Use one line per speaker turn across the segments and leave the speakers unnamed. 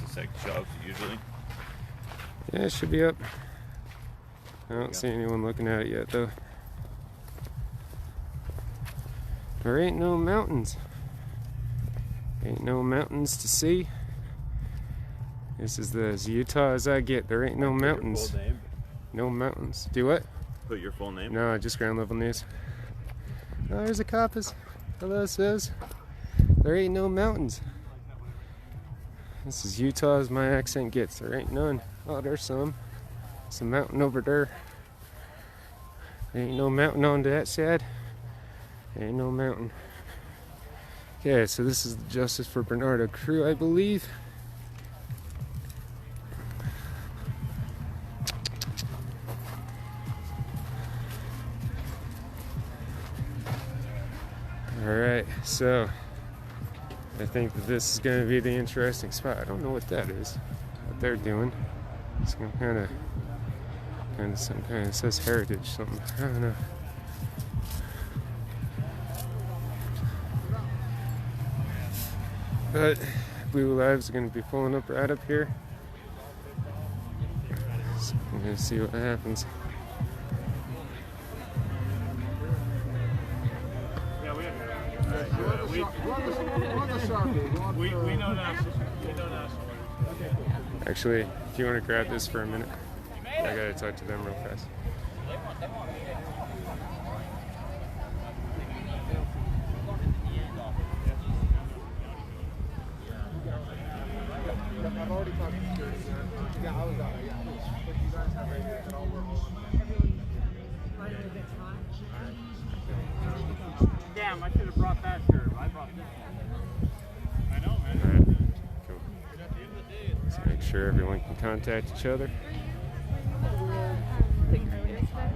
sec shops usually.
Yeah, it should be up. I don't see anyone looking at it yet, though. There ain't no mountains. Ain't no mountains to see. This is as Utah as I get. There ain't no mountains.
Your full name?
No mountains. Do what?
Put your full name?
No, just ground level news. Oh, there's a compass. Hello, says. There ain't no mountains. This is Utah as my accent gets. There ain't none. Oh, there's some. It's a mountain over there. There ain't no mountain on that side. There ain't no mountain. Okay, so this is the Justice for Bernardo crew, I believe. Alright, so I think that this is going to be the interesting spot. I don't know what that is, what they're doing. It's kind of some kind of, it says heritage something. I don't know. But Blue Lives are going to be pulling up right up here. So I'm going to see what happens.
We know that.
Actually, if you want to grab this for a minute, I gotta talk to them real fast.
I've already talked to security. Yeah, I was out. Yeah, but you guys have everything that all work. Damn, I should have brought that shirt. I brought this one. I know, man.
All right, cool. Let's make sure everyone can contact each other.
Thing earlier today.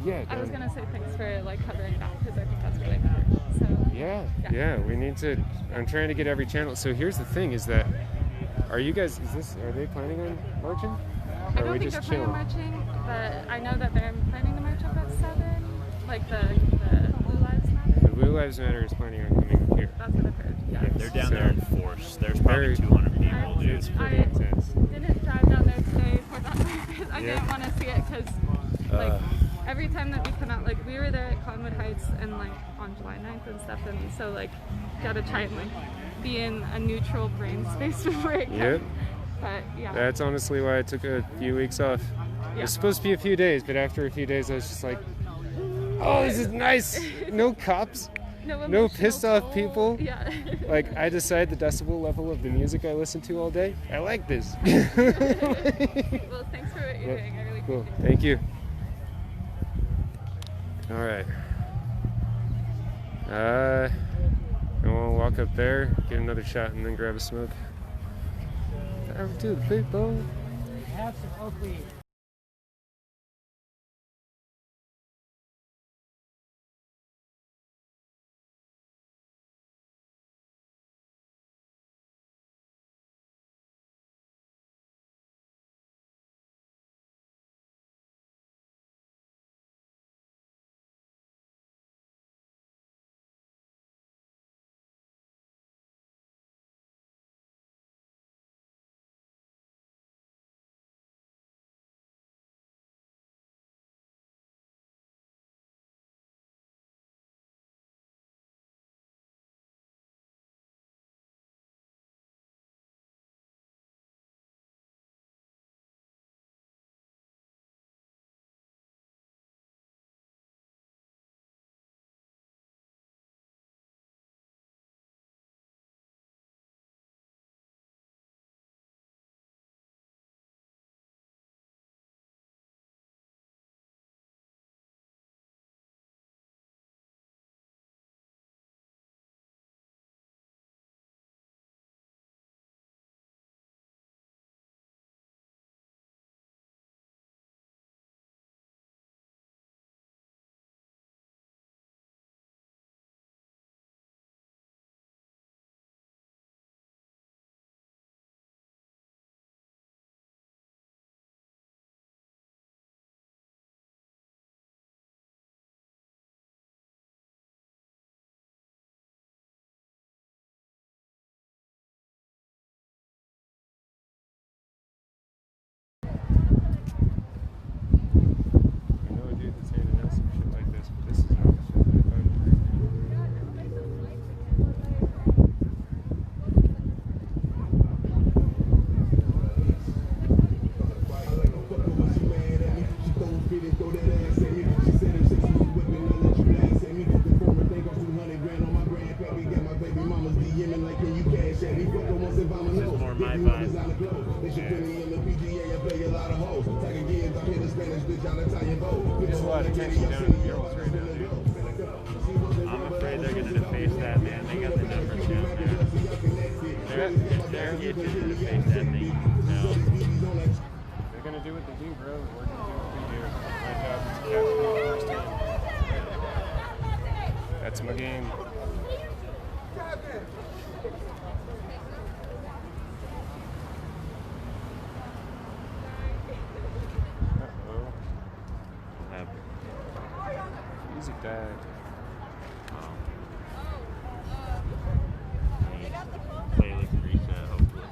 Yeah.
I was gonna say thanks for like covering that because I think that's really important. So
Yeah. We need to. I'm trying to get every channel. So here's the thing: is that are you guys? Are they planning on marching?
I don't think they're planning on marching, but I know that they're planning to march up at 7. Like the Blue Lives Matter.
The Blue Lives Matter is planning on coming up here.
That's what I've heard. Yeah.
They're down there in force. There's probably 200 people, dude.
It's pretty intense.
Didn't drive down there today for that purpose. I didn't want to see it because like every time that we come out, like we were there at Conwood Heights and like on July 9th and stuff, and so like gotta try and like be in a neutral brain space before it comes.
Yep.
But yeah.
That's honestly why I took a few weeks off. It was supposed to be a few days, but after a few days I was just like, oh, this is nice. No cops. No pissed off people.
Yeah.
Like, I decide the decibel level of the music I listen to all day. I like this.
Well, thanks for what you're doing. I really
Cool.
appreciate it.
Thank you. All right. And we'll walk up there, get another shot, and then grab a smoke. Power to the people.
Have some Oakley.
There's a lot of tension down at the murals right now, dude.
I'm afraid they're going to deface that, man. They got the numbers down there. They're itching to deface that thing. No.
They're gonna do what they do, bro. We're gonna do what we do. My job is to capture the first time. That's my game. Uh-oh.
What happened?
Music died.
Playlist reset, hopefully.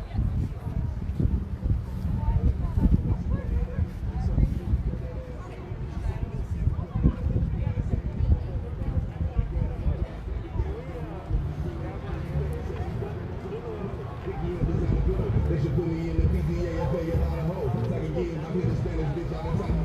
They should put me in the PDA and pay a lot of hoes. Like a year, I'm here to Spanish bitch out of time.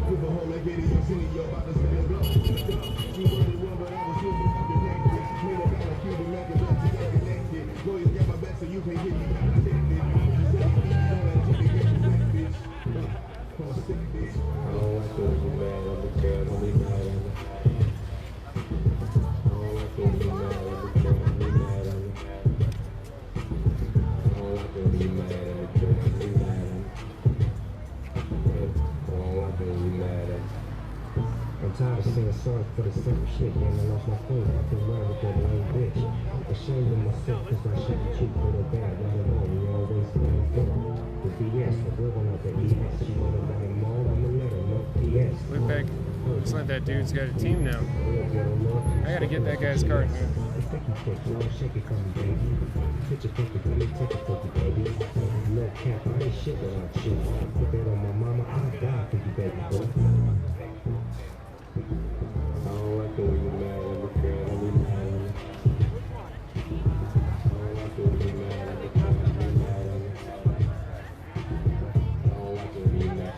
Give a hole like Eddie, you're sitting, you're about to spend a blow. She wanted one, but I was super connected. Made a kind of Cuban American, but to get connected. Lawyers got my back, so you can't hit me. I'm addicted. You say you don't let you get you back, bitch. I'm a sick bitch. I don't like those you mad on the girl, don't be mad on me. I don't like those you mad on the girl, don't be mad on me. I don't like those you mad on the girl, don't be mad on me. I don't like those you mad on me. I'm tired of saying sorry for the simple shit, man. I lost my phone, I feel mad with that lame bitch. Ashamed of myself, cause I shouldn't cheat for the bad. Not at all, we always let it go. The BS, the real one out there, ES. She wanna buy him all, I'ma let her know, PS.
Look back. Looks like that dude's got a team now. I gotta get that guy's card, man.
Shake it for me, baby. Picture perfect, let me take it for you, baby. No cap, I ain't shit without you. Put that on my mama, I'll die for you, baby, boy. I don't like it when you mad at me, girl, don't be mad at me. I don't like it when you mad at me, girl, don't be mad at me. I don't like it when you mad.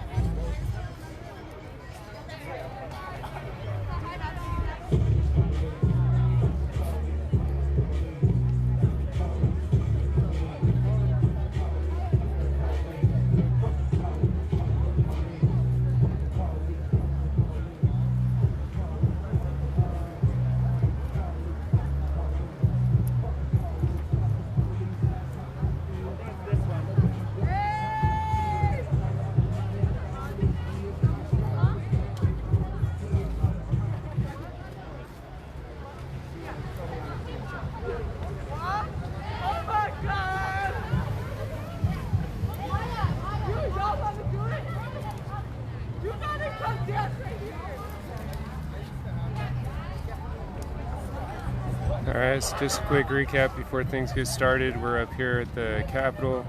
Alright, so just a quick recap before things get started. We're up here at the Capitol.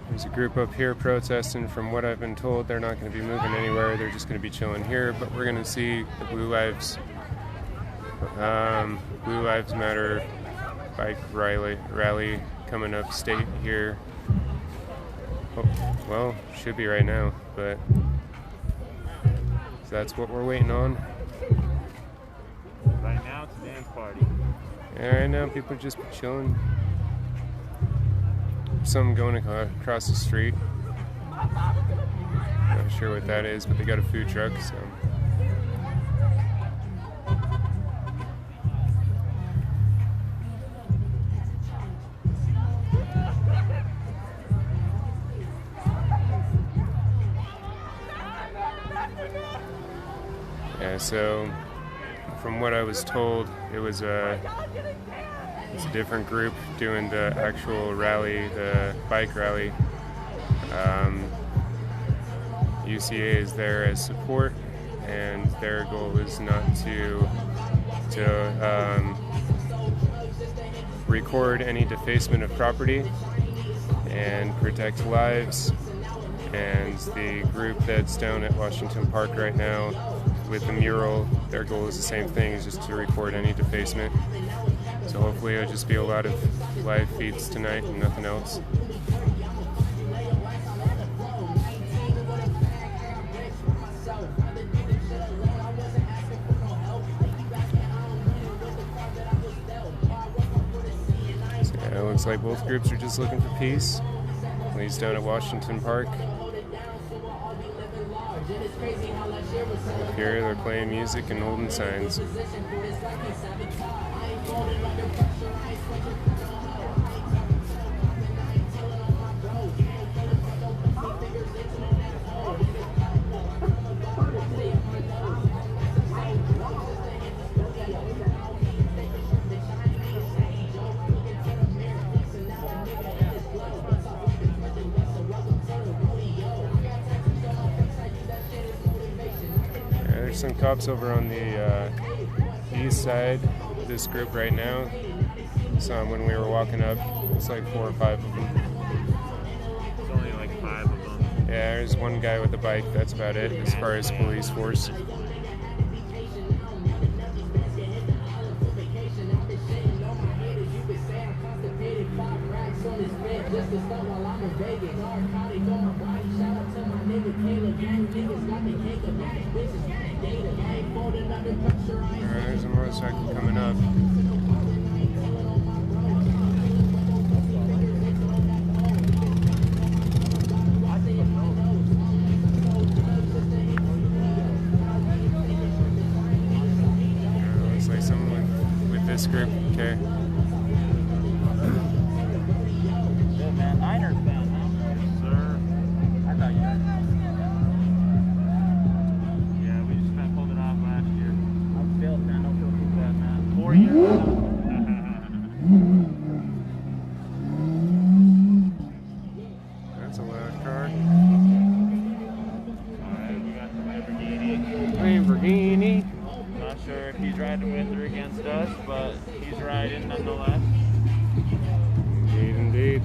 There's a group up here protesting. From what I've been told, they're not going to be moving anywhere. They're just going to be chilling here. But we're going to see the Blue Lives Matter bike rally coming up state here. Oh, well, should be right now, but so that's what we're waiting on.
Right now, it's a dance party.
Yeah, right now people are just chilling. Some going across the street. Not sure what that is, but they got a food truck, so. Yeah, so from what I was told, it was a different group doing the actual rally, the bike rally. UCA is there as support, and their goal is not to record any defacement of property and protect lives. And the group that's down at Washington Park right now with the mural, their goal is the same thing, is just to record any defacement. So hopefully it'll just be a lot of live feeds tonight and nothing else. So yeah, it looks like both groups are just looking for peace, at least down at Washington Park. Up here they're playing music and holding signs. There's some cops over on the east side of this group right now. Saw them when we were walking up. It's like 4 or 5 of them.
It's only like 5 of them.
Yeah, there's one guy with a bike. That's about it as far as police force. There's a motorcycle coming up. Looks like someone with this group. Okay.
Good, man. Niners fan, huh?
Yes, sir.
I thought you were.
Yeah, we just got pulled it off last year.
I'm filled, man. Don't feel too bad, man.
4 years.
That's a loud car.
Alright, we got the Lamborghini.
Lamborghini.
Not sure if he's riding with or against us, but he's riding nonetheless.
Indeed, indeed.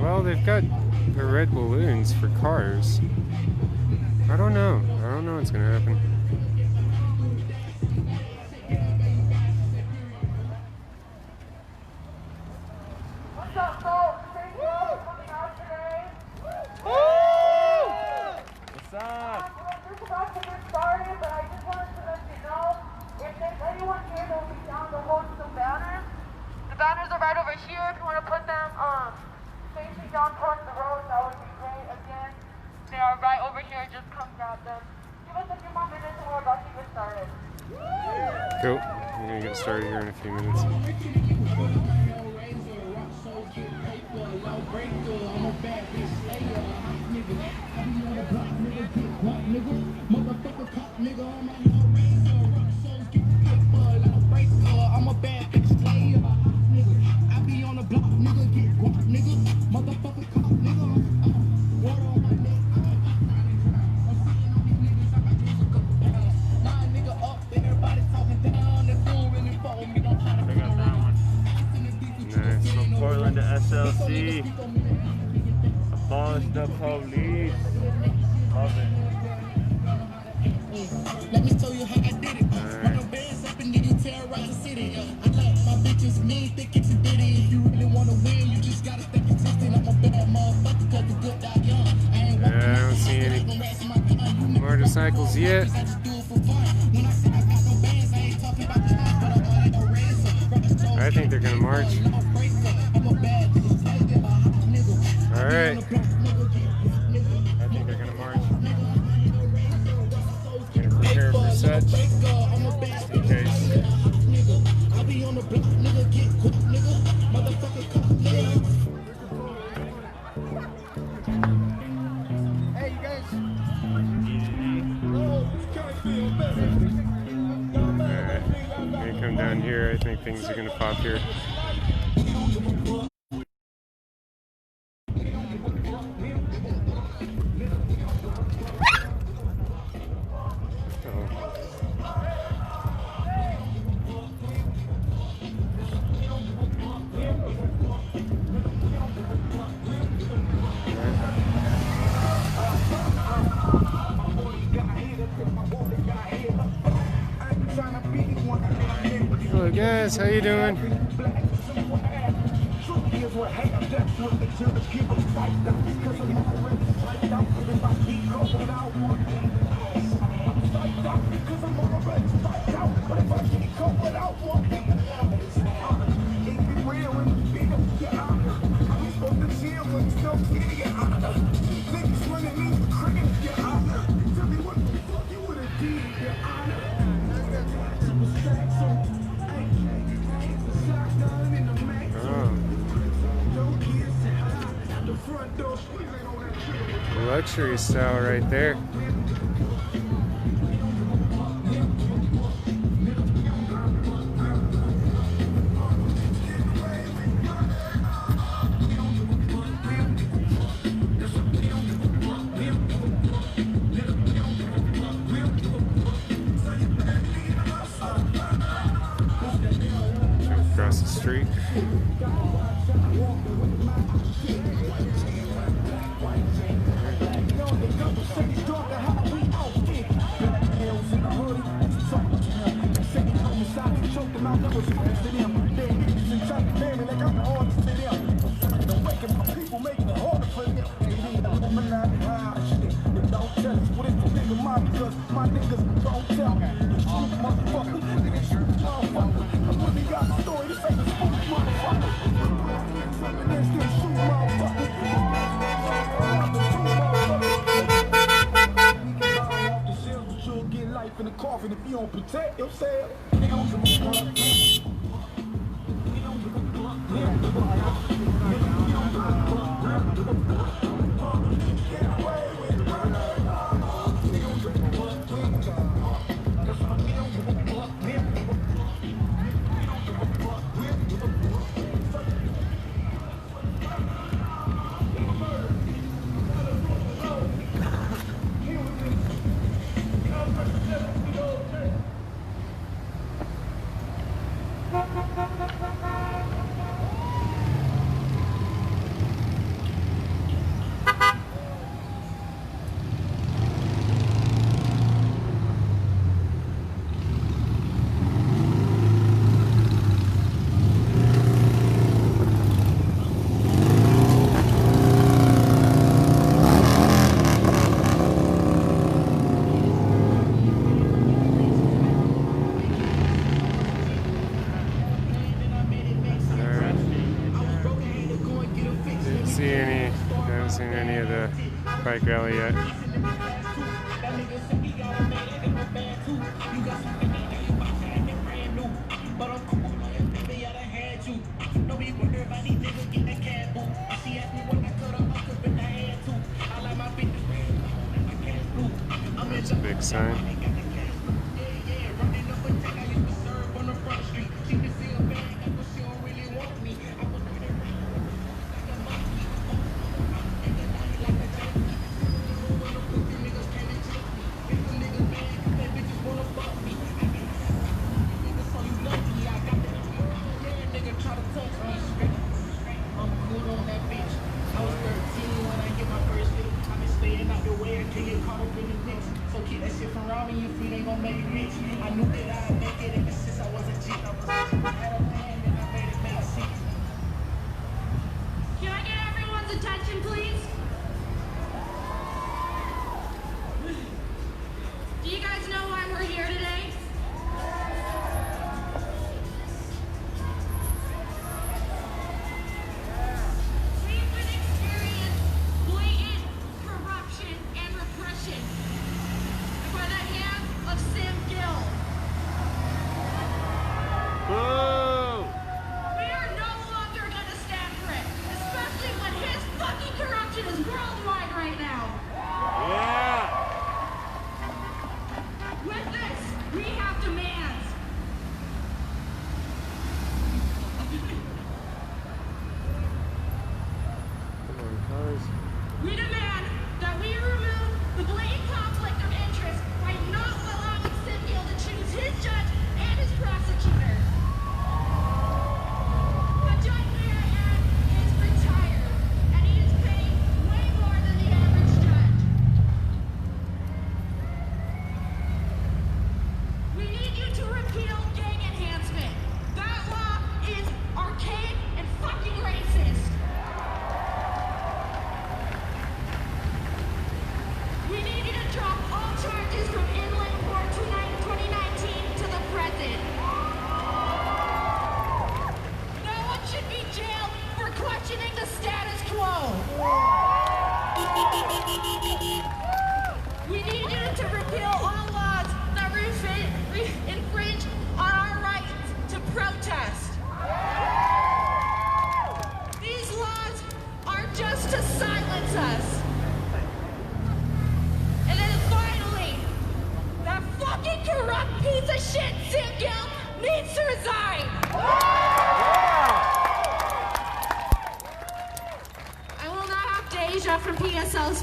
Well, they've got the red balloons for cars. I don't know. I don't know what's gonna happen.
What's up, folks? Thank you for coming out today.
What's up?
We're just about to get started, but I just wanted to let you know if there's anyone here that will be down to hold some banners. The banners are right over here. If you want to put them facing down towards the road, that would be great. Again, they are right over here. Just come grab them. Give us a few more minutes and we're about to get started.
Cool. We're gonna get started here in a few minutes. Nice.
From Portland to SLC. Abolish the police. Love it.
Let me tell you how I did it. Run your bands up and then you terrorize the city. I like my bitches mean, thick and ditty. If you really want to win, you just gotta stay consistent. I'm a bad motherfucker, cause the good die young. I ain't
I don't see any motorcycles yet. I think they're gonna march. Alright. I think they're gonna march. Gonna prepare for set. Just in case.
Hey, you guys.
Alright. Gonna come down here. I think things are gonna pop here. Hello guys, how you doing? Luxury style right there. Across the street.
In the coffin if you don't protect yourself. Haven't seen any of the bike rally yet. That's a big sign.
Can I get everyone's attention, please? Do you guys know why we're here today? We've been experiencing blatant corruption and repression, and by the hands of Sam Gill.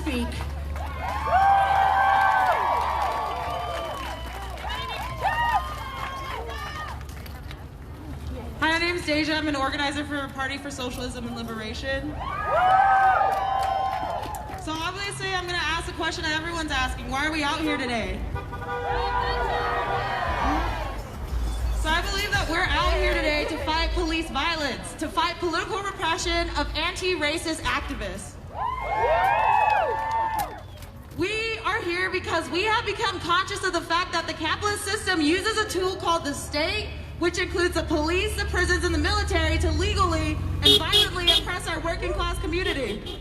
speak. Hi, my name is Deja. I'm an organizer for Party for Socialism and Liberation. So obviously I'm going to ask the question that everyone's asking. Why are we out here today? So I believe that we're out here today to fight police violence, to fight political repression of anti-racist activists. We are here because we have become conscious of the fact that the capitalist system uses a tool called the state, which includes the police, the prisons, and the military, to legally and violently oppress our working class community.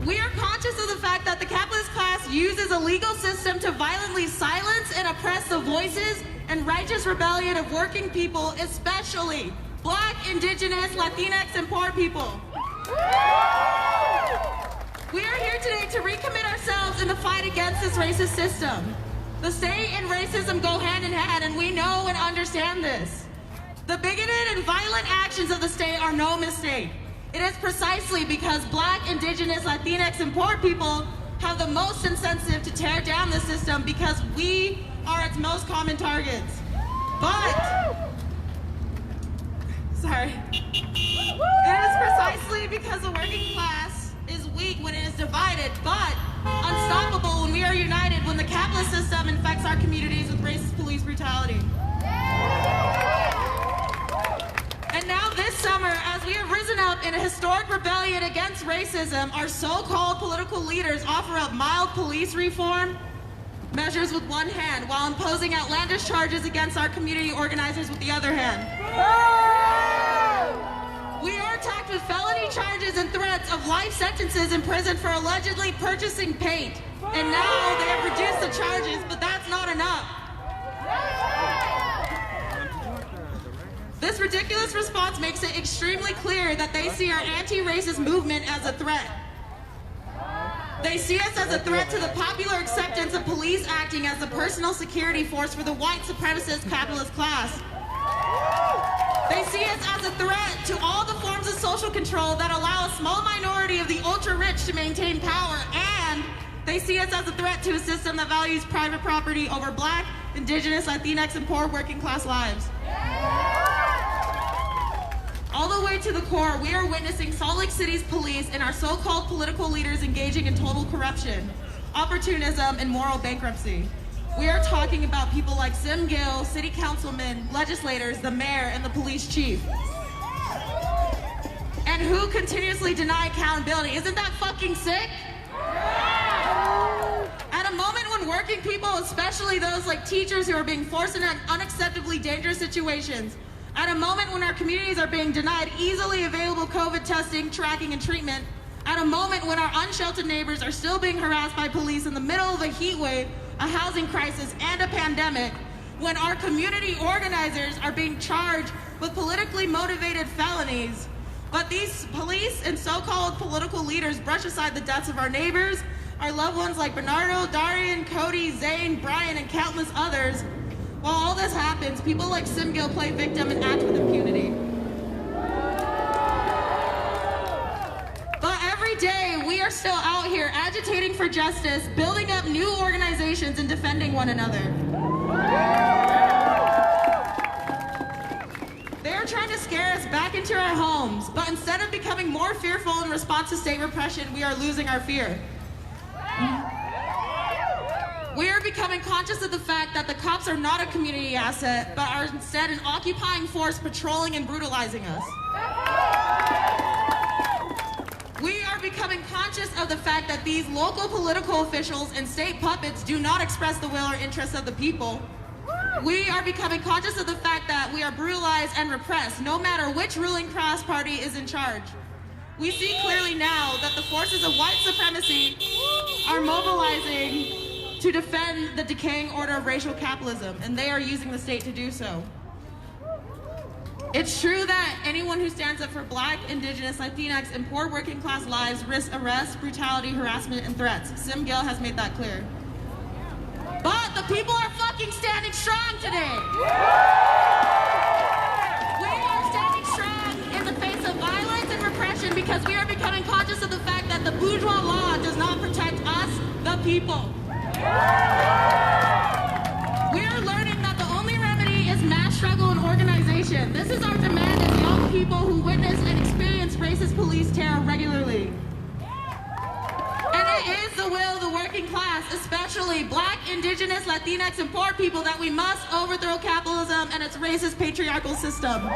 We are conscious of the fact that the capitalist class uses a legal system to violently silence and oppress the voices and righteous rebellion of working people, especially Black, Indigenous, Latinx, and poor people. We are here today to recommit ourselves in the fight against this racist system. The state and racism go hand in hand, and we know and understand this. The bigoted and violent actions of the state are no mistake. It is precisely because Black, Indigenous, Latinx, and poor people have the most incentive to tear down the system because we are its most common targets. But, sorry. It is precisely because the working class is weak when it is divided, but unstoppable when we are united, when the capitalist system infects our communities with racist police brutality. And now this summer, as we have risen up in a historic rebellion against racism, our so-called political leaders offer up mild police reform measures with one hand while imposing outlandish charges against our community organizers with the other hand. We are attacked with felony charges and threats of life sentences in prison for allegedly purchasing paint. And now they have reduced the charges, but that's not enough. This ridiculous response makes it extremely clear that they see our anti-racist movement as a threat. They see us as a threat to the popular acceptance of police acting as a personal security force for the white supremacist capitalist class. They see us as a threat to all the forms of social control that allow a small minority of the ultra-rich to maintain power, and they see us as a threat to a system that values private property over Black, Indigenous, Latinx, and poor working class lives. All the way to the core, we are witnessing Salt Lake City's police and our so-called political leaders engaging in total corruption, opportunism, and moral bankruptcy. We are talking about people like Sim Gill, city councilmen, legislators, the mayor, and the police chief. And who continuously deny accountability. Isn't that fucking sick? At a moment when working people, especially those like teachers who are being forced into unacceptably dangerous situations, at a moment when our communities are being denied easily available COVID testing, tracking, and treatment, at a moment when our unsheltered neighbors are still being harassed by police in the middle of a heat wave, a housing crisis, and a pandemic, when our community organizers are being charged with politically motivated felonies, but these police and so-called political leaders brush aside the deaths of our neighbors, our loved ones like Bernardo, Darian, Cody, Zane, Brian, and countless others. While all this happens, people like Sim Gill play victim and act with impunity. But every day, we are still out here agitating for justice, building up new organizations, and defending one another. They are trying to scare us back into our homes, but instead of becoming more fearful in response to state repression, we are losing our fear. We are becoming conscious of the fact that the cops are not a community asset, but are instead an occupying force patrolling and brutalizing us. We are becoming conscious of the fact that these local political officials and state puppets do not express the will or interests of the people. We are becoming conscious of the fact that we are brutalized and repressed, no matter which ruling class party is in charge. We see clearly now that the forces of white supremacy are mobilizing to defend the decaying order of racial capitalism, and they are using the state to do so. It's true that anyone who stands up for Black, Indigenous, Latinx, and poor working class lives risks arrest, brutality, harassment, and threats. Sim Gill has made that clear. But the people are fucking standing strong today. We are standing strong in the face of violence and repression because we are becoming conscious of the fact that the bourgeois law does not protect us, the people. We are learning that the only remedy is mass struggle and organization. This is our demand as young people who witness and experience racist police terror regularly. And it is the will of the working class, especially Black, Indigenous, Latinx, and poor people, that we must overthrow capitalism and its racist patriarchal system.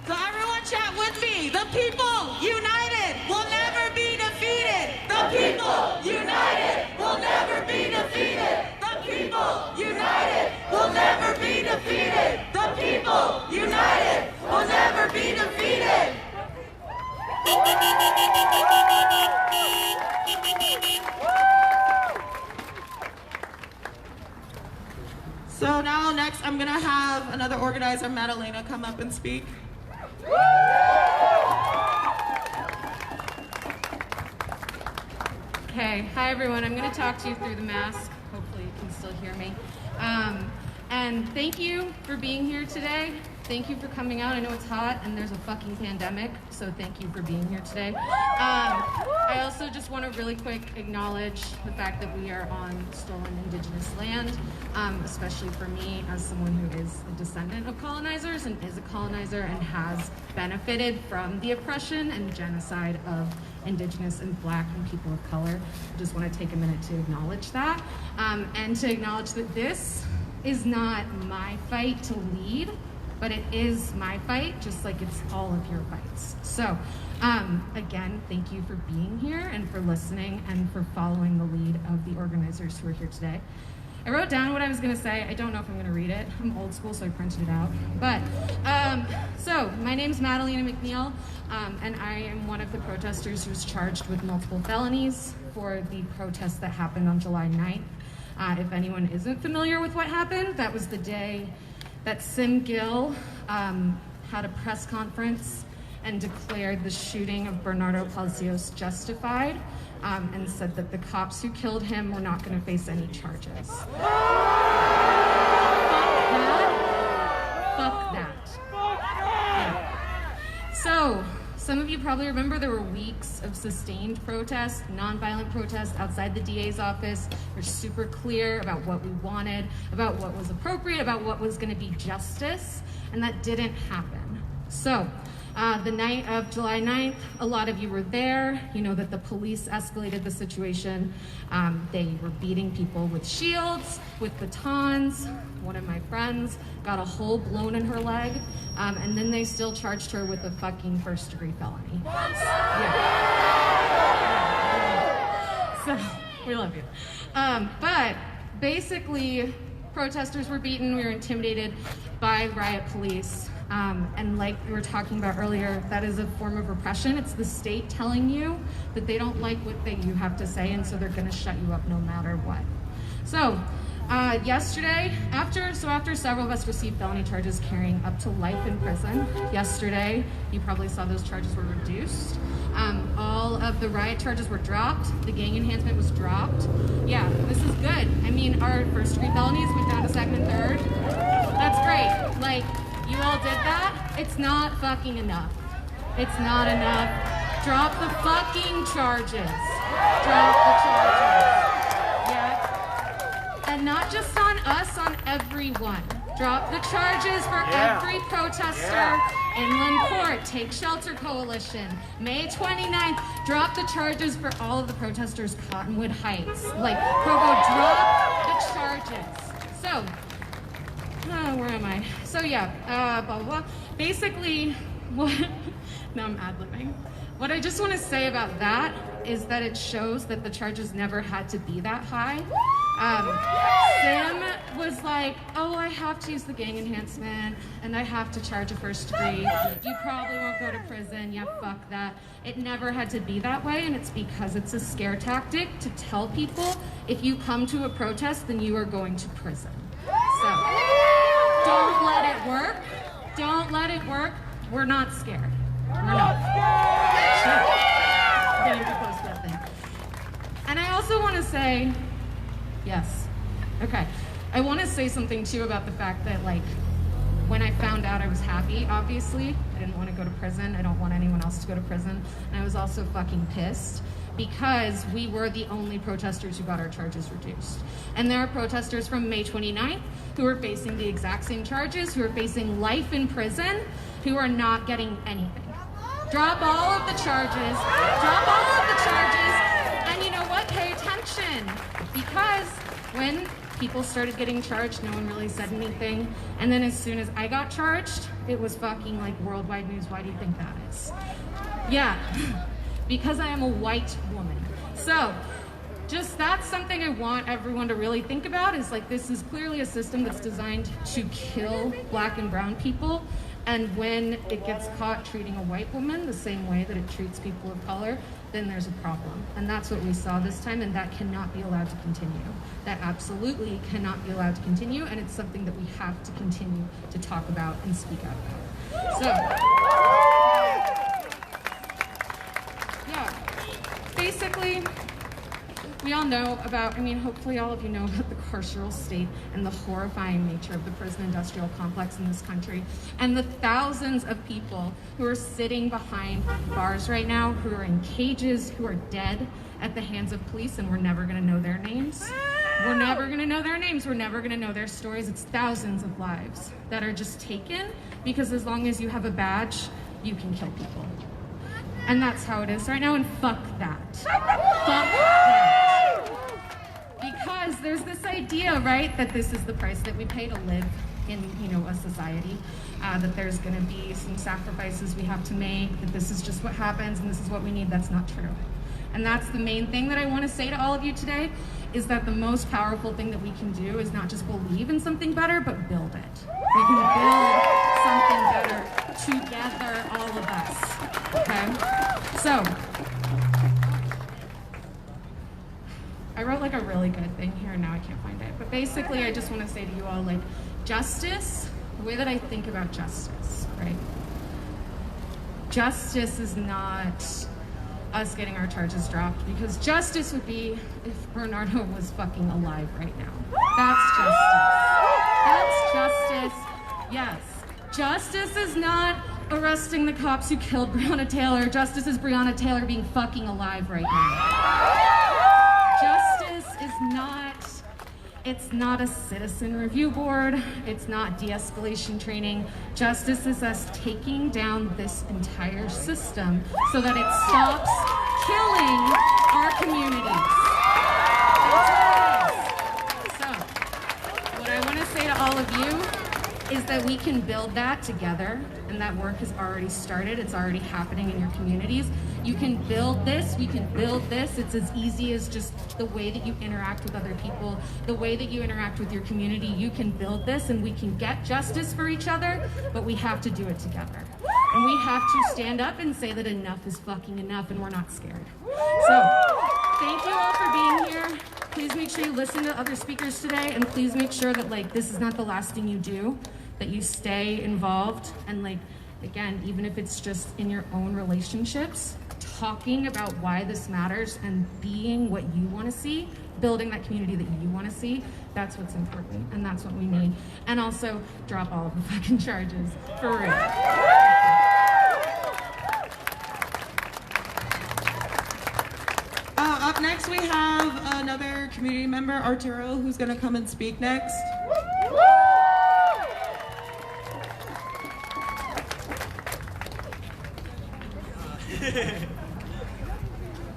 So everyone chat with me. The people united will never be defeated. The people united will never be defeated. The people united will never be defeated. The people united will never be defeated. So now next I'm gonna have another organizer, Madalena, come up and speak.
Okay, hi everyone. I'm going to talk to you through the mask. Hopefully you can still hear me. And thank you for being here today. Thank you for coming out. I know it's hot and there's a fucking pandemic, so thank you for being here today. I also just want to really quick acknowledge the fact that we are on stolen Indigenous land, especially for me as someone who is a descendant of colonizers and is a colonizer and has benefited from the oppression and genocide of Indigenous and Black and people of color. I just want to take a minute to acknowledge that, and to acknowledge that this is not my fight to lead, but it is my fight, just like it's all of your fights. So, again, thank you for being here and for listening and for following the lead of the organizers who are here today. I wrote down what I was gonna say. I don't know if I'm gonna read it. I'm old school, so I printed it out. But, so my name's Madalena McNeil, and I am one of the protesters who's charged with multiple felonies for the protest that happened on July 9th. If anyone isn't familiar with what happened, that was the day that Sim Gill had a press conference and declared the shooting of Bernardo Palacios justified, and said that the cops who killed him were not going to face any charges. Fuck that. Yeah. So, some of you probably remember there were weeks of sustained protest, nonviolent protest outside the DA's office. We're super clear about what we wanted, about what was appropriate, about what was going to be justice, and that didn't happen. So, the night of July 9th, a lot of you were there. You know that the police escalated the situation. They were beating people with shields, with batons. One of my friends got a hole blown in her leg, and then they still charged her with a fucking first-degree felony. Yeah. So, we love you. But basically, protesters were beaten. We were intimidated by riot police. And like we were talking about earlier, that is a form of repression. It's the state telling you that they don't like what you have to say, and so they're gonna shut you up no matter what. So, yesterday, after several of us received felony charges carrying up to life in prison, yesterday, you probably saw those charges were reduced. All of the riot charges were dropped. The gang enhancement was dropped. Yeah, this is good. I mean, our first degree felonies went down to second and third. That's great. Like, you all did that? It's not fucking enough. It's not enough. Drop the fucking charges. Drop the charges. Yeah? And not just on us, on everyone. Drop the charges for every protester. Inland Court, Take Shelter Coalition, May 29th. Drop the charges for all of the protesters, Cottonwood Heights. Like, Provo, drop the charges. So, where am I? So yeah, blah, blah, blah. Basically, now I'm ad-libbing. What I just want to say about that is that it shows that the charges never had to be that high. Sam was like, oh, I have to use the gang enhancement, and I have to charge a first degree. You probably won't go to prison. Yeah, fuck that. It never had to be that way, and it's because it's a scare tactic to tell people if you come to a protest, then you are going to prison. So, don't let it work. Don't let it work. We're not scared. We're not scared. I'm getting too close to that thing. And I also want to say, yes. Okay. I want to say something too about the fact that, like, When I found out, I was happy, obviously. I didn't want to go to prison. I don't want anyone else to go to prison. And I was also fucking pissed because we were the only protesters who got our charges reduced. And there are protesters from May 29th who are facing the exact same charges, who are facing life in prison, who are not getting anything. Drop all of the charges. Drop all of the charges. And you know what? Pay attention. Because when people started getting charged, no one really said anything. And then as soon as I got charged, it was fucking like worldwide news. Why do you think that is? Yeah, because I am a white woman. So just that's something I want everyone to really think about, is like, this is clearly a system that's designed to kill black and brown people. And when it gets caught treating a white woman the same way that it treats people of color, then there's a problem. And that's what we saw this time, and that cannot be allowed to continue. That absolutely cannot be allowed to continue, and it's something that we have to continue to talk about and speak out about. So, yeah, basically, we all know about, I mean, hopefully all of you know about the carceral state and the horrifying nature of the prison industrial complex in this country, and the thousands of people who are sitting behind bars right now, who are in cages, who are dead at the hands of police, and we're never gonna know their names. We're never gonna know their names. We're never gonna know their stories. It's thousands of lives that are just taken because as long as you have a badge, you can kill people. And that's how it is right now, and fuck that. Fuck that. Because there's this idea, right, that this is the price that we pay to live in, you know, a society, that there's gonna be some sacrifices we have to make, that this is just what happens and this is what we need. That's not true. And that's the main thing that I wanna say to all of you today, is that the most powerful thing that we can do is not just believe in something better, but build it. We can build something better together, all of us, okay? So, I wrote like a really good thing here, and now I can't find it. But basically, I just want to say to you all, like, justice, the way that I think about justice, right? Justice is not us getting our charges dropped, because justice would be if Bernardo was fucking alive right now. That's justice. That's justice. Yes. Justice is not arresting the cops who killed Breonna Taylor. Justice is Breonna Taylor being fucking alive right now. Justice is not, it's not a citizen review board. It's not de-escalation training. Justice is us taking down this entire system so that it stops killing our communities. That's what it is. So, what I want to say to all of you is that we can build that together, and that work has already started. It's already happening in your communities. You can build this, we can build this. It's as easy as just the way that you interact with other people, the way that you interact with your community. You can build this, and we can get justice for each other, but we have to do it together. And we have to stand up and say that enough is fucking enough, and we're not scared. So, thank you all for being here. Please make sure you listen to other speakers today, and please make sure that, like, this is not the last thing you do, that you stay involved, and, like, again, even if it's just in your own relationships, talking about why this matters and being what you want to see, building that community that you want to see, that's what's important, and that's what we need. And also, drop all of the fucking charges, for real.
Up next, we have another community member, Arturo, who's going to come and speak next.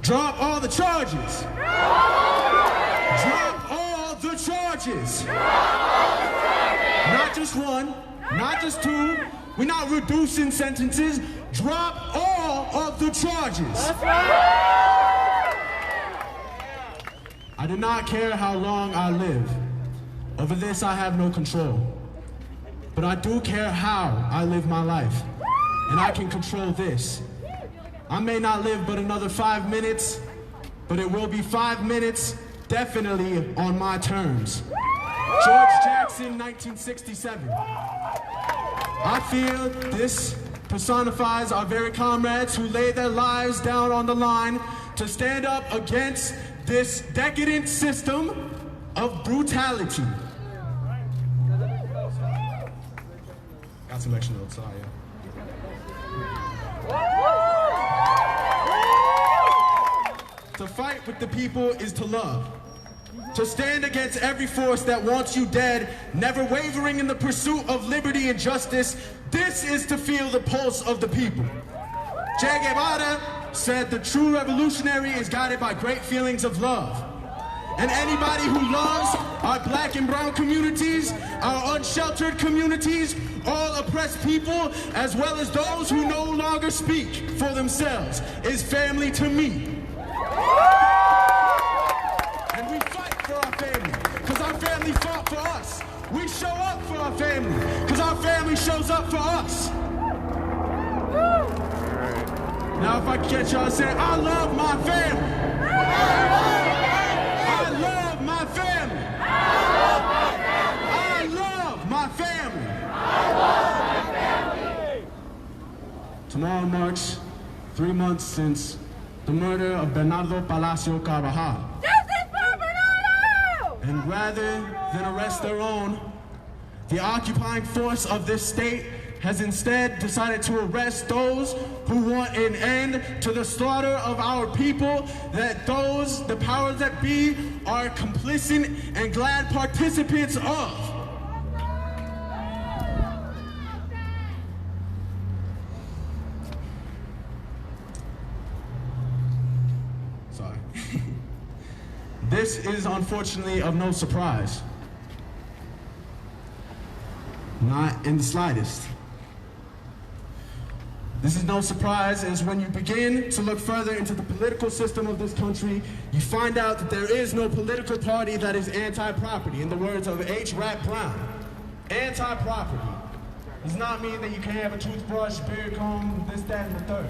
Drop all the charges. Drop all the charges. Not just one, not just two. We're not reducing sentences. Drop all of the charges. That's right. I do not care how long I live. Over this, I have no control. But I do care how I live my life. And I can control this. I may not live but another 5 minutes, but it will be 5 minutes definitely on my terms. George Jackson, 1967. I feel this personifies our very comrades who lay their lives down on the line to stand up against this decadent system of brutality. got some extra notes, sorry. To fight with the people is to love. To stand against every force that wants you dead, never wavering in the pursuit of liberty and justice, this is to feel the pulse of the people. Che Guevara said the true revolutionary is guided by great feelings of love. And anybody who loves our black and brown communities, our unsheltered communities, all oppressed people, as well as those who no longer speak for themselves, is family to me. And we fight for our family, because our family fought for us. We show up for our family, because our family shows up for us. Now if I can get y'all to say, I love my family. I love my family. I love my family. Tomorrow marks 3 months since the murder of Bernardo Palacio Carvajal.
Justice for Bernardo!
And rather than arrest their own, the occupying force of this state has instead decided to arrest those who want an end to the slaughter of our people, that those, the powers that be, are complicit and glad participants of. Sorry. This is unfortunately of no surprise. Not in the slightest. This is no surprise, as when you begin to look further into the political system of this country, you find out that there is no political party that is anti-property. In the words of H. Rap Brown, anti-property does not mean that you can have a toothbrush, beard comb, this, that, and the third.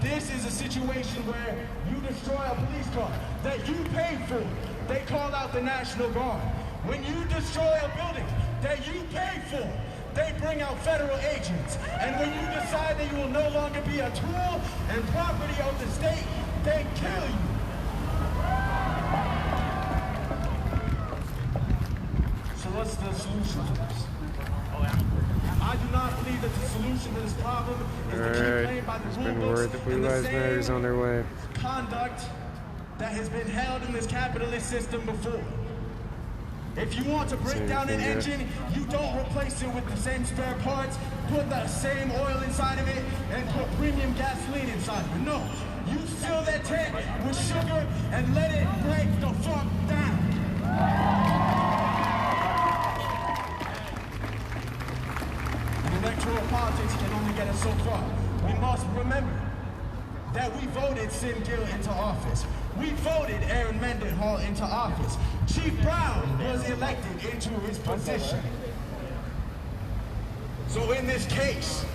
This is a situation where you destroy a police car that you paid for. They call out the National Guard. When you destroy a building that you paid for, they bring out federal agents. And when you decide that you will no longer be a tool and property of the state, they kill you. So what's the solution to this? I do not believe that the solution to this problem is to keep playing by the rule books
Blue Lives Matter's on their way.
Conduct that has been held in this capitalist system before. If you want to break down an engine, you don't replace it with the same spare parts, put the same oil inside of it, and put premium gasoline inside of it. No, you fill that tank with sugar and let it break the fuck down. And electoral politics can only get us so far. We must remember that we voted Sim Gill into office. We voted Aaron Mendenhall into office. Chief Brown was elected into his position. So in this case,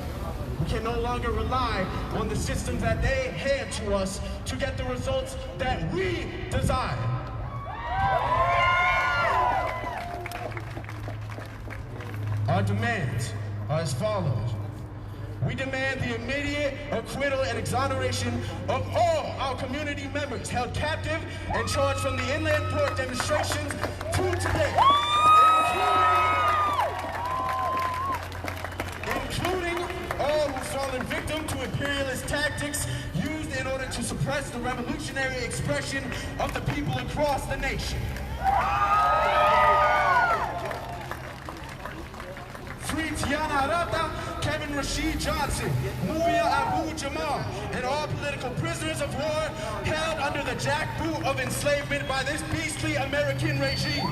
we can no longer rely on the systems that they hand to us to get the results that we desire. Our demands are as follows. We demand the immediate acquittal and exoneration of all our community members held captive and charged from the inland port demonstrations to today, including all who've fallen victim to imperialist tactics used in order to suppress the revolutionary expression of the people across the nation. Free Tiana Arata, Kevin Rashid Johnson, Mubia Abu Jamal, and all political prisoners of war held under the jackboot of enslavement by this beastly American regime.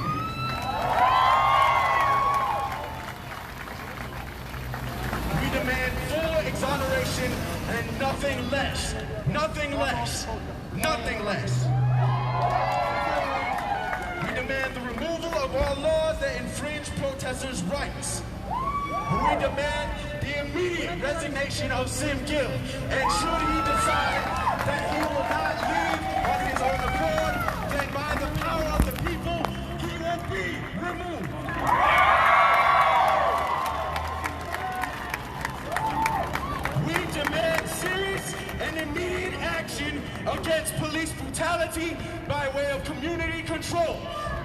We demand full exoneration and nothing less. Nothing less. Nothing less. We demand the removal of all laws that infringe protesters' rights. We demand the immediate resignation of Sim Gill, and should he decide that he will not leave on his own accord, then by the power of the people, he will be removed. We demand serious and immediate action against police brutality by way of community control.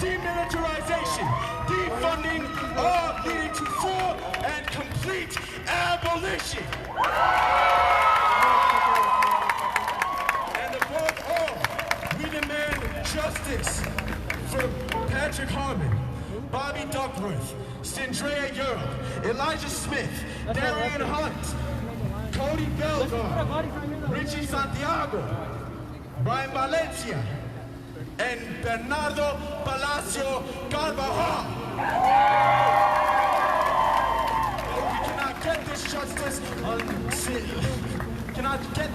demilitarization, defunding, all leading to full and complete abolition. And above all, we demand justice for Patrick Harmon, Bobby Duckworth, Sindrea Earl, Elijah Smith, Darian Hunt, Cody Belgar, Richie Santiago, Brian Valencia, and Bernardo Palacio Carvajal. We cannot get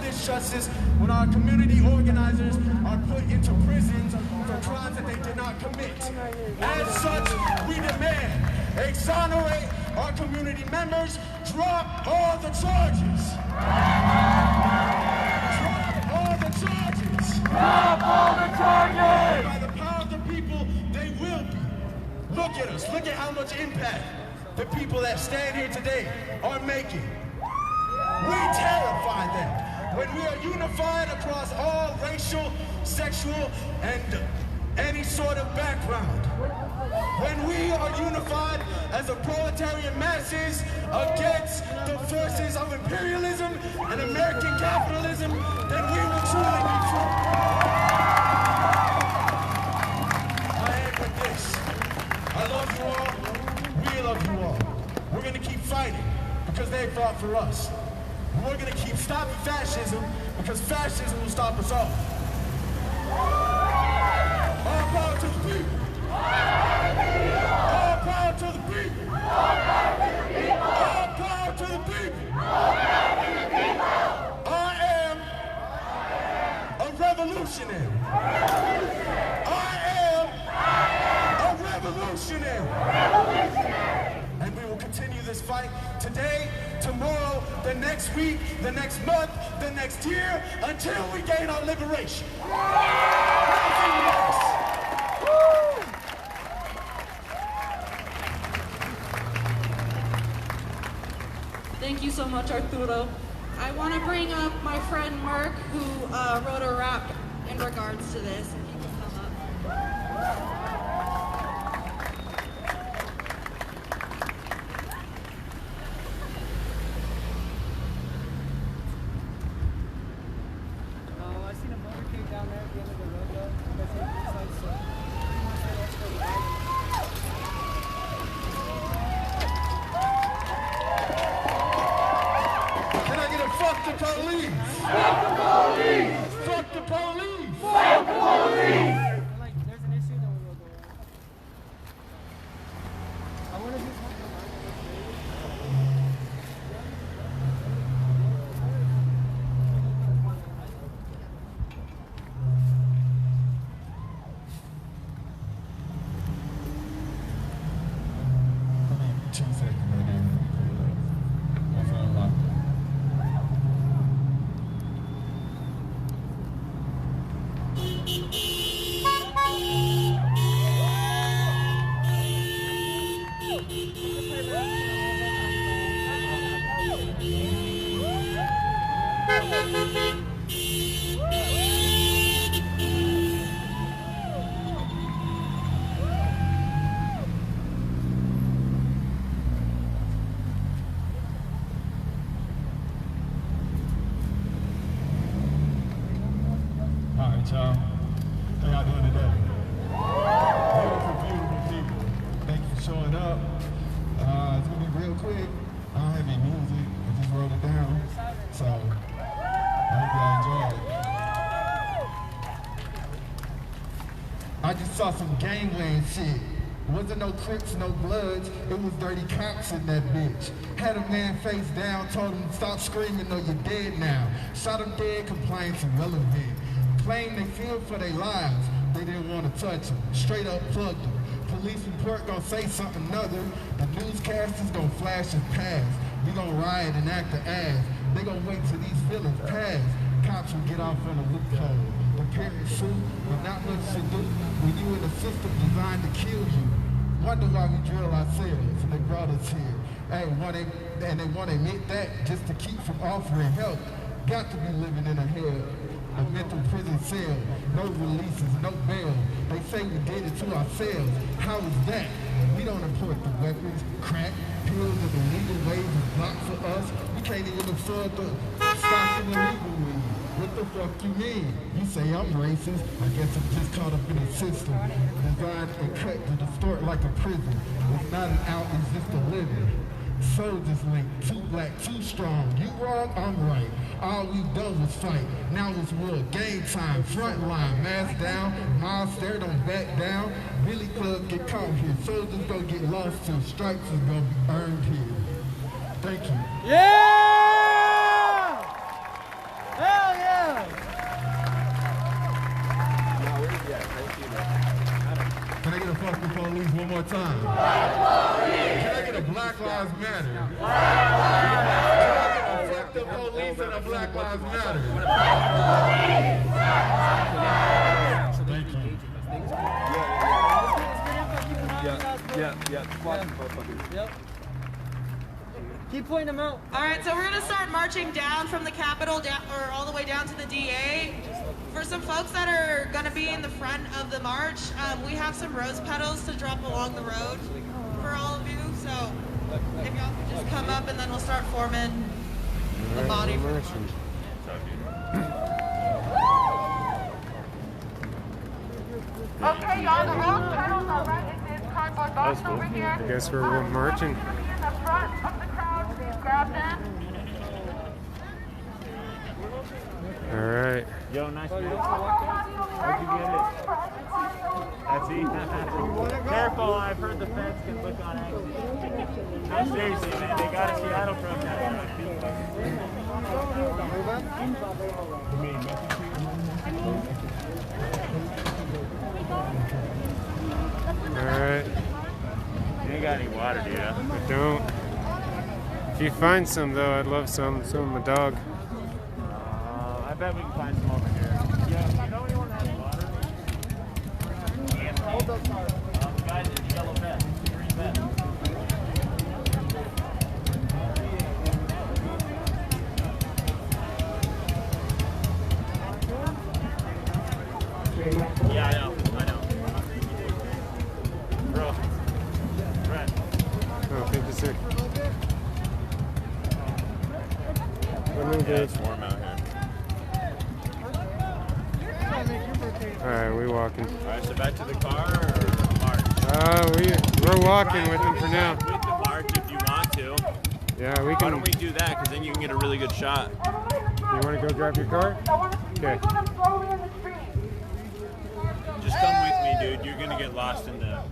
this justice when our community organizers are put into prisons for crimes that they did not commit. As such, we demand exonerate our community members, drop all the charges. Drop all the charges. Drop all the charges. By the power of the people, they will be. Look at us. Look at how much impact the people that stand here today are making. We terrify them. When we are unified across all racial, sexual, and any sort of background. When we are unified as a proletarian masses against the forces of imperialism and American capitalism, then we will truly be free. I end with this. I love you all. We love you all. We're going to keep fighting because they fought for us. We're going to keep stopping fascism because fascism will stop us all. All power to the people. All power to the people. All power to the people. I am a revolutionary. I am a revolutionary. And we will continue this fight today, tomorrow, the next week, the next month, the next year, until we gain our liberation. Nothing less.
Thank you so much, Arturo. I want to bring up my friend Mark, who wrote a rap in regards to this. If he can come up.
I seen a motorcade down there at the end of the road, though. That's it. It's like so. Let's go to the right.
Can I get a fuck the police?
Fuck the police!
Fuck the police!
Fuck the police!
Like, there's an issue, then we'll go around. I want to do something.
Alright, y'all. How y'all doing today? Beautiful, beautiful people. Thank you for showing up. It's gonna be real quick. I don't have any music. I just wrote it down. So, I hope y'all enjoy it. I just saw some gangland shit. Wasn't no Crips, no Bloods. It was dirty cops in that bitch. Had a man face down, told him stop screaming, no, you're dead now. Shot him dead, compliance irrelevant. Claimed they feared for their lives. They didn't want to touch him. Straight up plugged him. Police report gonna say something other. The newscasters gonna flash and pass. We gonna riot and act the ass. They gonna wait till these feelings pass. Cops will get off on a loophole. The parents sue, but not much to do when you in a system designed to kill you. Wonder why we drill ourselves and they brought us here. Hey, they want to admit that just to keep from offering help. Got to be living in a hell, a mental prison cell. No releases, no bail. They say we did it to ourselves. How is that? We don't import the weapons, crack, pills, and the legal ways is blocked for us. We can't even afford the stock in the legal weed. What the fuck you mean? You say I'm racist. I guess I'm just caught up in a system designed and cut to distort like a prison. It's not an out, it's just a living. Soldiers link, too black, too strong. You wrong, I'm right. All we've done was fight. Now it's real game time. Front line, mask down, miles there, don't back down. Billy clubs get caught here. Soldiers don't get lost till stripes is gonna be earned here. Thank you.
Yeah! Hell yeah!
Can I get a fuck the police one more time? Can I get a Black Lives Matter? Can I get a fuck the police and a Black Lives Matter? Thank you.
Yep. Keep pointing them out.
All right, so we're gonna start marching down from the Capitol, or all the way down to the DA. For some folks that are gonna be in the front of the march, we have some rose petals to drop along the road for all of you. So if y'all could just come up, and then we'll start forming the body for the march.
Okay, y'all, the rose petals are right in this cardboard box over here.
I guess we're marching.
In the front of the crowd, please grab them.
All right.
Yo, nice to meet you. Where'd you get it? That's it. Careful, I've heard the fence can look on accident. No, seriously, man, they got a Seattle truck down
All right.
You ain't got any water, do you?
I don't. If you find some, though, I'd love some. Some of my dog.
I bet we can find some over here. Yeah, you know anyone that has water? Hold up, the guys in the yellow vest, green vest. Yeah, I know. Bro. Brett.
Oh, thank you, sir.
Yeah, it's warm out here.
Alright, we walking.
Alright, so back to the car or march?
We're walking with them for now.
We can march if you want to.
Yeah, we
Why
can.
don't we do that? Because then you can get a really good shot.
You want to go grab your car? Okay.
Just come with me, dude. You're gonna get lost in the.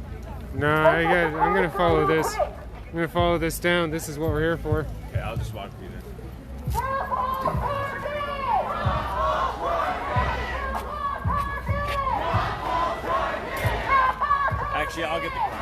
Nah, I'm gonna follow this. I'm gonna follow this down. This is what we're here for.
Okay, I'll just walk with you then. Actually, I'll get the car.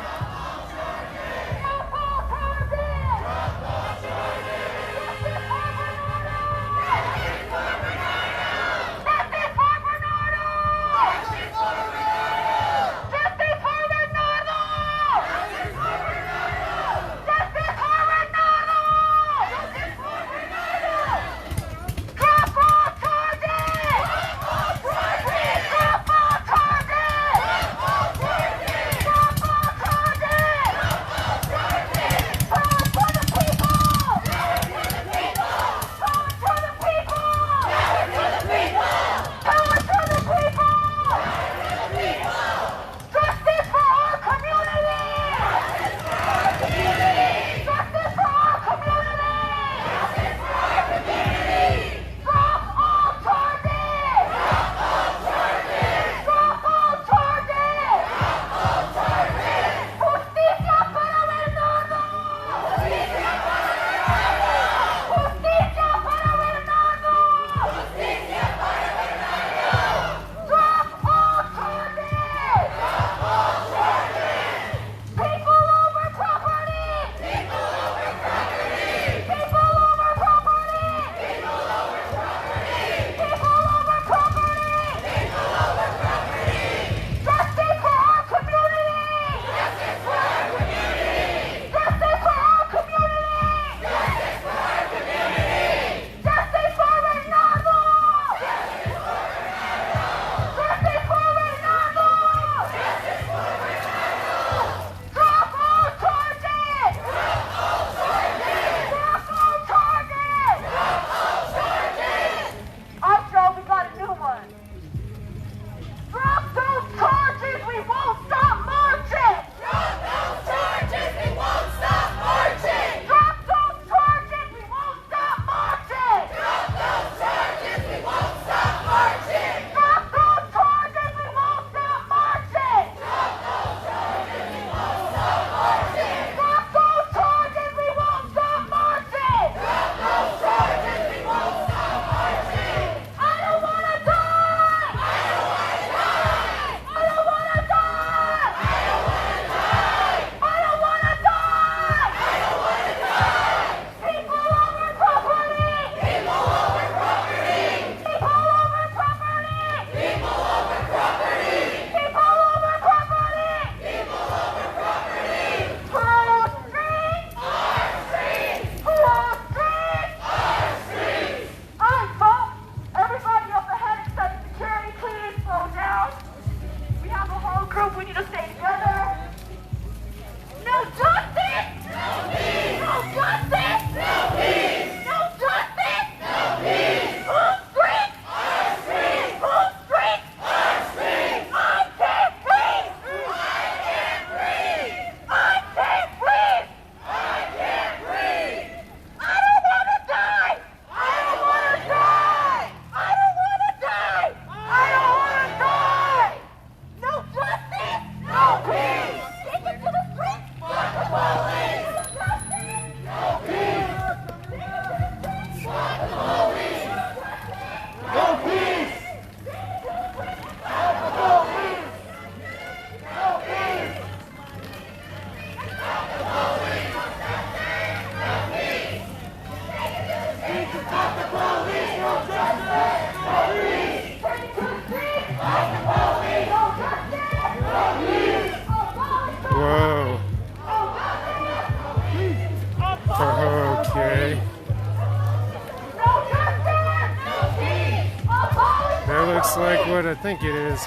what I think it is.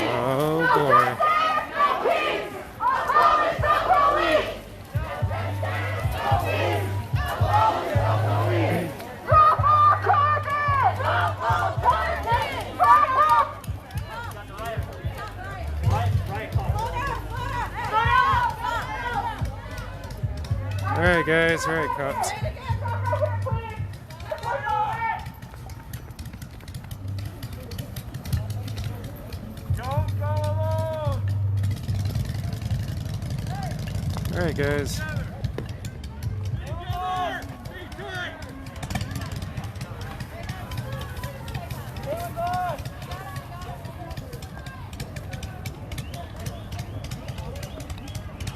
Oh boy. Alright guys, alright cops.
Don't go alone.
Alright guys.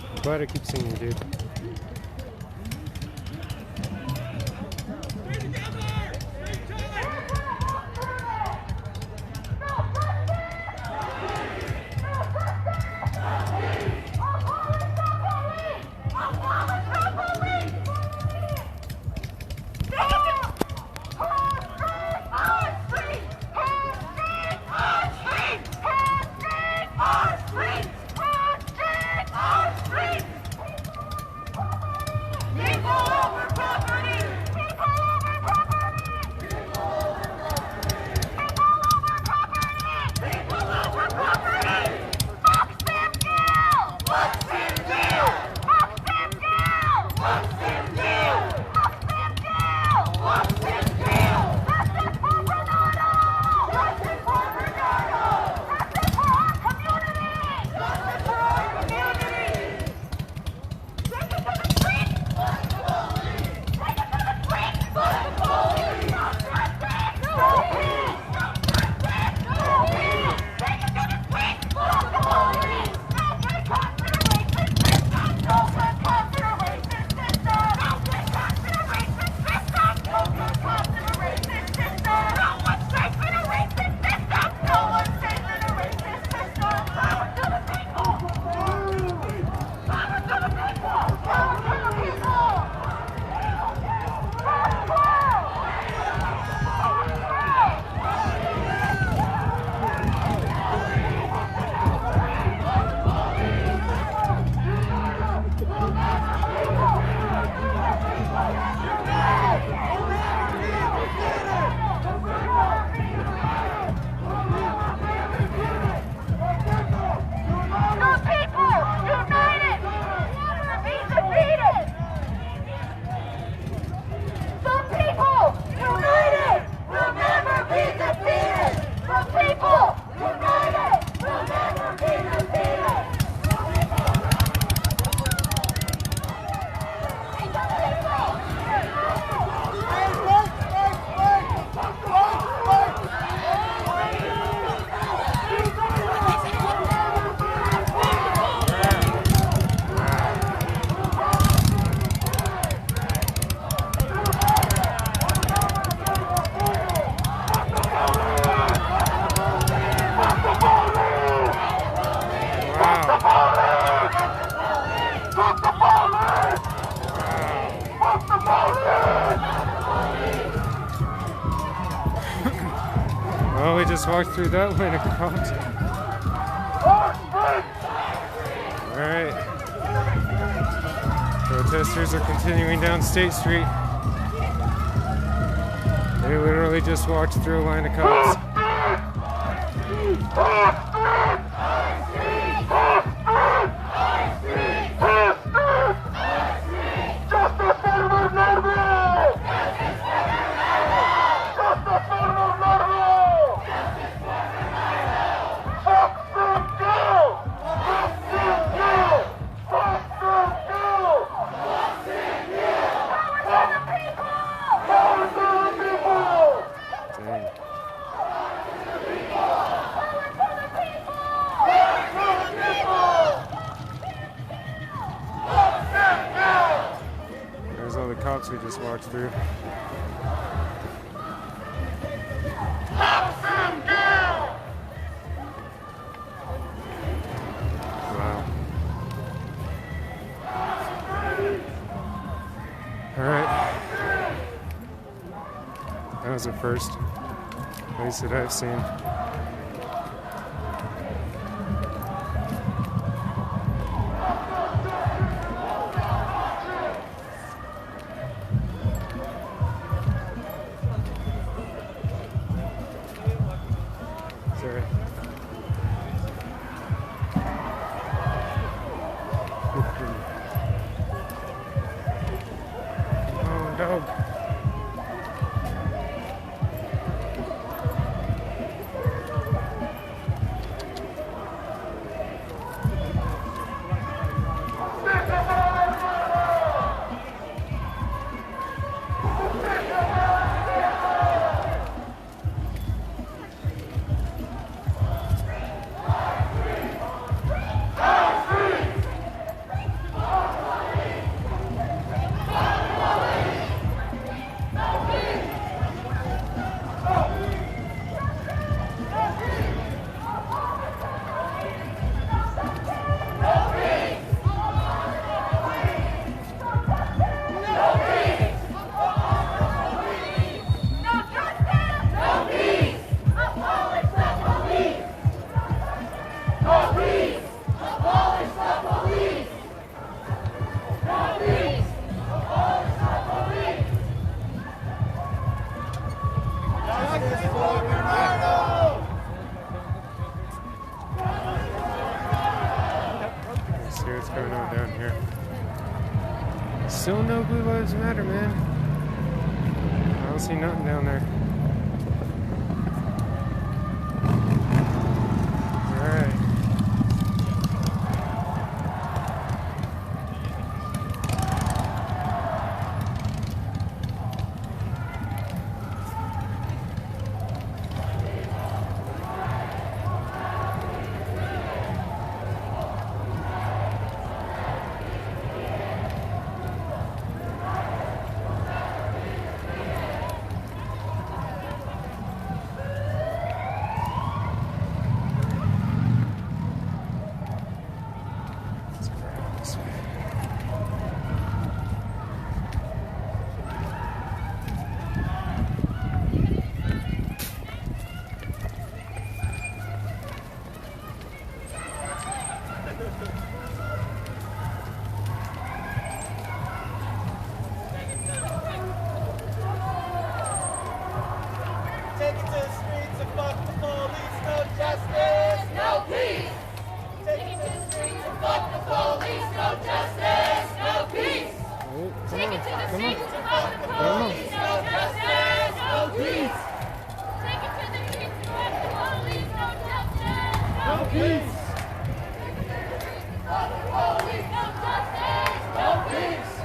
I'm glad I keep singing, dude. Well, we just walked through that line of cops. Alright. Protesters are continuing down State Street. They literally just walked through a line of cops. There's all the cops we just walked through. Wow. All right. That was a first. At least that I've seen. Sorry. Oh, dog. Let's see what's going on down here. Still no Blue Lives Matter, man. I don't see nothing down there. Alright.
Take it to the streets and fuck the police, no justice, no peace. Take it to the streets and fuck the police, no justice, no peace.
Take it to the streets
and fuck the police, no justice, no peace.
Take it to the streets and fuck the police, no justice,
No peace.
fuck the police, no justice,
No peace.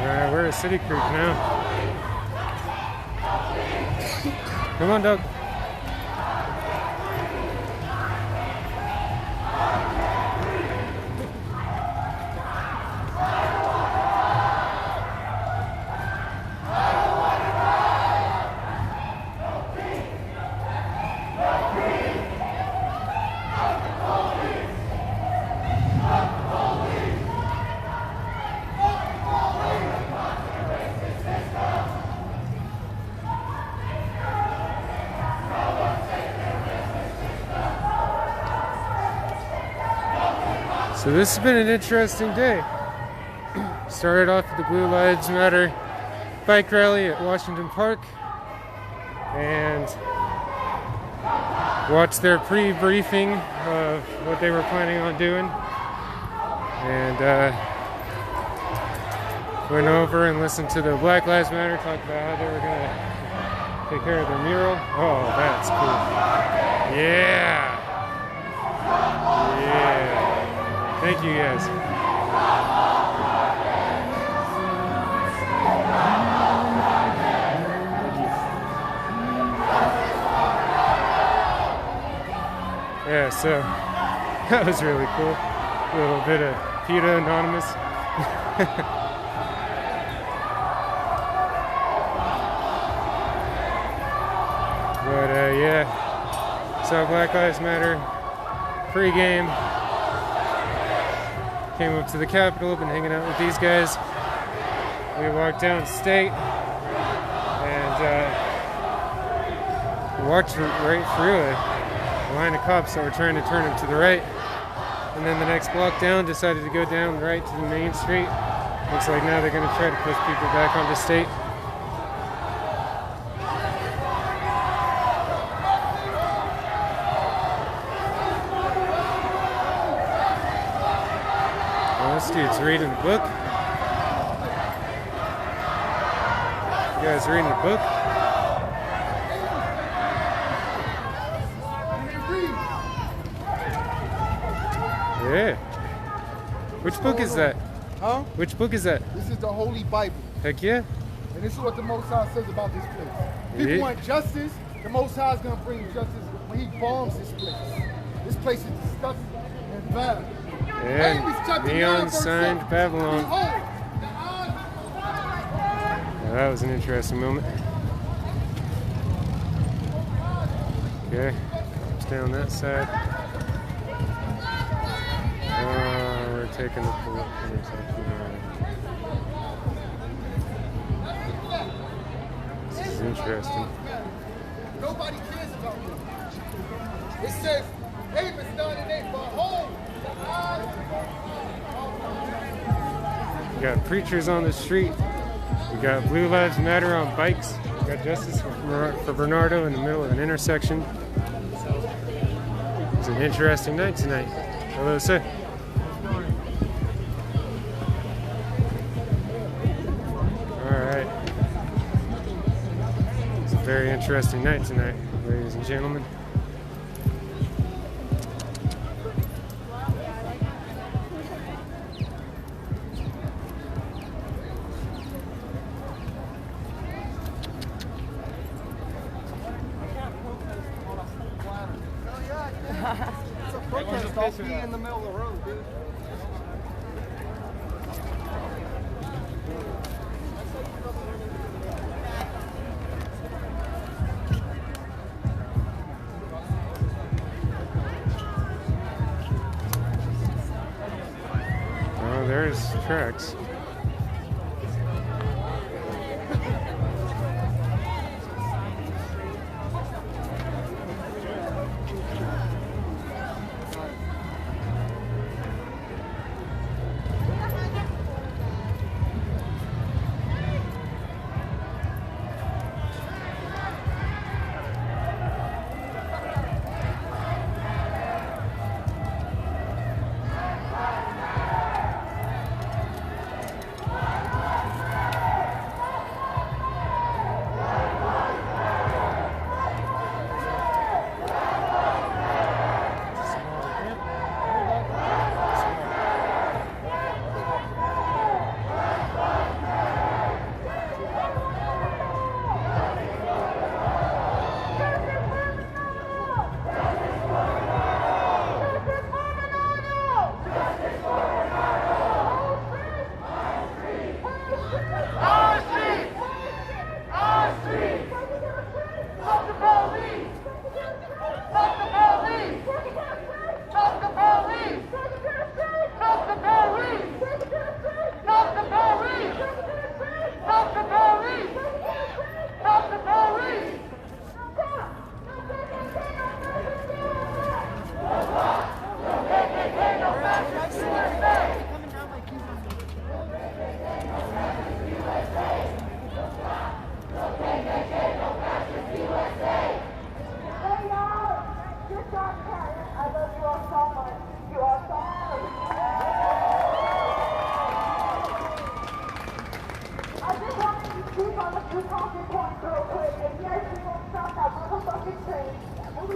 Alright, we're at City Creek now. Come on, Doug. So this has been an interesting day. Started off with the Blue Lives Matter bike rally at Washington Park and watched their pre-briefing of what they were planning on doing. And went over and listened to the Black Lives Matter talk about how they were going to take care of their mural. Oh, that's cool. Yeah. Yeah. Thank you guys. Yeah, so that was really cool. A little bit of PETA Anonymous. But yeah, so Black Lives Matter pre-game. Came up to the Capitol, been hanging out with these guys. We walked down state and walked right through it. Line of cops that were trying to turn him to the right, and then the next block down decided to go down right to the main street. Looks like now they're going to try to push people back onto state. Well, this dude's reading a book. You guys reading a book? Yeah. Which book is that?
Huh?
Which book is that?
This is the Holy Bible.
Heck yeah.
And this is what the Most High says about this place. People
Yeah.
want justice. The Most High is going to bring justice when he bombs this place. This place is disgusting and bad.
And
Amos chapter 9,
neon
verse
signed
7.
Babylon.
Behold,
Yeah, that was an interesting moment. Okay, it's down that side. We're taking the full intersection. This is interesting.
nobody cares about this. It says, Amos 9:8, behold, the eyes
We got preachers on the street. We got Blue Lives Matter on bikes. We got justice for Bernardo in the middle of an intersection. It's an interesting night tonight. Hello, sir. All right. It's a very interesting night tonight, ladies and gentlemen.
It's a protest. Don't be in the middle of the road, dude.
Oh, there's tracks.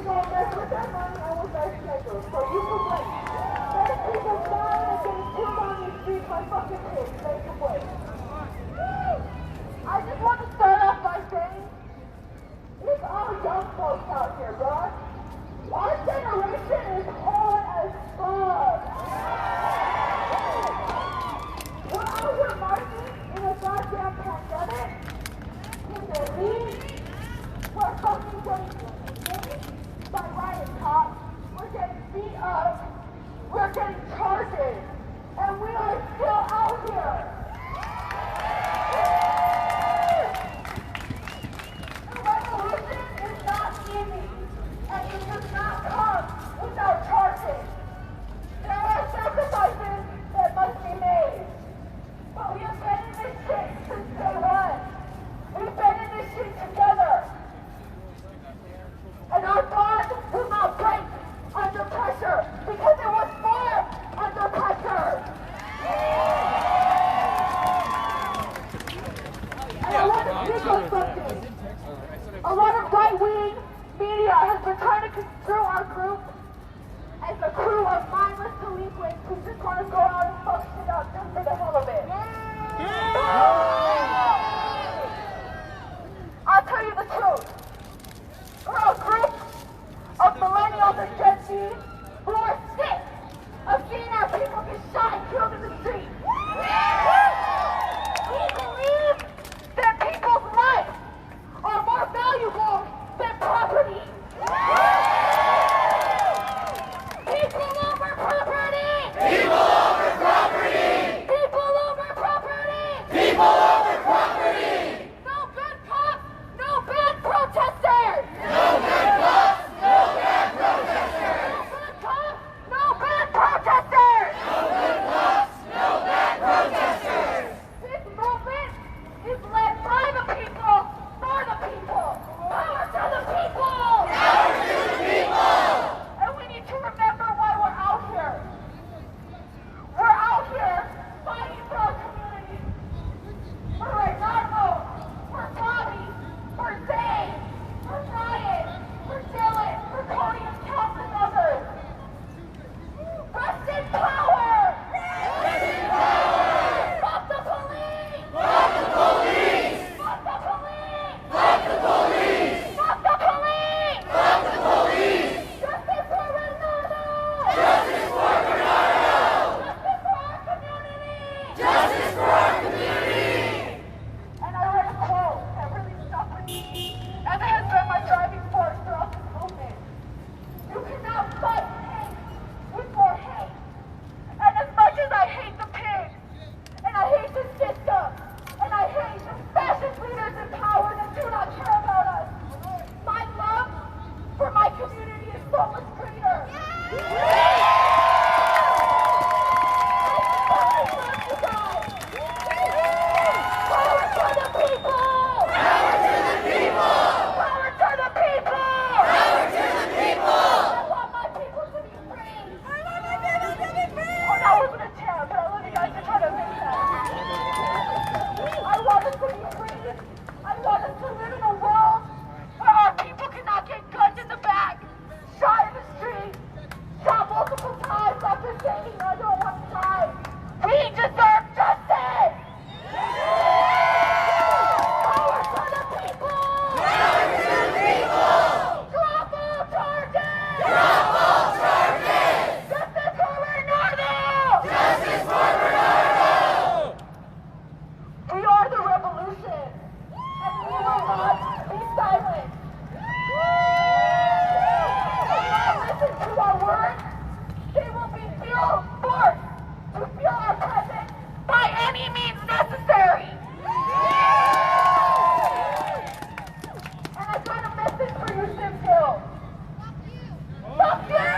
don't mess with that money, I will mess schedule. So you can wait. Let people die and getting killed on these streets by fucking pigs. They can wait. I just want to start off by saying, it's all young folks out here, bro. Our generation is hard as fuck. We're out here marching in a goddamn pandemic. In the lead, we're fucking getting beat by riot cops. We're getting beat up. We're getting charges. And we are still out here. The revolution is not easy. And it does not come without charges. There are sacrifices that must be made. But we have been in this shit since day one. We've been in this shit together. And our bond will not break under pressure because it was formed under pressure. And I want to speak on something. A lot of right-wing media has been trying to construe our group as a crew of mindless delinquents who just want to go out and fuck shit up just for the hell of it. I'll tell you the truth. We're a group of millennials and Gen Z who are sick of seeing our people get shot and killed in the street. We believe that people's lives are more valuable than property. People over property! People over property! People over property! People over property! No good cops, no bad protesters! No good cops, no bad protesters! No good cops, no bad protesters! No good cops, no bad protesters! This movement is led by the people, for the people! Power to the people! Power to the people! And we need to remember why we're out here. We're out here fighting for our community. For Bernardo, for Bobby, for Zane, for Ryan, for Dylan, for Cody and countless others. Rest in power! Rest in power! Fuck the police! Fuck the police! Fuck the police! Fuck the police! Fuck the police! Fuck the police! Justice for Bernardo! Justice for Bernardo! Justice for our community! Justice for our community! And I read a quote that really stuck with me, and that has been my driving force throughout this movement. You cannot fight hate with more hate. And as much as I hate the pigs, and I hate the system, and I hate the fascist leaders in power that do not care about us, my love for my community is so much greater. Power to the people! Power to the people! Power to the people! Power to the people! I want my people to be free! I want my people to be free! Oh, that wasn't a chant, but I want you guys to try to make that. I want us to be free. I want us to live in a world where our people cannot get guns in the back, shot in the street, shot multiple times after saying I don't want to die. We deserve justice! Power to the people! Power to the people! Drop all charges! Drop all charges! Justice for Bernardo! Justice for Bernardo! We are the revolution, and we will not be silent. If they not listen to our words, they will be forced to feel our presence by any means necessary. And I've got a message for you, Simcoe. Fuck you!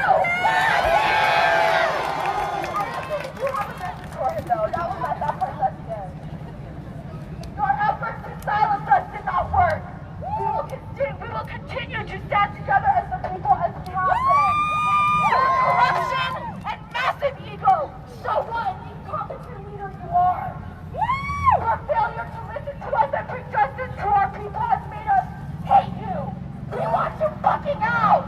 I actually do have a message for him, though. That was at that part at the end. Your efforts to silence us did not work. We will continue to stand together as the people as we have been. Your corruption and massive ego show what an incompetent leader you are. Your failure to listen to us and bring justice to our people has made us hate you. We want you fucking out.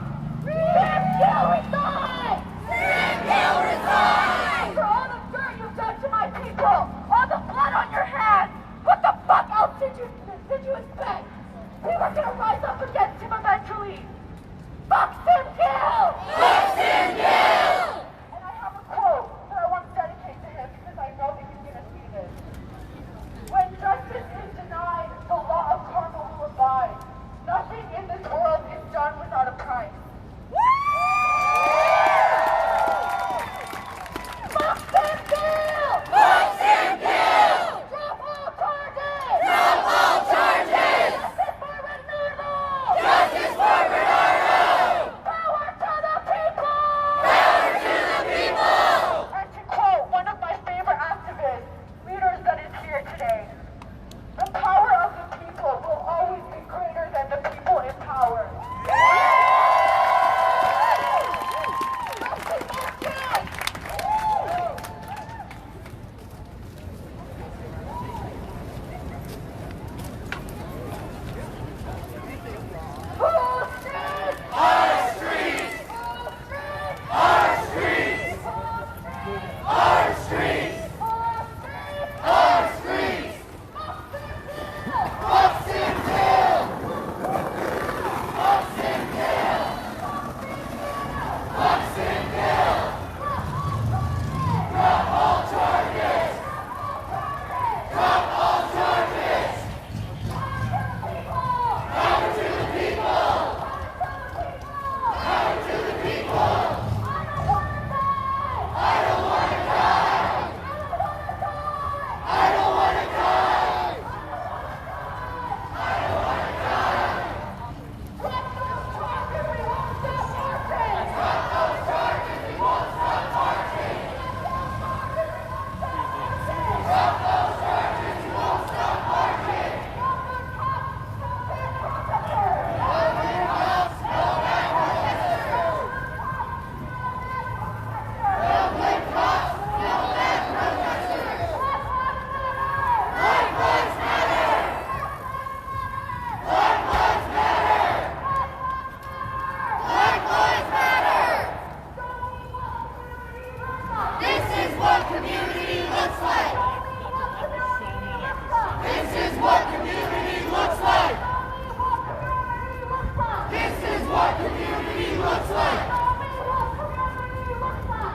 looks like.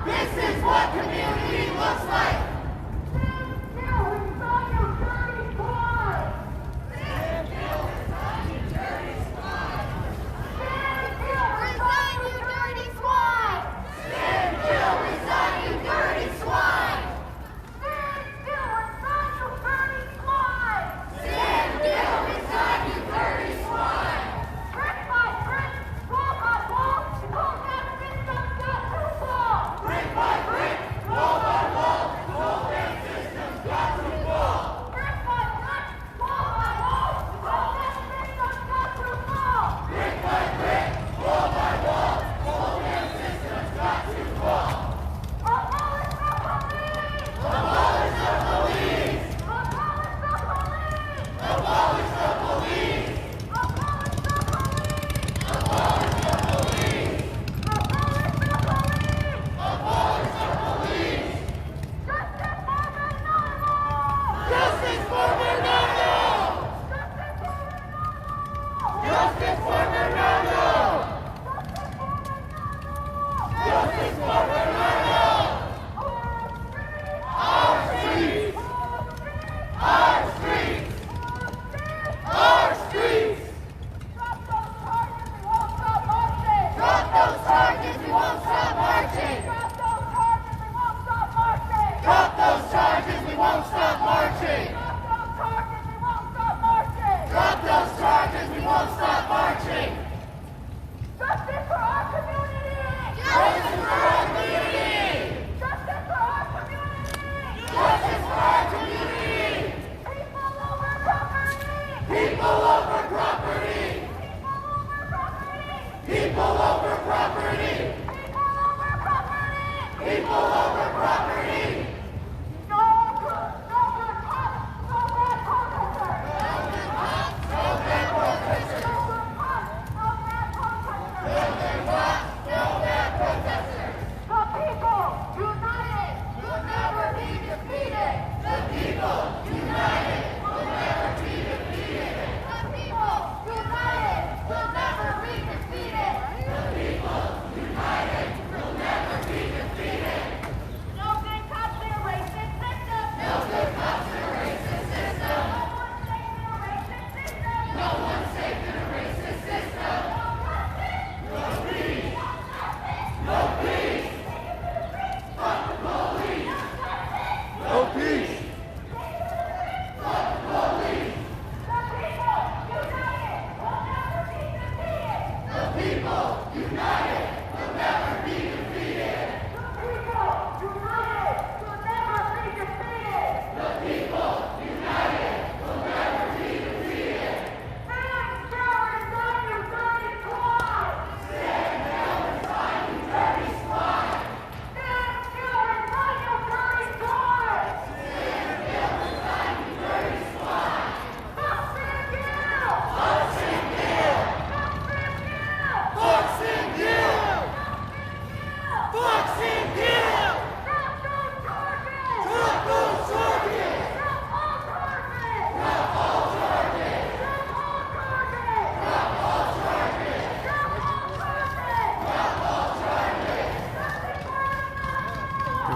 This is what community looks like.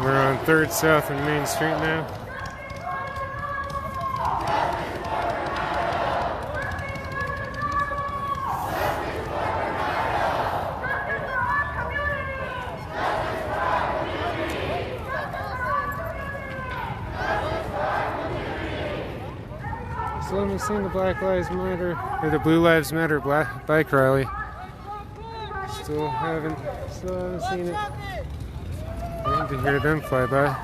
We're on 3rd South and Main Street now. Still haven't seen the Black Lives Matter or the Blue Lives Matter bike rally. Still haven't seen it. Waiting to hear them fly by.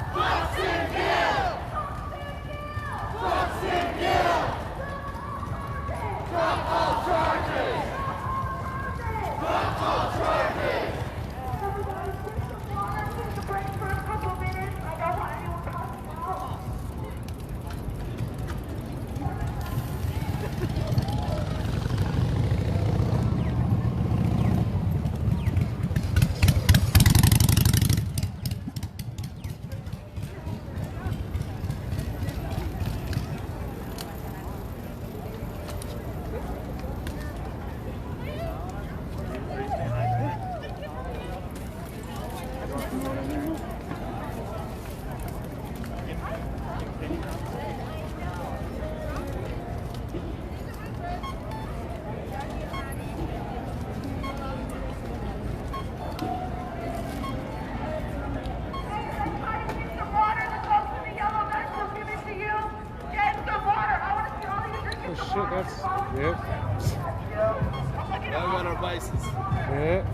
Yep.
Now we got our bicycles.
Yeah.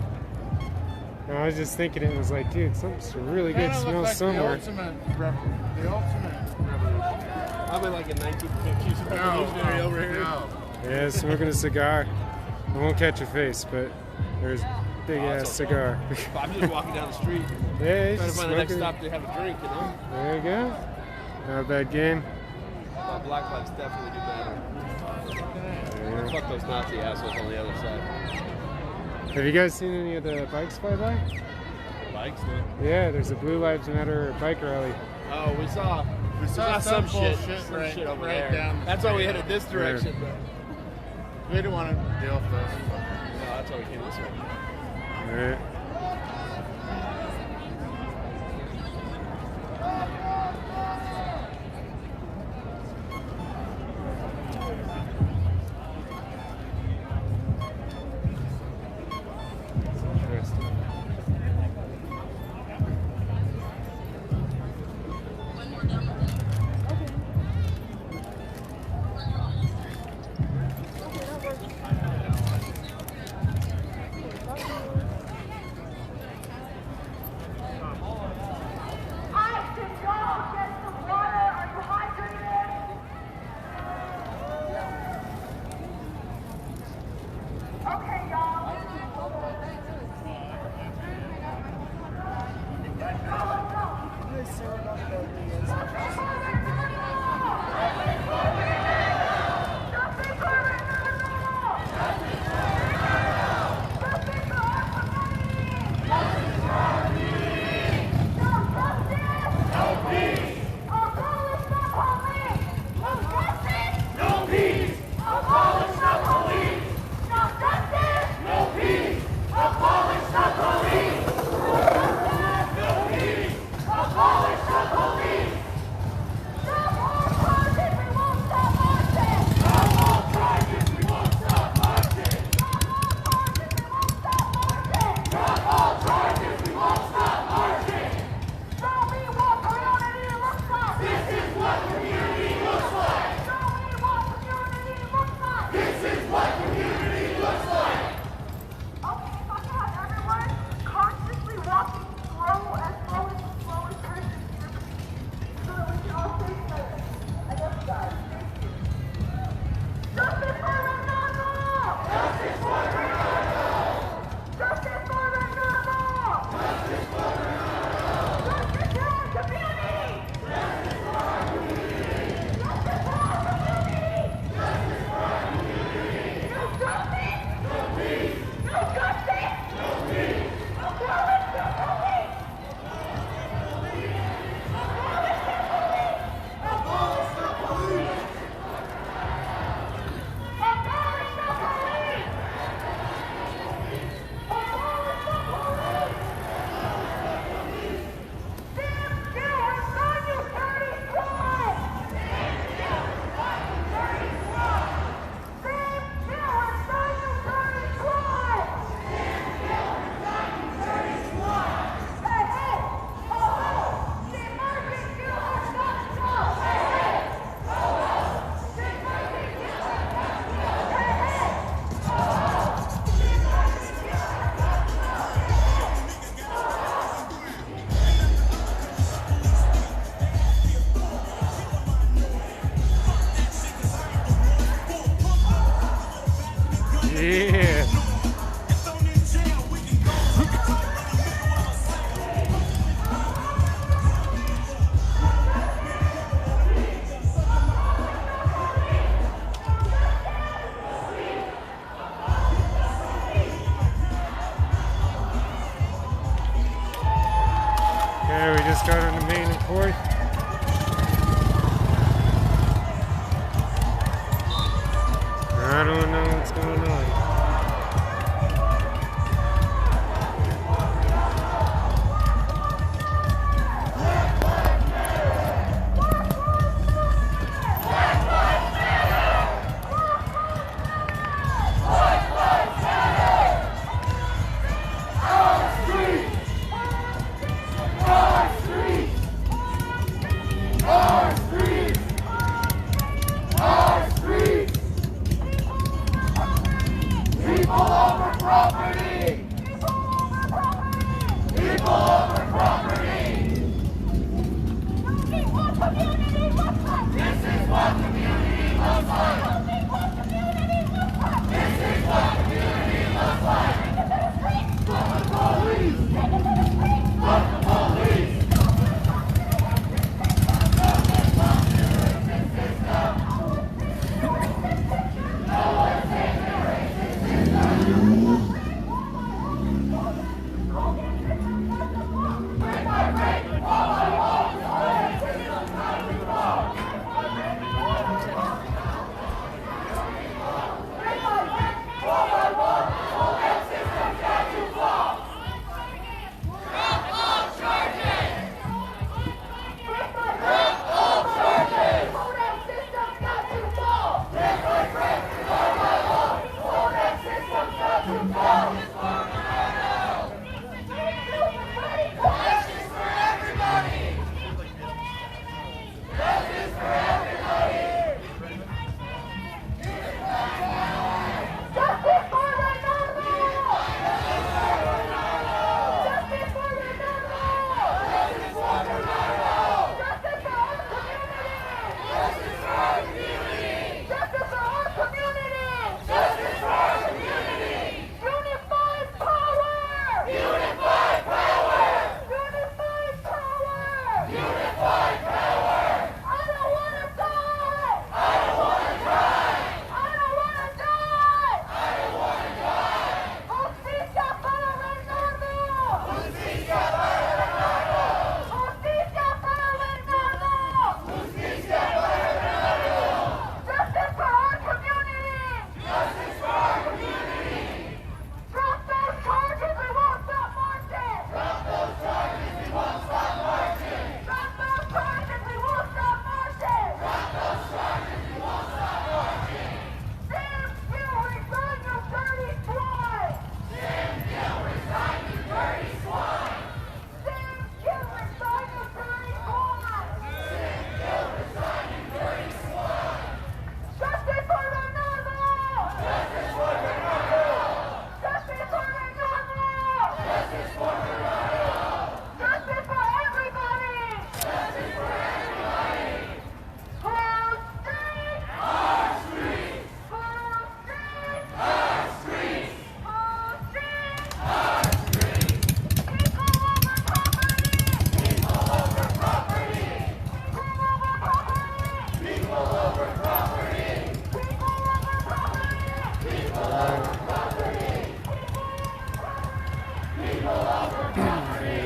I was just thinking, it was like, dude, something's really good smell somewhere.
The ultimate revolution.
Probably like a 1950s revolutionary over here.
No.
Yeah, smoking a cigar. I won't catch your face, but there's a big ass cigar.
I'm just walking down the street.
Yeah,
Trying to find the next
smoking.
stop to have a drink, you know?
There you go. Not a bad game.
But Black Lives definitely do better. Fuck those Nazi assholes on the other side.
Have you guys seen any of the bikes fly by?
Bikes, no?
Yeah, there's a Blue Lives Matter bike rally.
Oh, we saw some shit over there.
down.
That's why we headed this direction.
Yeah.
We didn't want to deal with those.
No, that's why we came this way.
All right. Interesting.
Hi, can y'all get some water? Are you hydrated? Okay, y'all.
Yeah. Okay, we just got on the main and fourth. I don't know what's going on.
property! People over property! This is what community looks like! This is what community looks like! Fuck the police! Fuck the police!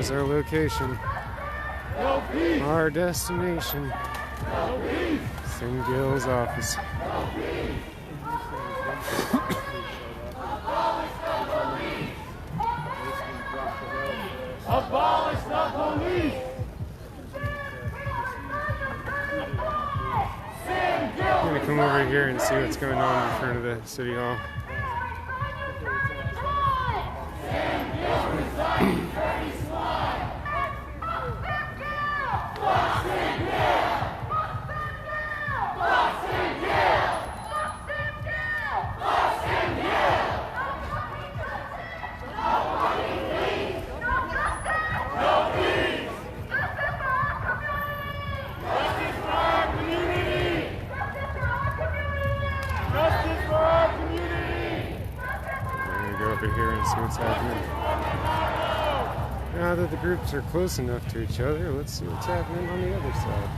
Here's our location. Our destination. St. Gil's office.
Abolish the police!
I'm going to come over here and see what's going on in front of the City Hall. Here and see what's happening. Now that the groups are close enough to each other, let's see what's happening on the other side.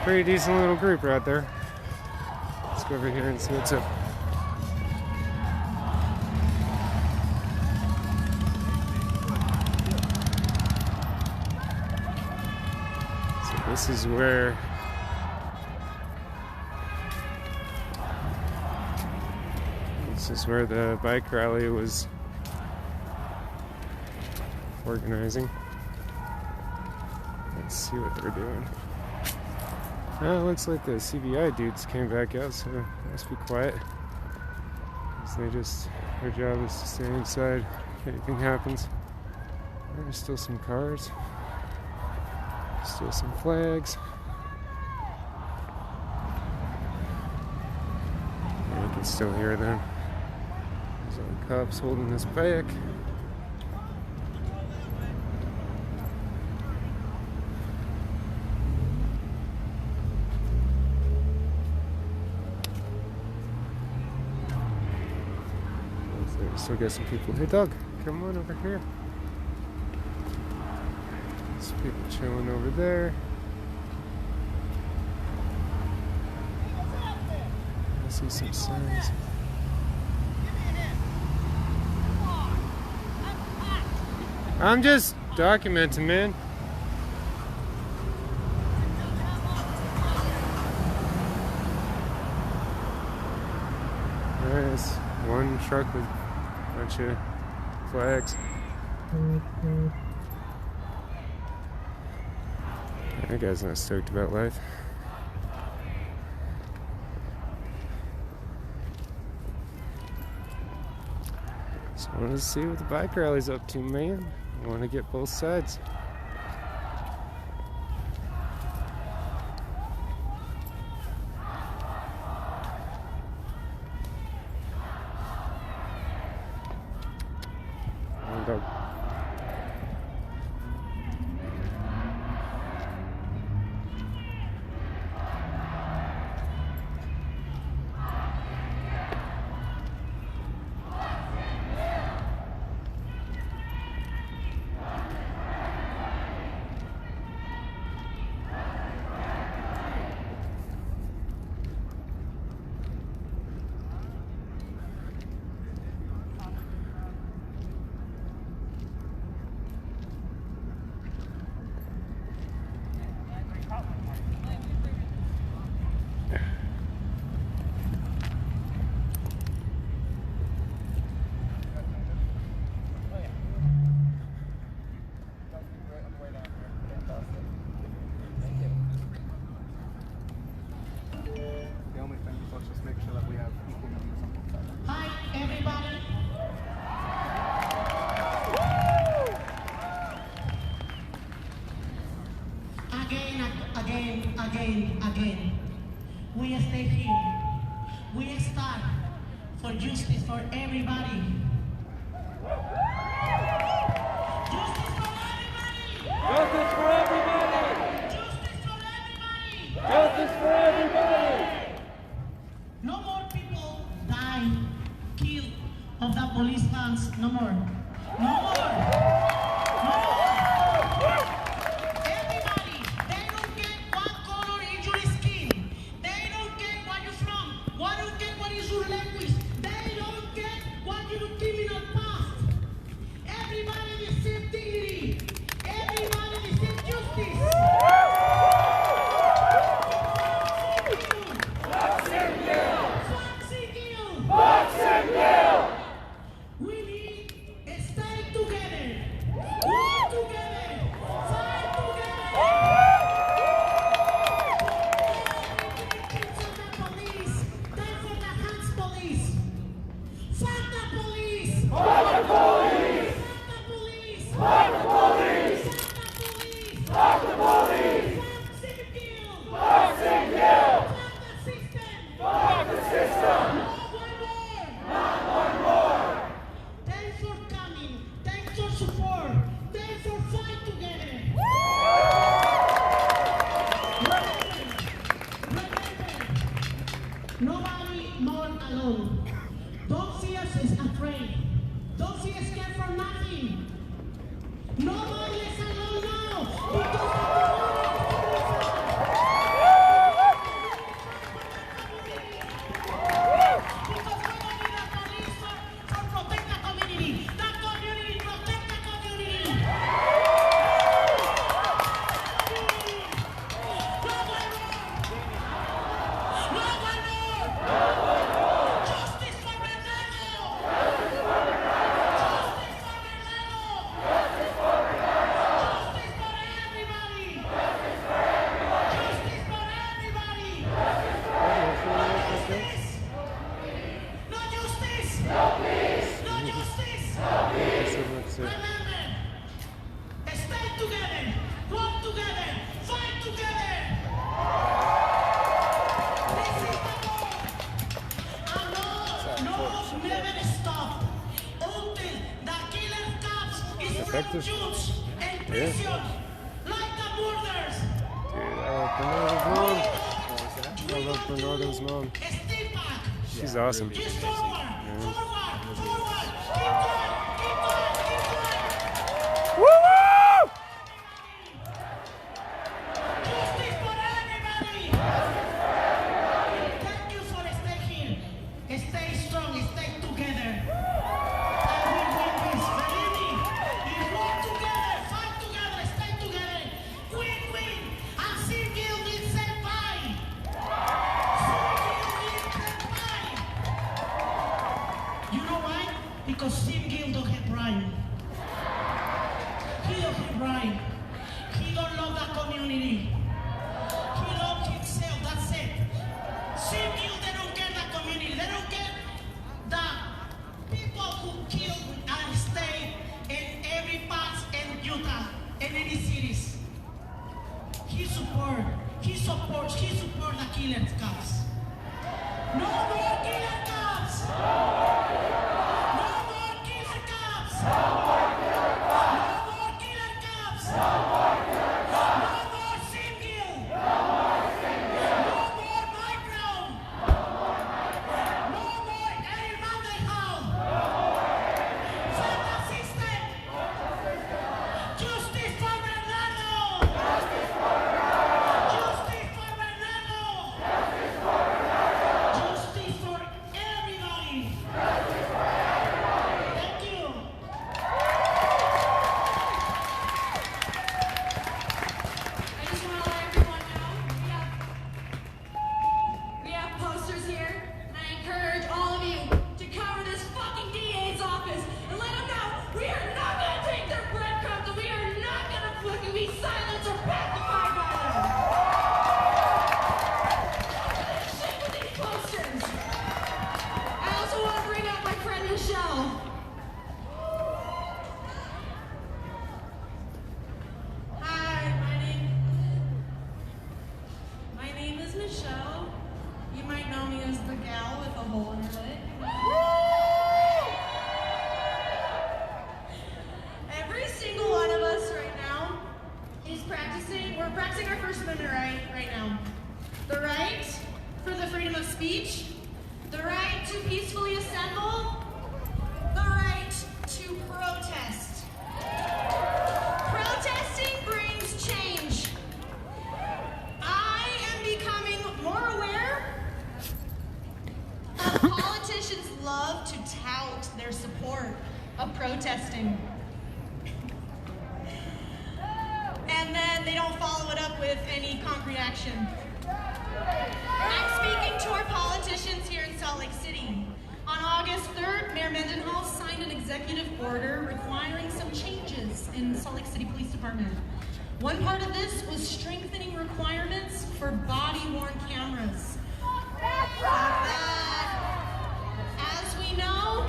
Pretty decent little group right there. Let's go over here and see what's up. So this is where the bike rally was organizing. Let's see what they're doing. It looks like the CBI dudes came back out, so it must be quiet. 'Cause their job is to stay inside if anything happens. There's still some cars. Still some flags. Yeah, you can still hear them. There's all the cops holding us back. Still got some people. Hey, dog, come on over here. Some people chilling over there. I see some signs. I'm just documenting, man. There's one truck with bunch of flags. That guy's not stoked about life. Just wanted to see what the bike rally's up to, man. I want to get both sides. Dog.
Again. We stay here. We stand for justice for everybody. Justice for everybody!
Justice for everybody!
Justice for everybody!
Justice for everybody!
No more people die, killed of the police hands. No more. No more. No more. Everybody, they don't get what color is your skin. They don't get where you're from. What don't get what is your language. They don't get what your criminal past. Everybody deserves dignity. Everybody deserves justice. We need to stay together, work together, fight together. The police, time for the hands police. Fuck the police. Fuck the police. Fuck the police. Fuck the police. Fuck the police. Fuck St. Gill. Fuck the system. Fuck the system. Not one more. Thanks for coming. Thanks for support. Thanks for fight together. Remember, nobody more alone. Don't see us as afraid. Don't see us scared for nothing. Nobody is alone now because everybody!
detective.
and
Yeah.
prison like the murders.
Dude, I love Bernardo's mom.
Stay back.
She's awesome.
Just forward.
Yeah.
Forward. Forward. Keep going. Keep going. Keep going.
Woo-woo!
Justice for everybody. Thank you for staying here. Stay strong. Stay together. And we win this. Believe me. If we work together, fight together, stay together, win. And Singil will say bye. Singil will say bye. You know why? Because Singil don't have Brian. He don't have Brian. He don't love the community. He loves himself, that's it. Singil, they don't get the community. They don't get the people who kill and stay in every part in Utah, in any cities. He supports the killer cops. No more killer cops! No more killer cops! No more killer cops! No more Singil! No more Micron! No more Eric Mandelhall! Federal system! Justice for Bernardo! Justice for Bernardo! Justice for everybody! Thank you!
I just want to let everyone know we have posters here, and I encourage all of you to cover this fucking DA's office and let them know we are not going to take their breadcrumbs and we are not going to fucking be silenced or pacified by them. Shit with these posters. I also want to bring up my friend Michelle. Hi, my name is Michelle. You might know me as the gal with a hole in her leg. Every single one of us right now is we're practicing our First Amendment right now. The right for the freedom of speech, the right to peacefully assemble, the right to protest. Protesting brings change. I am becoming more aware of politicians love to tout their support of protesting. And then they don't follow it up with any concrete action. I'm speaking to our politicians here in Salt Lake City. On August 3rd, Mayor Mendenhall signed an executive order requiring some changes in Salt Lake City Police Department. One part of this was strengthening requirements for body-worn cameras. As we know,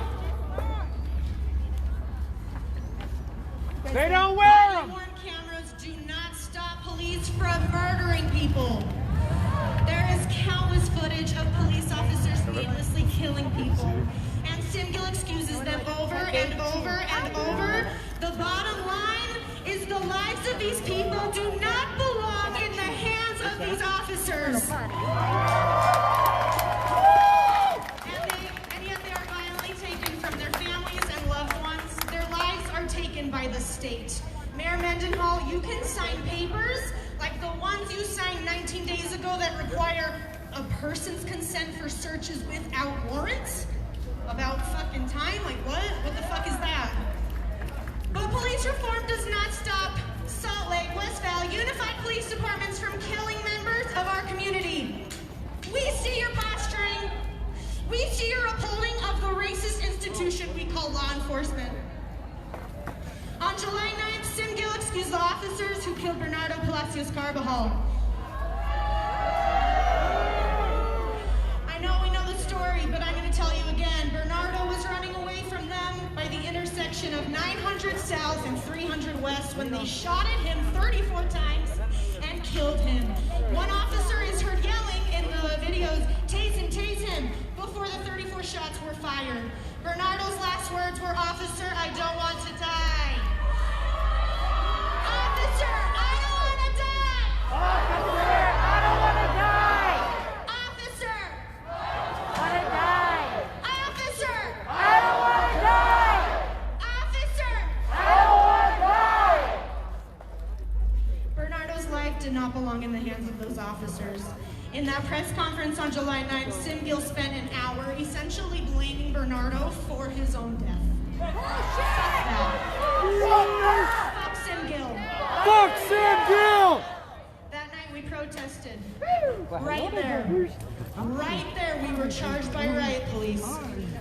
They don't wear them!
body-worn cameras do not stop police from murdering people. There is countless footage of police officers needlessly killing people, and Singil excuses them over and over and over. The bottom line is the lives of these people do not belong in the hands of these officers. And yet they are violently taken from their families and loved ones. Their lives are taken by the state. Mayor Mendenhall, you can sign papers like the ones you signed 19 days ago that require a person's consent for searches without warrants? About fucking time? Like what? What the fuck is that? But police reform does not stop Salt Lake, West Valley, Unified Police Departments from killing members of our community. We see your posturing. We see your upholding of the racist institution we call law enforcement. On July 9th, Singil excused the officers who killed Bernardo Palacios Carbajal. I know we know the story, but I'm going to tell you again. Bernardo was running away from them by the intersection of 900 South and 300 West when they shot at him 34 times and killed him. One officer is heard yelling in the videos, "Tase him," before the 34 shots were fired. Bernardo's last words were, "Officer, I don't want to die."
In that press conference on July 9th, Sim Gill spent an hour essentially blaming Bernardo for his own death. Fuck Sim Gill.
Fuck Sim Gill!
That night we protested. Right there. Right there we were charged by riot police.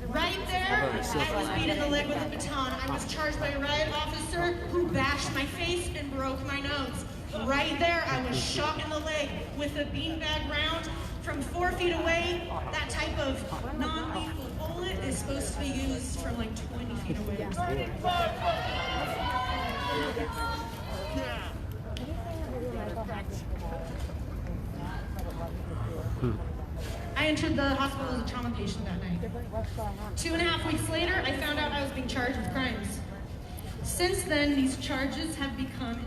Right there, I was beat in the leg with a baton. I was charged by a riot officer who bashed my face and broke my nose. Right there, I was shot in the leg with a beanbag round from 4 feet away. That type of non-lethal bullet is supposed to be used from like 20 feet away. I entered the hospital as a trauma patient that night. 2.5 weeks later, I found out I was being charged with crimes. Since then, these charges have become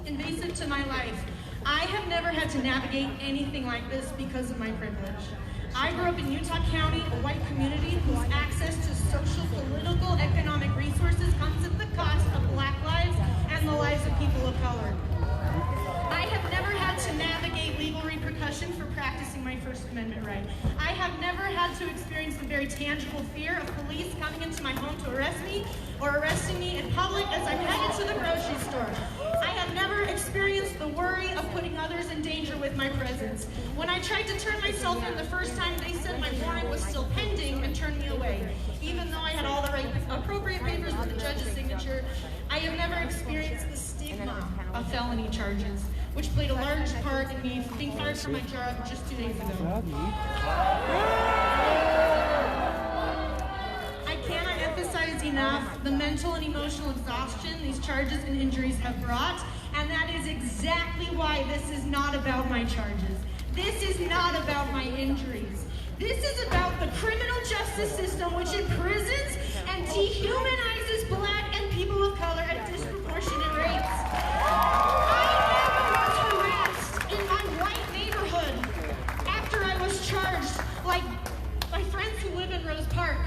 invasive to my life. I have never had to navigate anything like this because of my privilege. I grew up in Utah County, a white community whose access to social, political, economic resources comes at the cost of Black lives and the lives of people of color. I have never had to navigate legal repercussion for practicing my First Amendment right. I have never had to experience the very tangible fear of police coming into my home to arrest me or arresting me in public as I'm headed to the grocery store. I have never experienced the worry of putting others in danger with my presence. When I tried to turn myself in the first time, they said my warrant was still pending and turned me away. Even though I had all the right appropriate papers with the judge's signature, I have never experienced the stigma of felony charges, which played a large part in me being fired from my job just 2 days ago. I cannot emphasize enough the mental and emotional exhaustion these charges and injuries have brought, and that is exactly why this is not about my charges. This is not about my injuries. This is about the criminal justice system, which imprisons and dehumanizes Black and people of color at disproportionate rates. I never was harassed in my white neighborhood after I was charged, like my friends who live in Rose Park.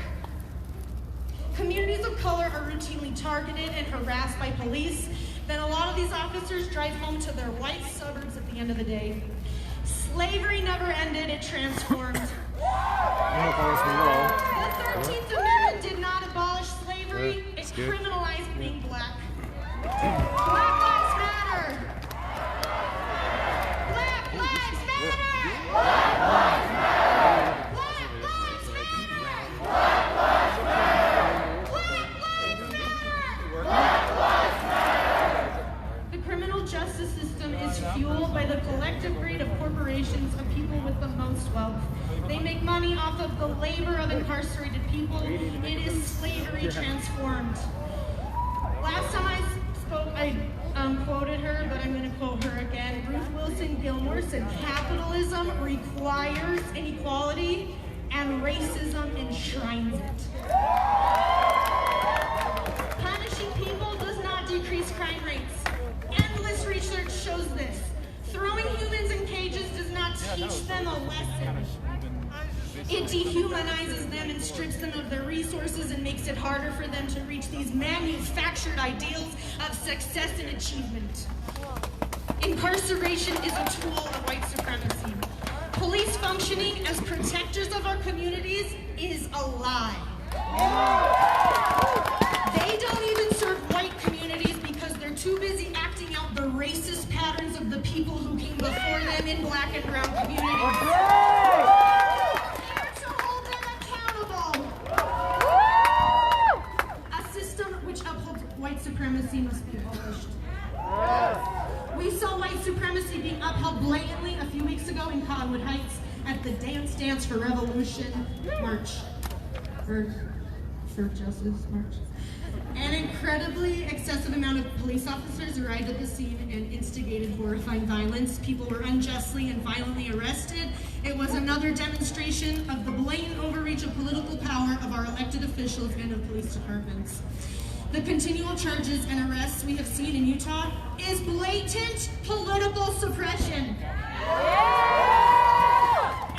Communities of color are routinely targeted and harassed by police. Then a lot of these officers drive home to their white suburbs at the end of the day. Slavery never ended, it transformed. The 13th Amendment did not abolish slavery, it criminalized being Black. Black lives matter! Black lives matter! Black lives matter! Black lives matter! Black lives matter! Black lives matter! The criminal justice system is fueled by the collective greed of corporations of people with the most wealth. They make money off of the labor of incarcerated people. It is slavery transformed. Last time I spoke, I quoted her, but I'm going to quote her again. Ruth Wilson Gilmore said, "Capitalism requires inequality, and racism enshrines it." Punishing people does not decrease crime rates. Endless research shows this. Throwing humans in cages does not teach them a lesson. It dehumanizes them and strips them of their resources and makes it harder for them to reach these manufactured ideals of success and achievement. Incarceration is a tool of white supremacy. Police functioning as protectors of our communities is a lie. They don't even serve white communities because they're too busy acting out the racist patterns of the people who came before them in Black and brown communities. They're to hold them accountable. A system which upholds white supremacy must be abolished. We saw white supremacy being upheld blatantly a few weeks ago in Cottonwood Heights at the Dance for Revolution March. For Justice March. An incredibly excessive amount of police officers arrived at the scene and instigated horrifying violence. People were unjustly and violently arrested. It was another demonstration of the blatant overreach of political power of our elected officials and of police departments. The continual charges and arrests we have seen in Utah is blatant political suppression.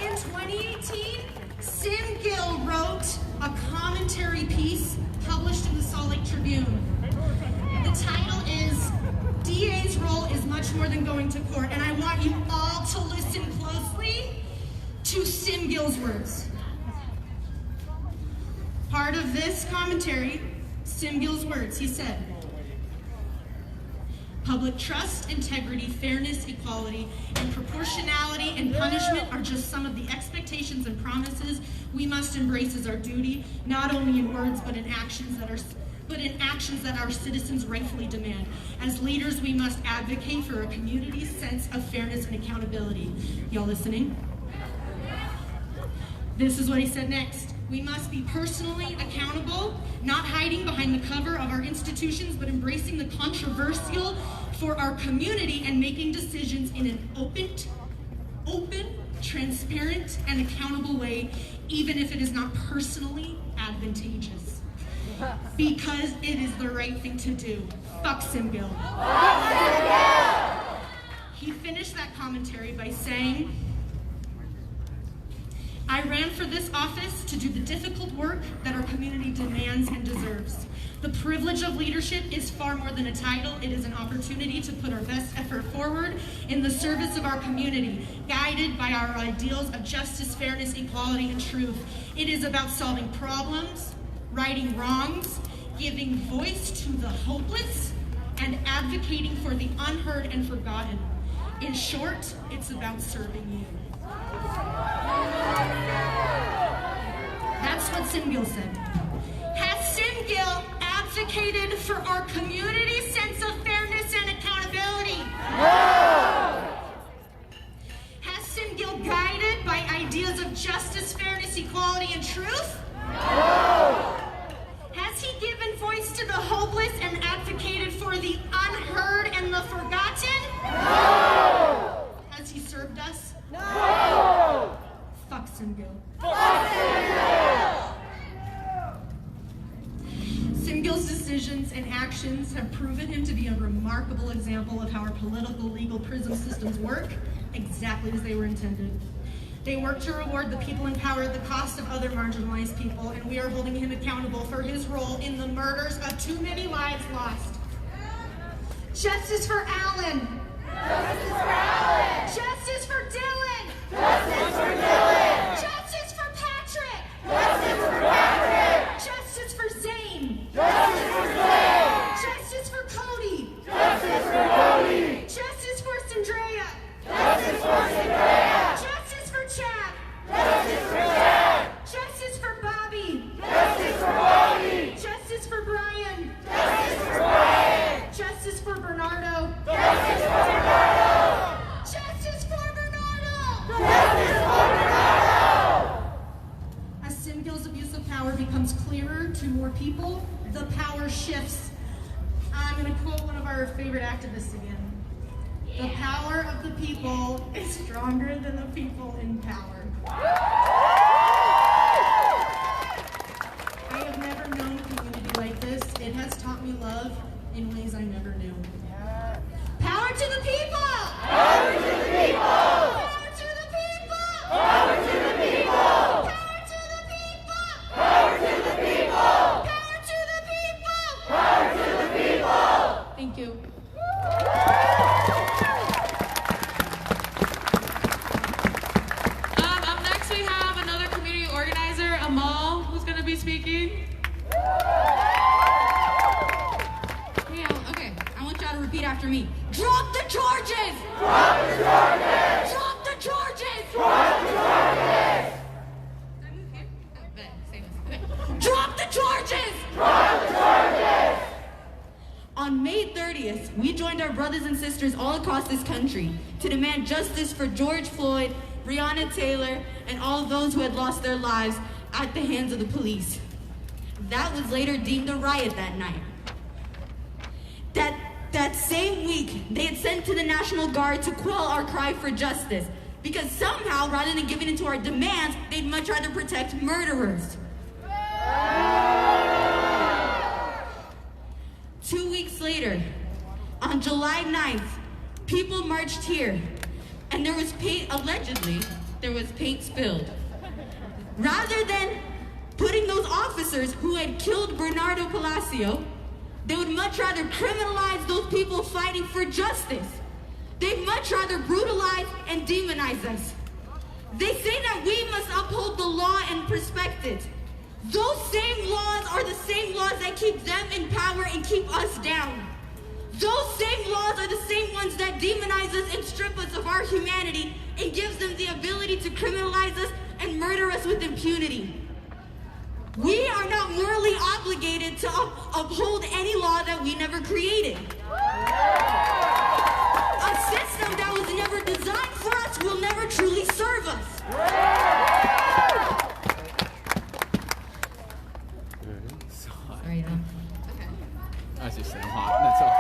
In 2018, Sim Gill wrote a commentary piece published in the Salt Lake Tribune. The title is "DA's Role is Much More Than Going to Court," and I want you all to listen closely to Sim Gill's words. Part of this commentary, Sim Gill's words, he said, public trust, integrity, fairness, equality, and proportionality and punishment are just some of the expectations and promises we must embrace as our duty, not only in words but in actions that our citizens rightfully demand. As leaders, we must advocate for a community's sense of fairness and accountability. Y'all listening? This is what he said next. We must be personally accountable, not hiding behind the cover of our institutions, but embracing the controversial for our community and making decisions in an open, transparent, and accountable way, even if it is not personally advantageous. Because it is the right thing to do. Fuck Sim Gill. He finished that commentary by saying, I ran for this office to do the difficult work that our community demands and deserves. The privilege of leadership is far more than a title. It is an opportunity to put our best effort forward in the service of our community, guided by our ideals of justice, fairness, equality, and truth. It is about solving problems, righting wrongs, giving voice to the hopeless, and advocating for the unheard and forgotten. In short, it's about serving you. That's what Sim Gill said. Has Sim Gill advocated for our community's sense of fairness and accountability? No! Has Sim Gill guided by ideas of justice, fairness, equality, and truth? No! Has he given voice to the hopeless and advocated for the unheard and the forgotten? No! Has he served us? No! Fuck Sim Gill. Fuck Sim Gill! Sim Gill's decisions and actions have proven him to be a remarkable example of how our political legal prison systems work exactly as they were intended. They work to reward the people in power at the cost of other marginalized people, and we are holding him accountable for his role in the murders of too many lives lost. Justice for Alan! Justice for Alan! Justice for Dylan! Justice for Dylan! Justice for Patrick! Justice for Patrick! Justice for Zane! Justice for Zane! Justice for Cody! Justice for Cody! Justice for Sandrea! Justice for Sandrea! Justice for Chad! Justice for Chad! Justice for Bobby! Justice for Bobby! Justice for Brian! Justice for Brian! Justice for Bernardo! Justice for Bernardo! Justice for Bernardo! Justice for Bernardo! As Sim Gill's abuse of power becomes clearer to more people, the power shifts. I'm going to quote one of our favorite activists again. The power of the people is stronger than the people in power. I have never known a community like this. It has taught me love in ways I never knew. Power to the people! Power to the people! Power to the people! Power to the people! Power to the people! Power to the people! Power to the people! Power to the people! Thank you.
Up next we have another community organizer, Amal, who's going to be speaking.
Okay, I want y'all to repeat after me. Drop the charges!
Drop the charges!
Drop the charges!
Drop the charges!
Did I move here? Oh, bet. Same as.
Drop the charges!
Drop the charges!
On May 30th, we joined our brothers and sisters all across this country to demand justice for George Floyd, Breonna Taylor, and all of those who had lost their lives at the hands of the police. That was later deemed a riot that night. That same week, they had sent to the National Guard to quell our cry for justice, because somehow, rather than giving into our demands, they'd much rather protect murderers. 2 weeks later, on July 9th, people marched here, and there was paint, allegedly, there was paint spilled. Rather than putting those officers who had killed Bernardo Palacio, they would much rather criminalize those people fighting for justice. They'd much rather brutalize and demonize us. They say that we must uphold the law and respect it. Those same laws are the same laws that keep them in power and keep us down. Those same laws are the same ones that demonize us and strip us of our humanity and gives them the ability to criminalize us and murder us with impunity. We are not morally obligated to uphold any law that we never created. A system that was never designed for us will never truly serve us.
Sorry, okay.
I was just saying hot, that's all.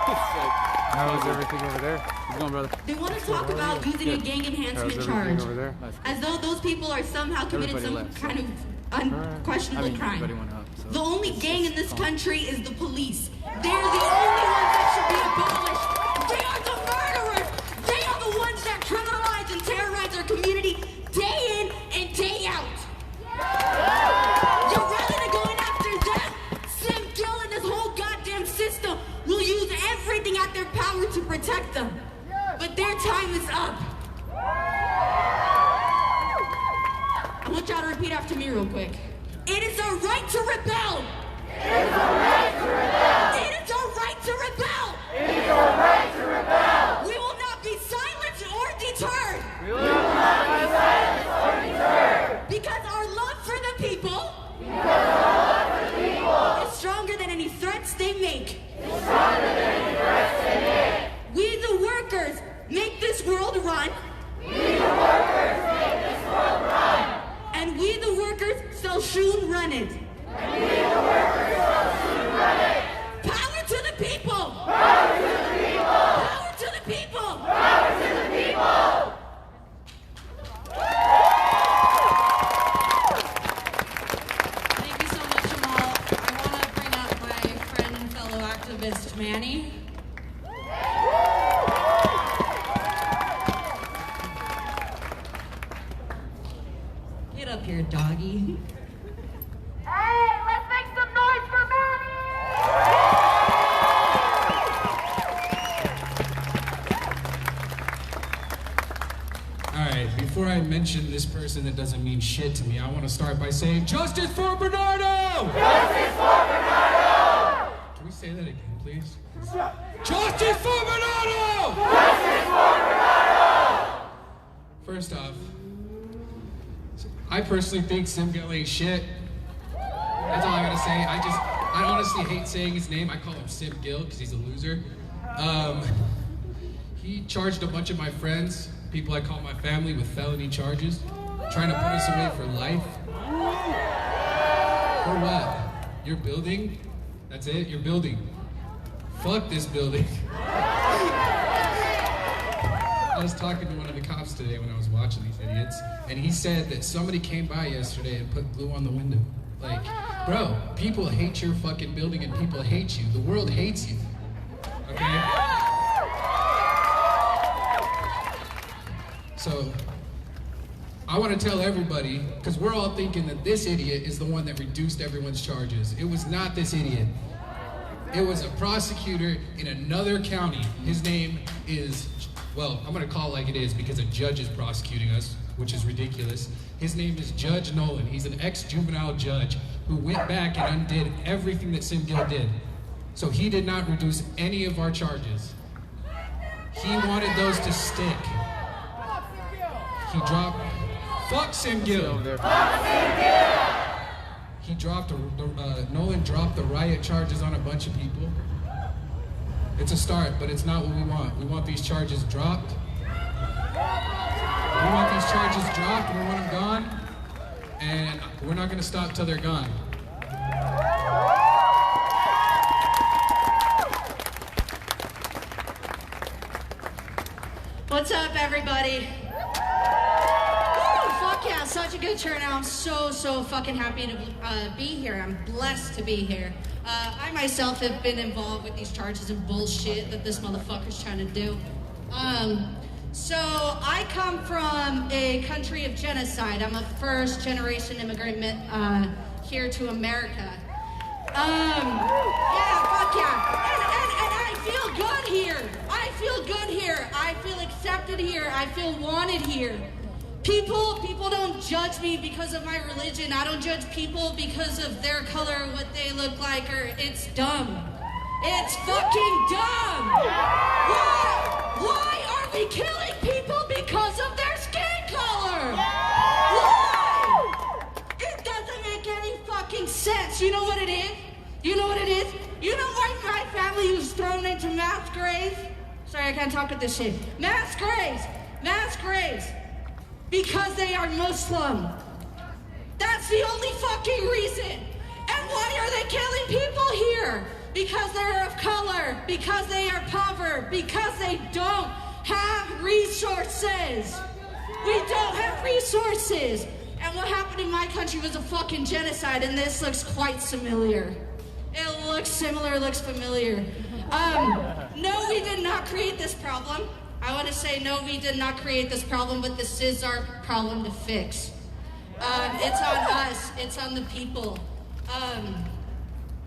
It's like,
How is everything over there?
how's it going, brother?
They want to talk about using a gang enhancement
How's
charge,
everything over there?
as though those people are somehow committed
Everybody
some
left,
kind of unquestionable crime.
everybody went up. So
The only
it's
gang
just
in this
calm.
country is the police. They're the only ones that should be abolished. They are the murderers. They are the ones that criminalize and terrorize our community day in and day out. Yet rather than going after them, Sim Gill and this whole goddamn system will use everything at their power to protect them. But their time is up. I want y'all to repeat after me real quick. It is our right to rebel. It is our right to rebel. It is our right to rebel. It is our right to rebel. We will not be silenced or deterred. We will not be silenced or deterred. Because our love for the people. Because our love for the people is stronger than any threats they make. It's stronger than any threats they make. We the workers make this world run. We the workers make this world run. And we the workers shall soon run it. And we the workers shall soon run it. Power to the people! Power to the people! Power to the people! Power to the people!
Thank you so much, Jamal. I want to bring up my friend and fellow activist, Manny. Get up here, doggy.
Hey, let's make some noise for
All right, before I mention this person that doesn't mean shit to me, I want to start by saying justice for Bernardo!
Justice for Bernardo!
Can we say that again, please? Justice for Bernardo!
Justice for Bernardo!
First off, I personally think Simgill ain't shit. That's all I gotta say. I honestly hate saying his name. I call him Simgill because he's a loser. He charged a bunch of my friends, people I call my family, with felony charges, trying to put us away for life. For what? Your building? That's it? Your building? Fuck this building. I was talking to one of the cops today when I was watching these idiots, and he said that somebody came by yesterday and put glue on the window. Like, bro, people hate your fucking building and people hate you. The world hates you. Okay? So, I want to tell everybody, because we're all thinking that this idiot is the one that reduced everyone's charges. It was not this idiot. It was a prosecutor in another county. His name is, well, I'm going to call it like it is because a judge is prosecuting us, which is ridiculous. His name is Judge Nolan. He's an ex-juvenile judge who went back and undid everything that Simgill did. So he did not reduce any of our charges. He wanted those to stick. He dropped, fuck Simgill.
Fuck Simgill!
He dropped, Nolan dropped the riot charges on a bunch of people. It's a start, but it's not what we want. We want these charges dropped. We want these charges dropped, we want them gone, and we're not gonna stop till they're gone.
What's up, everybody? Woo, fuck yeah, such a good turnout. I'm so fucking happy to be here. I'm blessed to be here. I myself have been involved with these charges and bullshit that this motherfucker's trying to do. So I come from a country of genocide. I'm a first-generation immigrant here to America. Yeah, fuck yeah. And I feel good here. I feel good here. I feel accepted here. I feel wanted here. People don't judge me because of my religion. I don't judge people because of their color, what they look like, or it's dumb. It's fucking dumb. Why are we killing people because of their skin color? Why? It doesn't make any fucking sense. You know what it is? You know what it is? You know why my family was thrown into mass graves? Sorry, I can't talk with this shit. Mass graves. Because they are Muslim. That's the only fucking reason. And why are they killing people here? Because they're of color, because they are poor, because they don't have resources. We don't have resources. And what happened in my country was a fucking genocide, and this looks quite familiar. It looks similar, looks familiar. No, we did not create this problem. I want to say, no, we did not create this problem, but this is our problem to fix. It's on us. It's on the people.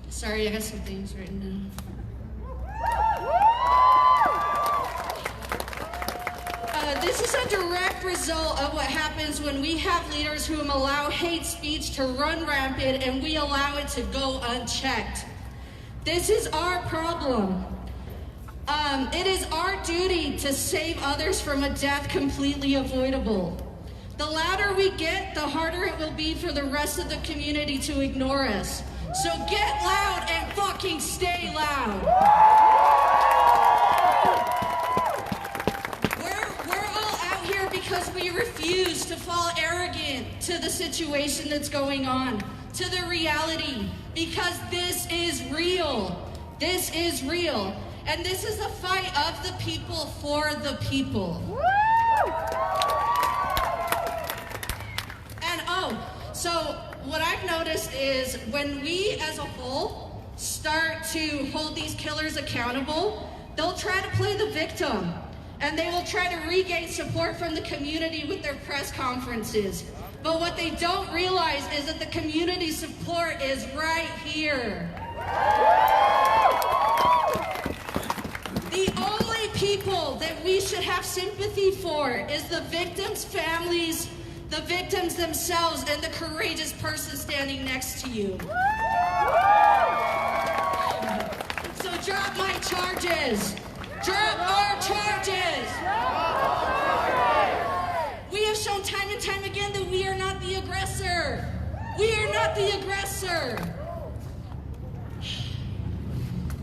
Sorry, I got some things written down. This is a direct result of what happens when we have leaders who allow hate speech to run rampant and we allow it to go unchecked. This is our problem. It is our duty to save others from a death completely avoidable. The louder we get, the harder it will be for the rest of the community to ignore us. So get loud and fucking stay loud. We're all out here because we refuse to fall arrogant to the situation that's going on, to the reality, because this is real. This is real. And this is a fight of the people for the people. And so what I've noticed is when we as a whole start to hold these killers accountable, they'll try to play the victim. And they will try to regain support from the community with their press conferences. But what they don't realize is that the community support is right here. The only people that we should have sympathy for is the victims' families, the victims themselves, and the courageous person standing next to you. So drop my charges. Drop our charges. We have shown time and time again that we are not the aggressor. We are not the aggressor.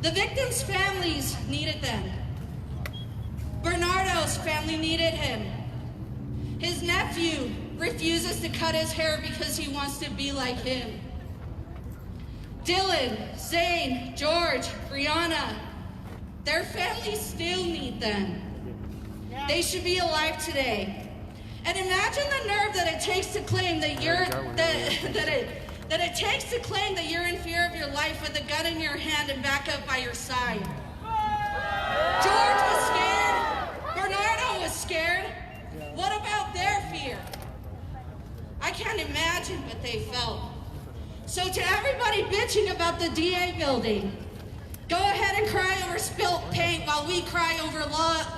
The victims' families needed them. Bernardo's family needed him. His nephew refuses to cut his hair because he wants to be like him. Dylan, Zane, George, Brianna, their families still need them. They should be alive today. And imagine the nerve that it takes to claim that it takes to claim that you're in fear of your life with a gun in your hand and back up by your side. George was scared. Bernardo was scared. What about their fear? I can't imagine what they felt. So to everybody bitching about the DA building, go ahead and cry over spilt paint while we cry over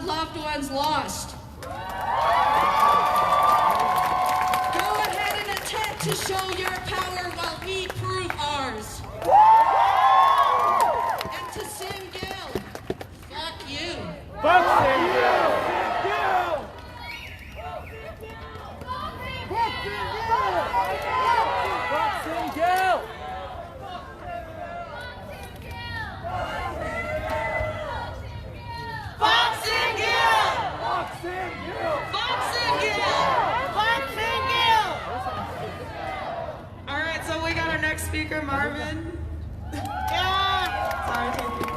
loved ones lost. Go ahead and attempt to show your power while we prove ours. And to Sim Gill, fuck you.
Fuck Sim Gill! Fuck Sim Gill!
Alright, so we got our next speaker, Marvin. Sorry, thank you.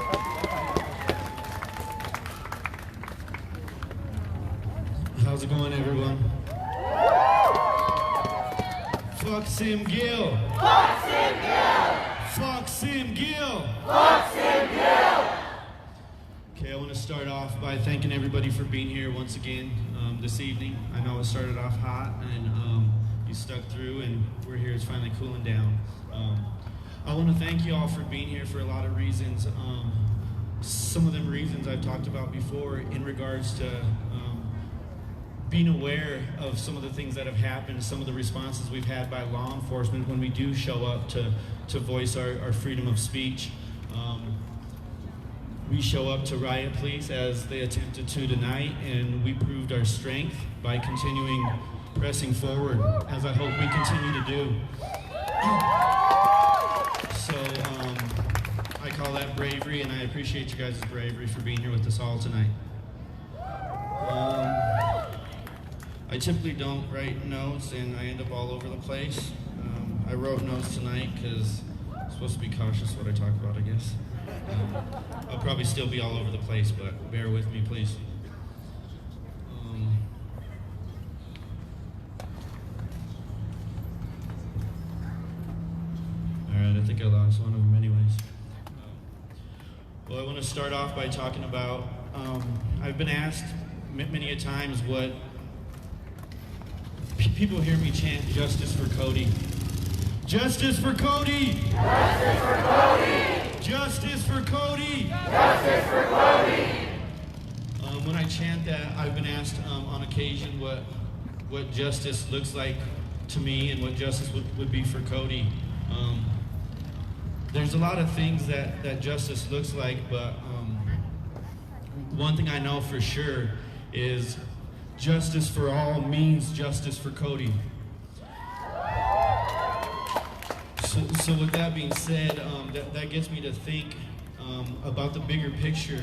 How's it going, everyone? Fuck Sim Gill!
Fuck Sim Gill!
Fuck Sim Gill!
Fuck Sim Gill!
Okay, I want to start off by thanking everybody for being here once again this evening. I know it started off hot and you stuck through, and we're here. It's finally cooling down. I want to thank you all for being here for a lot of reasons. some of them reasons I've talked about before in regards to being aware of some of the things that have happened, some of the responses we've had by law enforcement when we do show up to voice our freedom of speech. We show up to riot police as they attempted to tonight, and we proved our strength by continuing pressing forward, as I hope we continue to do. So I call that bravery, and I appreciate you guys' bravery for being here with us all tonight. I typically don't write notes, and I end up all over the place. I wrote notes tonight because I'm supposed to be cautious what I talk about, I guess. I'll probably still be all over the place, but bear with me, please. Alright, I think I lost one of them anyways. Well, I want to start off by talking about, I've been asked many a times what people hear me chant, justice for Cody. Justice for Cody! Justice for Cody! Justice for Cody! Justice for Cody! When I chant that, I've been asked on occasion what justice looks like to me and what justice would be for Cody. There's a lot of things that justice looks like, but one thing I know for sure is justice for all means justice for Cody. So with that being said, that gets me to think about the bigger picture.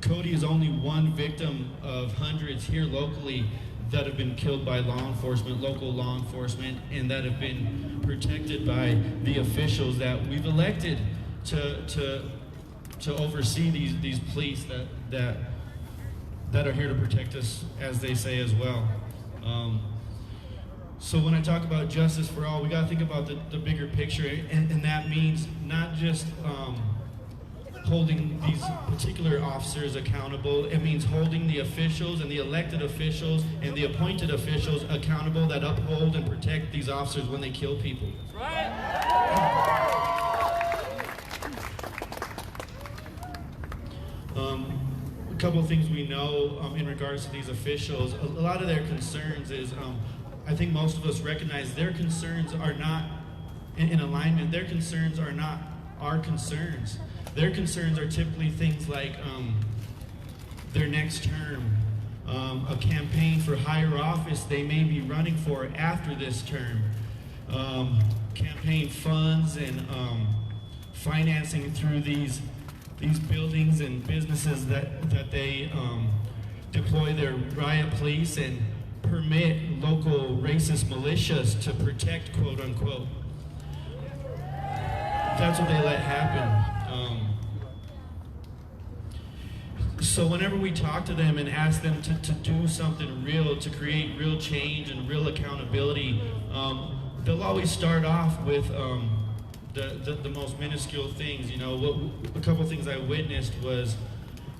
Cody is only one victim of hundreds here locally that have been killed by law enforcement, local law enforcement, and that have been protected by the officials that we've elected to oversee these police that are here to protect us, as they say as well. So when I talk about justice for all, we got to think about the bigger picture, and that means not just holding these particular officers accountable. It means holding the officials and the elected officials and the appointed officials accountable that uphold and protect these officers when they kill people. Right. A couple of things we know in regards to these officials, a lot of their concerns is, I think most of us recognize their concerns are not in alignment. Their concerns are not our concerns. Their concerns are typically things like their next term, a campaign for higher office they may be running for after this term, campaign funds and financing through these buildings and businesses that they deploy their riot police and permit local racist militias to protect, quote unquote. That's what they let happen. So whenever we talk to them and ask them to do something real, to create real change and real accountability, they'll always start off with the most minuscule things. You know, a couple things I witnessed was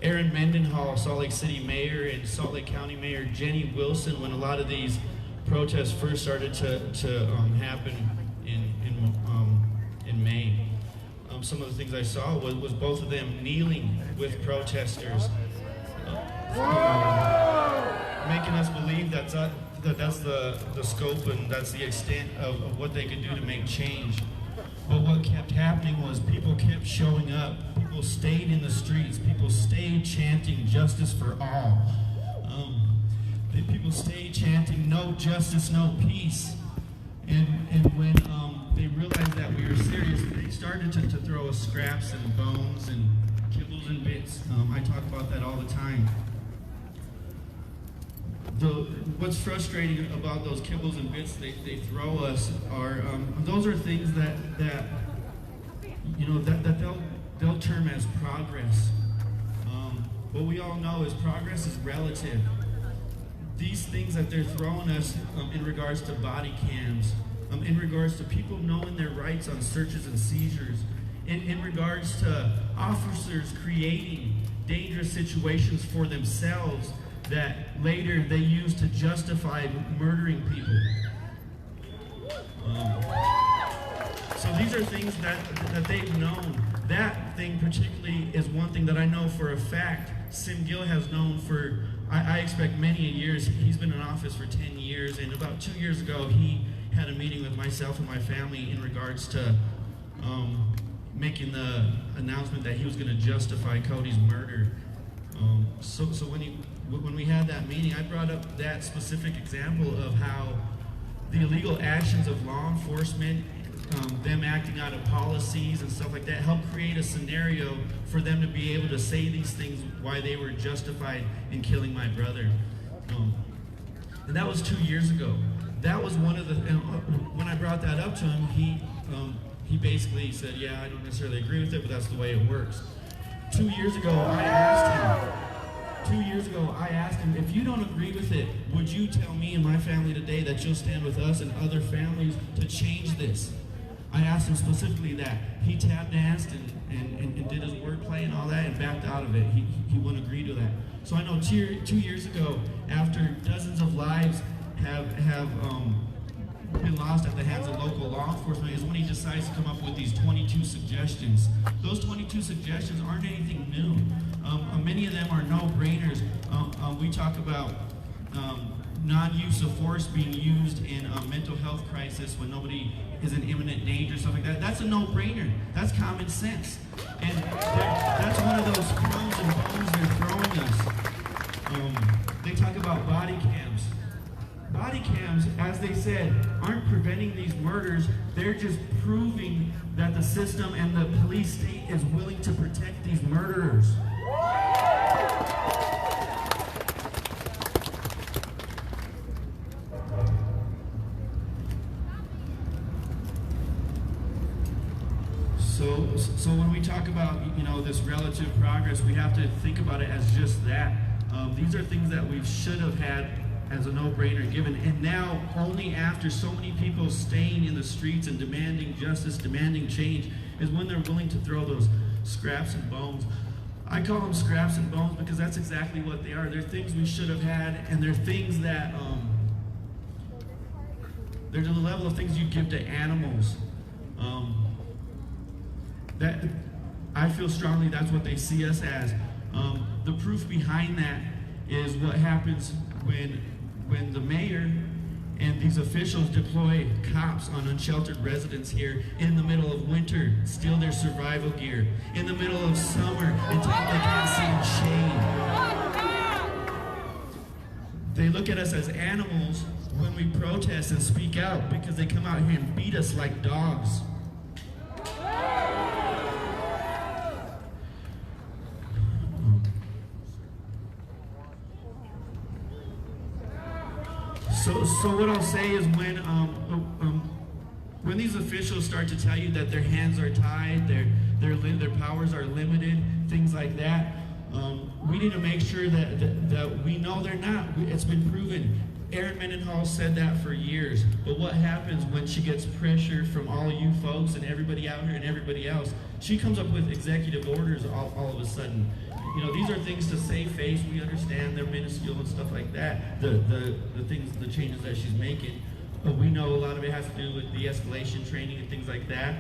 Aaron Mendenhall, Salt Lake City Mayor, and Salt Lake County Mayor Jenny Wilson, when a lot of these protests first started to happen in May. Some of the things I saw was both of them kneeling with protesters, making us believe that's the scope and that's the extent of what they could do to make change. But what kept happening was people kept showing up. People stayed in the streets. People stayed chanting justice for all. People stayed chanting no justice, no peace. And when they realized that we were serious, they started to throw us scraps and bones and kibbles and bits. I talk about that all the time. What's frustrating about those kibbles and bits they throw us are those are things that you know that they'll term as progress. What we all know is progress is relative. These things that they're throwing us in regards to body cams, in regards to people knowing their rights on searches and seizures, in regards to officers creating dangerous situations for themselves that later they use to justify murdering people. So these are things that they've known. that thing particularly is one thing that I know for a fact Sim Gill has known for, I expect many years. He's been in office for 10 years, and about 2 years ago, he had a meeting with myself and my family in regards to making the announcement that he was going to justify Cody's murder. So when we had that meeting, I brought up that specific example of how the illegal actions of law enforcement, them acting out of policies and stuff like that, helped create a scenario for them to be able to say these things why they were justified in killing my brother. And that was 2 years ago. That was one of the, when I brought that up to him, he basically said, yeah, I don't necessarily agree with it, but that's the way it works. 2 years ago, I asked him, if you don't agree with it, would you tell me and my family today that you'll stand with us and other families to change this? I asked him specifically that. He tap danced and did his wordplay and all that and backed out of it. He wouldn't agree to that. So I know 2 years ago, after dozens of lives have been lost at the hands of local law enforcement, is when he decides to come up with these 22 suggestions. Those 22 suggestions aren't anything new. Many of them are no-brainers. We talk about non-use of force being used in a mental health crisis when nobody is in imminent danger, stuff like that. That's a no-brainer. That's common sense. And that's one of those crumbs and bones they're throwing us. They talk about body cams. Body cams, as they said, aren't preventing these murders. They're just proving that the system and the police state is willing to protect these murderers. So when we talk about, this relative progress, we have to think about it as just that. These are things that we should have had as a no-brainer given, and now only after so many people staying in the streets and demanding justice, demanding change, is when they're willing to throw those scraps and bones. I call them scraps and bones because that's exactly what they are. They're things we should have had, and they're things that, they're to the level of things you give to animals. That I feel strongly that's what they see us as. The proof behind that is what happens when the mayor and these officials deploy cops on unsheltered residents here in the middle of winter, steal their survival gear, in the middle of summer, and tell them they can't see in shade. They look at us as animals when we protest and speak out because they come out here and beat us like dogs. So what I'll say is when these officials start to tell you that their hands are tied, their powers are limited, things like that, we need to make sure that we know they're not. It's been proven. Erin Mendenhall said that for years. But what happens when she gets pressure from all you folks and everybody out here and everybody else? She comes up with executive orders all of a sudden. These are things to save face. We understand they're minuscule and stuff like that. The changes that she's making. But we know a lot of it has to do with the escalation training and things like that.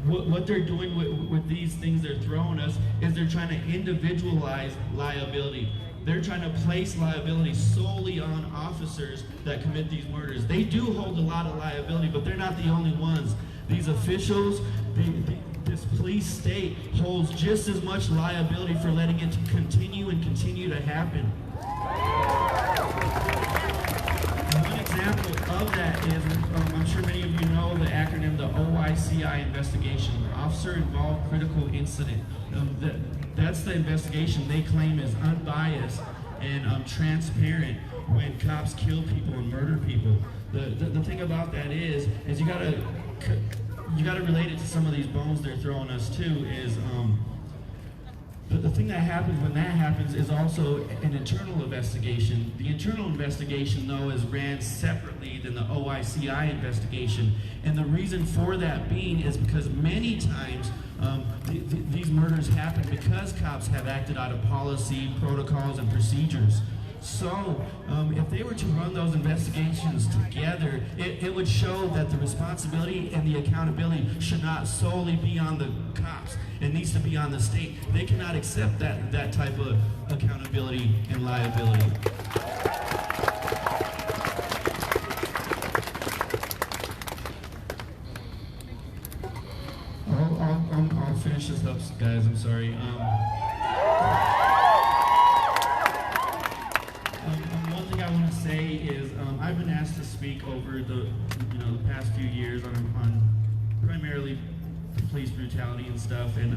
What they're doing with these things they're throwing us is they're trying to individualize liability. They're trying to place liability solely on officers that commit these murders. They do hold a lot of liability, but they're not the only ones. These officials, this police state holds just as much liability for letting it continue to happen. One example of that is, I'm sure many of you know the acronym, the OICI investigation, Officer Involved Critical Incident. That's the investigation they claim is unbiased and transparent when cops kill people and murder people. The thing about that is you gotta relate it to some of these bones they're throwing us too. Is the thing that happens when that happens is also an internal investigation. The internal investigation, though, is ran separately than the OICI investigation, and the reason for that being is because many times these murders happen because cops have acted out of policy, protocols, and procedures. So, if they were to run those investigations together, it would show that the responsibility and the accountability should not solely be on the cops. It needs to be on the state. They cannot accept that type of accountability and liability. I'll finish this up, guys. I'm sorry. One thing I want to say is I've been asked to speak over the past few years on primarily police brutality and stuff, and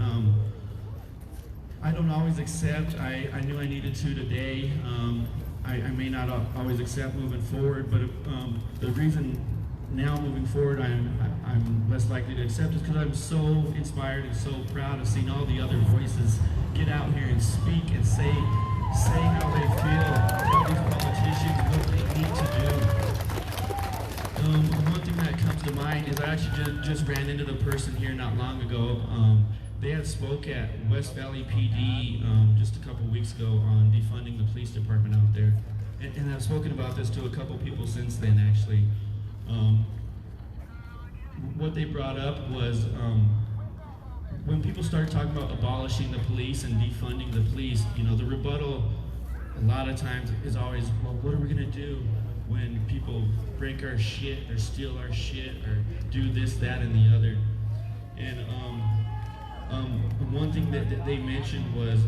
I don't always accept. I knew I needed to today. I may not always accept moving forward, but the reason now moving forward I'm less likely to accept is because I'm so inspired and so proud of seeing all the other voices get out here and speak and say how they feel, tell these politicians what they need to do. One thing that comes to mind is I actually just ran into the person here not long ago. They had spoke at West Valley PD just a couple weeks ago on defunding the police department out there. And I've spoken about this to a couple people since then, actually. What they brought up was when people start talking about abolishing the police and defunding the police, the rebuttal a lot of times is always, well, what are we going to do when people break our shit or steal our shit or do this, that, and the other? And one thing that they mentioned was,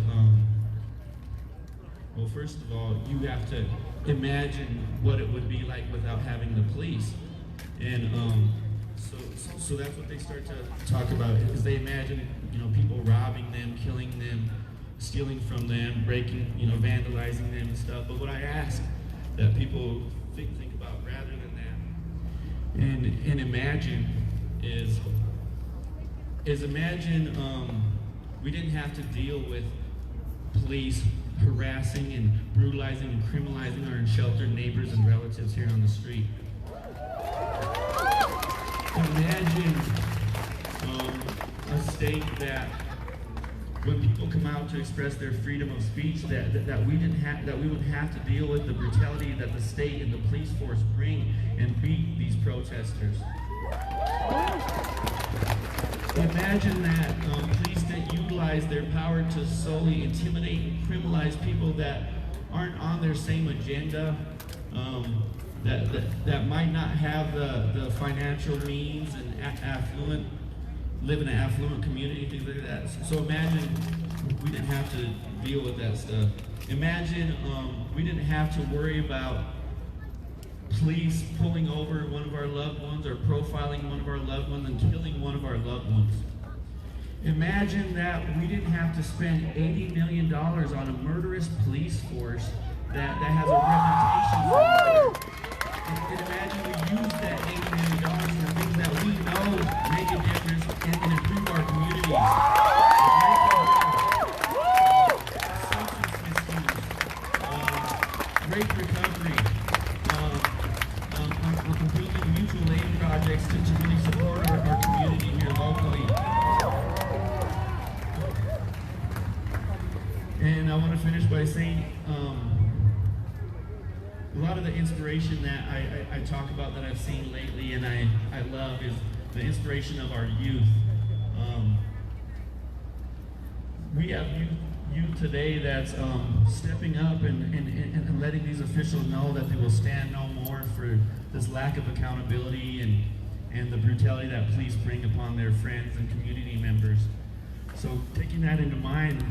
well, first of all, you have to imagine what it would be like without having the police. And so that's what they start to talk about, is they imagine, people robbing them, killing them, stealing from them, breaking, vandalizing them and stuff. But what I ask that people think about rather than that, and imagine is imagine we didn't have to deal with police harassing and brutalizing and criminalizing our unsheltered neighbors and relatives here on the street. Imagine a state that when people come out to express their freedom of speech, that we wouldn't have to deal with the brutality that the state and the police force bring and beat these protesters. Imagine that police didn't utilize their power to solely intimidate and criminalize people that aren't on their same agenda, that might not have the financial means and live in an affluent community, things like that. So imagine we didn't have to deal with that stuff. Imagine we didn't have to worry about police pulling over one of our loved ones or profiling one of our loved ones and killing one of our loved ones. Imagine that we didn't have to spend $80 million on a murderous police force that has a reputation for and imagine we use that $80 million for things that we know make a difference and improve our communities. Substance misuse, rape recovery, building mutual aid projects to really support our community here locally. And I want to finish by saying, a lot of the inspiration that I talk about that I've seen lately and I love is the inspiration of our youth. We have youth today that's stepping up and letting these officials know that they will stand no more for this lack of accountability and the brutality that police bring upon their friends and community members. So taking that into mind,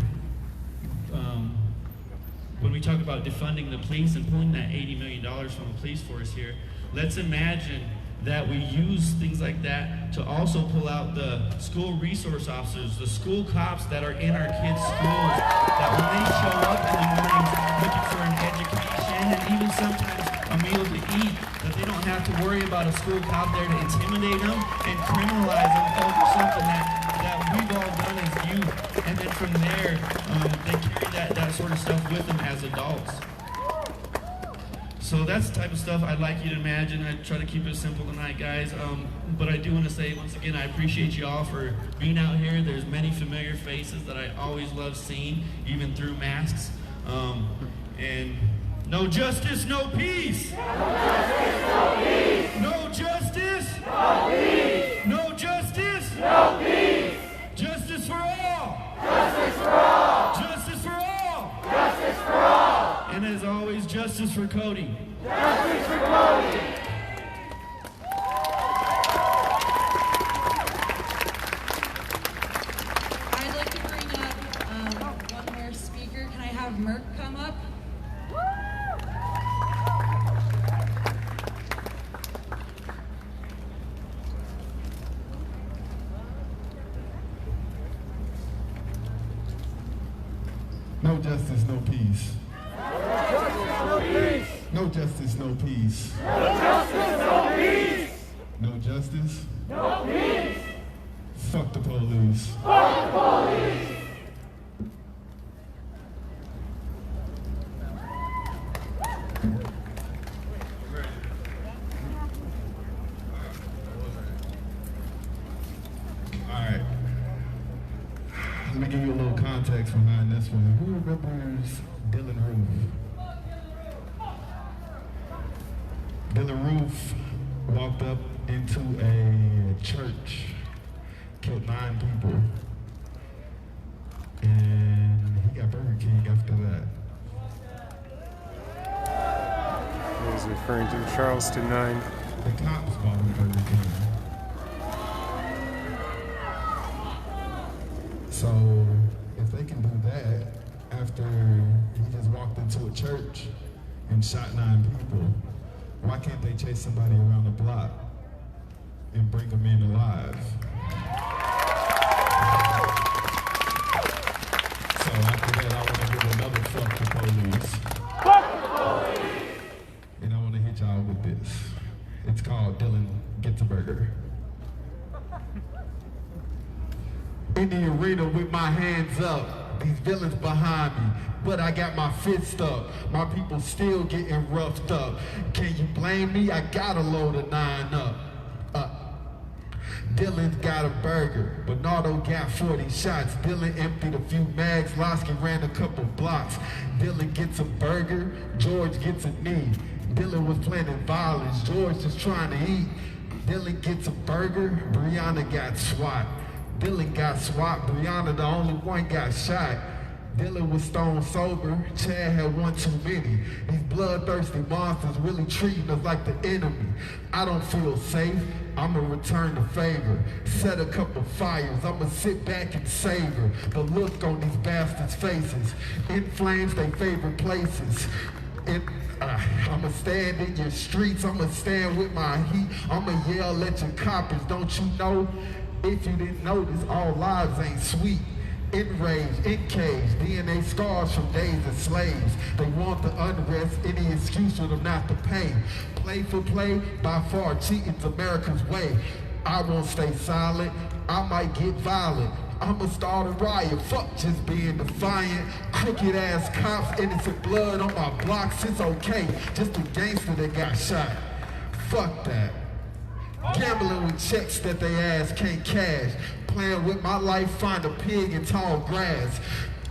when we talk about defunding the police and pulling that $80 million from the police force here, let's imagine that we use things like that to also pull out the school resource officers, the school cops that are in our kids' schools, that when they show up in the mornings looking for an education and even sometimes a meal to eat, that they don't have to worry about a school cop there to intimidate them and criminalize them over something that we've all done as youth. And then from there, they carry that sort of stuff with them as adults. So that's the type of stuff I'd like you to imagine. I try to keep it simple tonight, guys. But I do want to say, once again, I appreciate you all for being out here. There's many familiar faces that I always love seeing, even through masks. And No justice, no peace. No justice,
No peace.
no justice.
No peace.
Justice for all.
Justice for all.
Justice for all.
Justice for all.
And as always, justice for Cody.
Justice for Cody.
I'd like to bring up one more speaker. Can I have Merck come up?
No justice, no peace.
No peace.
No justice, no peace.
No justice, no peace.
No justice.
No peace.
Fuck the police.
Fuck the police.
Alright. Let me give you a little context behind this one. Who remembers Dylan Roof? Dylan Roof walked up into a church, killed 9 people, and he got Burger King after that.
He was referring to Charleston 9.
The cops called him Burger King. So if they can do that after he just walked into a church and shot 9 people, why can't they chase somebody around the block and bring them in alive? So after that, I want to give another fuck the police.
Fuck the police.
And I want to hit y'all with this. It's called Dylan Gets a Burger. In the arena with my hands up, these villains behind me, but I got my fist up. My people still getting roughed up. Can you blame me? I got a load of 9 up. Dylan's got a burger. Bernardo got 40 shots. Dylan emptied a few mags. Losky ran a couple blocks. Dylan gets a burger. George gets a knee. Dylan was planning violence. George just trying to eat. Dylan gets a burger. Brianna got swat. Dylan got swat. Brianna, the only one, got shot. Dylan was stone sober. Chad had one too many. These bloodthirsty monsters really treating us like the enemy. I don't feel safe. I'ma return the favor. Set a couple fires. I'ma sit back and savor the look on these bastards' faces. In flames, they favorite places. I'ma stand in your streets. I'ma stand with my heat. I'ma yell at your coppers. Don't you know? If you didn't notice, all lives ain't sweet. Enraged, encaged, DNA scars from days of slaves. They want the unrest, any excuse for them not to pay. Play for play, by far cheating's America's way. I won't stay silent, I might get violent. I'ma start a riot, fuck just being defiant. Crooked ass cops, innocent blood on my blocks, it's okay. Just a gangster that got shot. Fuck that. Gambling with checks that they ass can't cash. Playing with my life, find a pig in tall grass.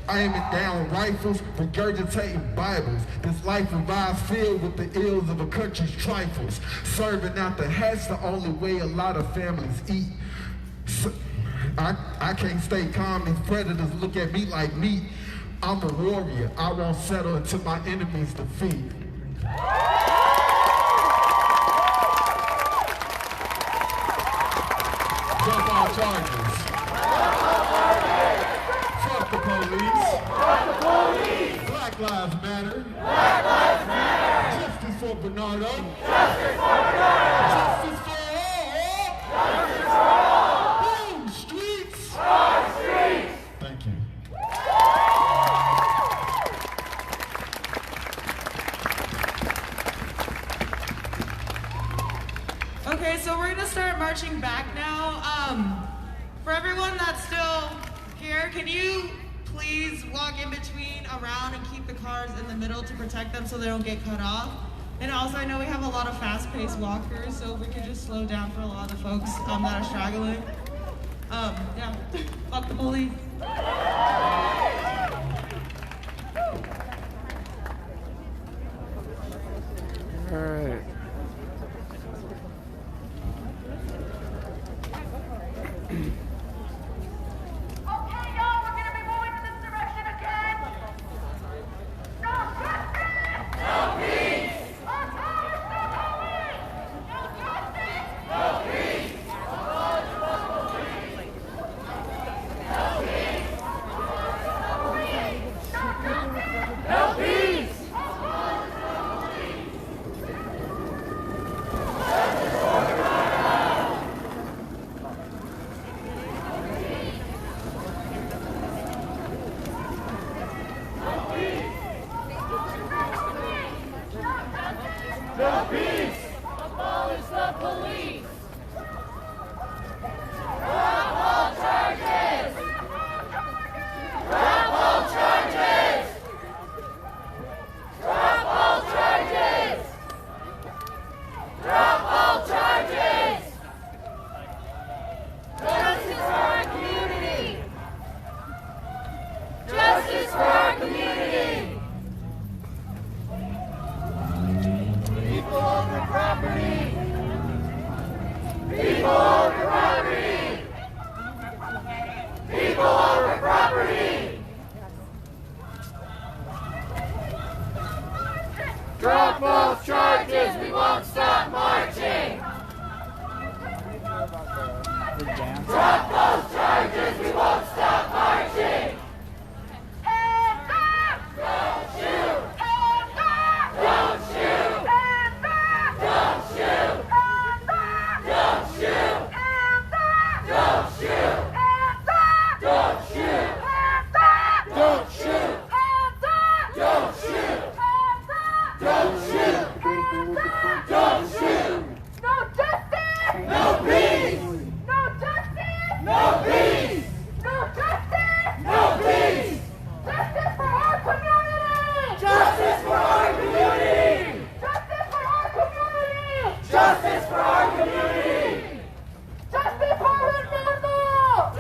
Aiming down rifles, regurgitating Bibles. This life of ours filled with the ills of a country's trifles. Serving out the hatch, the only way a lot of families eat. So, I can't stay calm, these predators look at me like meat. I'm a warrior, I won't settle until my enemies defeat. Drop all charges. Fuck the police.
Fuck the police.
Black Lives Matter.
Black Lives Matter.
Justice for Bernardo.
Justice for Bernardo.
Justice for all.
Justice for all.
Boom, streets.
Our streets.
Thank you.
Okay, so we're gonna start marching back now. For everyone that's still here, can you please walk in between, around, and keep the cars in the middle to protect them so they don't get cut off? And also, I know we have a lot of fast-paced walkers, so if we could just slow down for a lot of the folks that are struggling. Yeah, fuck the police.
y'all, we're gonna be moving in this direction again. No justice! No peace! Abolish the police! No justice! No peace! Abolish the police! No peace! Abolish the police! No justice! No peace! Abolish the police! Justice for Bernardo! No peace! Abolish the police! Drop all charges! Drop all charges! Drop all charges! Drop all charges! Justice for our community! Justice for our community! People over property! People over property! People over property! Drop both charges, we won't stop marching! Drop both charges, we won't stop marching! Hands up! Don't shoot! Hands up! Don't shoot! Hands up! Don't shoot! Hands up! Don't shoot! Hands up! Don't shoot! Hands up! Don't shoot! Hands up! Don't shoot! Hands up! Don't shoot! Hands up! Don't shoot! Hands up! Don't shoot! No justice! No peace! No justice! No peace! No justice! No peace! Justice for our community! Justice for our community! Justice for our community! Justice for our community! Justice for Bernardo!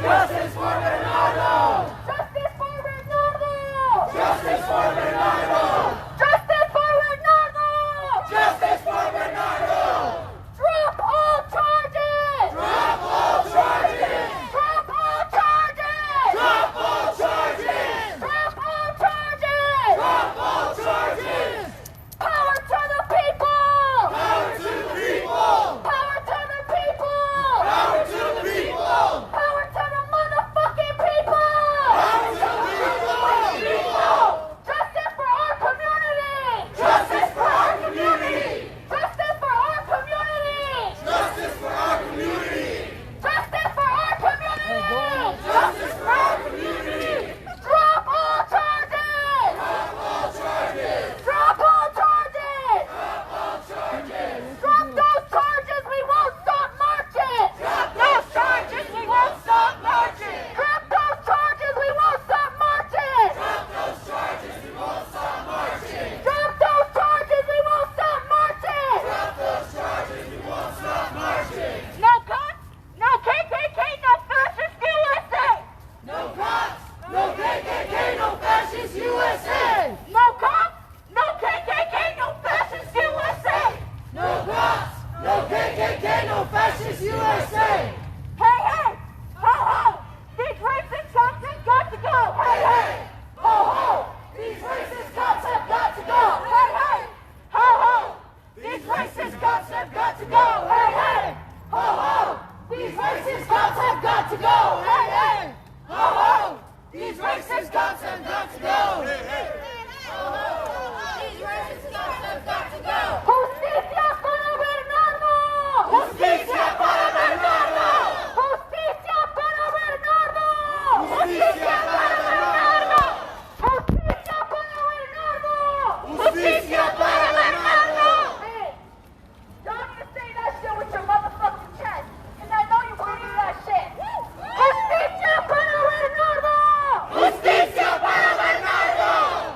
Justice for Bernardo! Justice for Bernardo! Justice for Bernardo! Justice for Bernardo! Justice for Bernardo! Drop all charges! Drop all charges! Drop all charges! Drop all charges! Drop all charges! Drop all charges! Power to the people! Power to the people! Power to the people! Power to the people! Power to the motherfucking people! Power to the people! Justice for our community! Justice for our community! Justice for our community! Justice for our community! Justice for our community! Justice for our community! Drop all charges! Drop all charges! Drop all charges! Drop all charges! Drop those charges, we won't stop marching! Drop those charges, we won't stop marching! Drop those charges, we won't stop marching! Drop those charges, we won't stop marching! Drop those charges, we won't stop marching! Drop those charges, we won't stop marching! No cops, no KKK, no fascist USA! No cops, no KKK, no fascist USA! No cops, no KKK, no fascist USA! No cops, no KKK, no fascist USA! Hey, hey! Ho, ho! These racist cops have got to go! Hey, hey! Ho, ho! These racist cops have got to go! Hey, hey! Ho, ho! These racist cops have got to go! Hey, hey! Ho, ho! These racist cops have got to go! Hey, hey! Ho, ho! These racist cops have got to go! Hey, hey! Ho, ho! These racist cops have got to go! Justicia para Bernardo! Justicia para Bernardo! Justicia para Bernardo! Justicia para Bernardo! Justicia para Bernardo! Justicia para Bernardo! Hey, y'all need to say that shit with your motherfucking chest, and I know you believe that shit. Justicia para Bernardo! Justicia para Bernardo!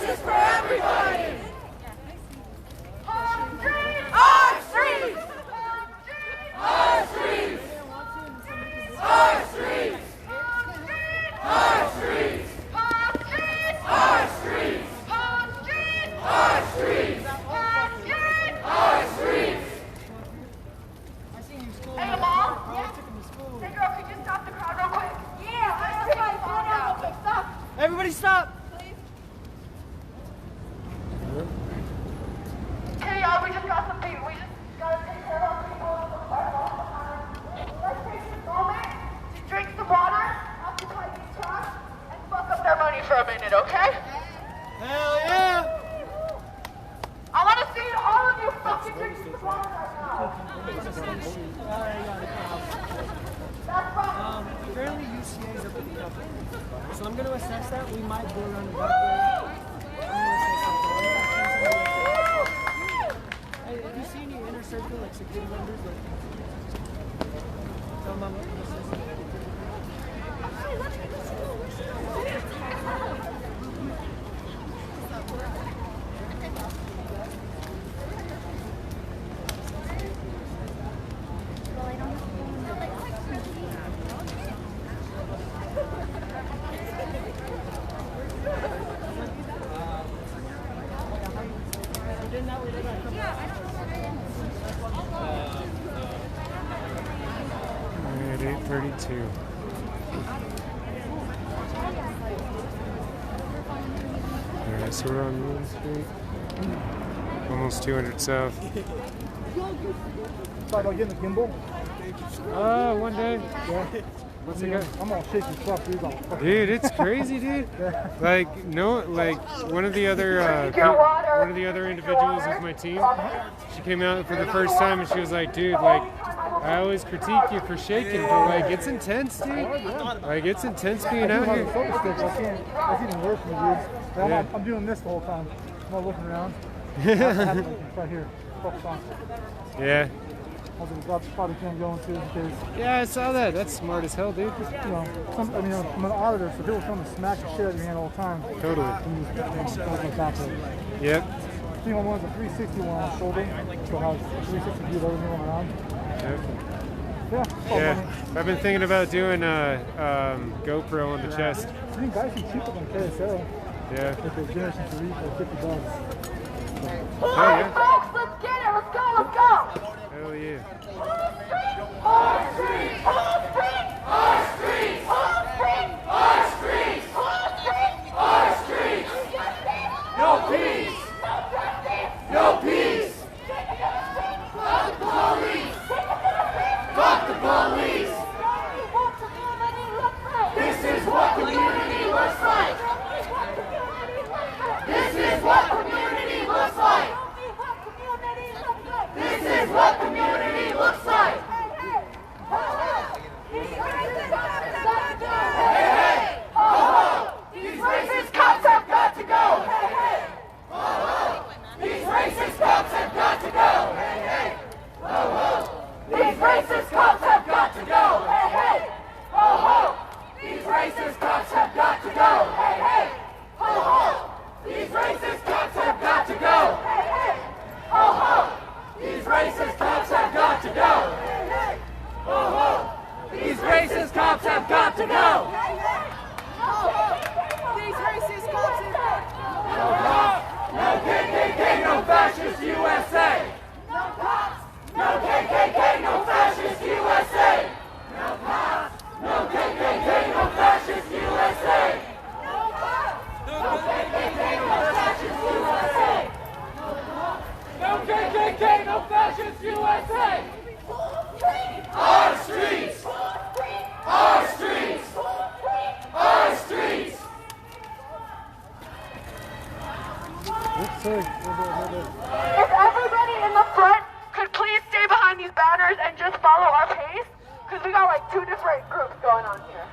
Justice for everybody! Our streets! Our streets! Our streets! Our streets! Our streets! Our streets! Our streets!
Hey, Mom? Yeah? Hey, girl, could you stop the crowd real quick? Yeah, everybody stop.
Everybody stop!
Hey, y'all, we just got some people. We just gotta take care of our people. Let's take this moment to drink some water, occupy these trucks, and fuck up their money for a minute, okay?
Hell yeah!
I want to see all of you fucking drink some water right now. That's right.
Currently UCA is up at the upper. So I'm going to assess that. We might go around the back way. Hey, have you seen your inner circle, like security members? Tell them I'm going to assess that.
At 8:32. Alright, so we're on Main Street. Almost 200 South.
Talk about getting the gimbal?
One day.
Yeah.
What's it got?
I'm gonna shake your stuff, dude.
Dude, it's crazy, dude. Like no, like one of the other individuals with my team. She came out for the first time and she was like, dude, like I always critique you for shaking, but like it's intense, dude. Like it's intense being out here.
That's even worse than dude.
Yeah.
I'm doing this the whole time. I'm not looking around. Right here. Focus on.
Yeah.
That's probably can't go into because.
Yeah, I saw that. That's smart as hell, dude.
You know, I'm an auditor, so people come and smack the shit out of your hand all the time.
Totally. Yep.
See, one was a 360 one on the shoulder, so it has 360 view of everything going around.
Yep. Yeah. I've been thinking about doing a GoPro on the chest.
I think guys can cheaper than KSL.
Yeah.
If the generation 3 for $50.
All right, folks, let's get it. Let's go. Let's go.
Hell yeah.
Our streets! Our streets! Our streets! Our streets! Our streets! No peace! No peace! Fuck the police! Fuck the police! This is what community looks like! This is what community looks like! This is what community looks like! Hey, hey! Ho, ho! These racist cops have got to go! Hey, hey! Ho, ho! These racist cops have got to go! Hey, hey! Ho, ho! These racist cops have got to go! Hey, hey! Ho, ho! These racist cops have got to go! Hey, hey! Ho, ho! These racist cops have got to go! Hey, hey! Ho, ho! These racist cops have got to go! Hey, hey! Ho, ho! These racist cops have got to go! Hey, hey! Ho, ho! These racist cops have got to go! No cops! No KKK! No fascist USA! No cops! No KKK! No fascist USA! No cops! No KKK! No fascist USA! No cops! No KKK! No fascist USA! No KKK, no fascist USA! Our streets! Our streets! Our streets!
If everybody in the front could please stay behind these banners and just follow our pace, because we got like two different groups going on here.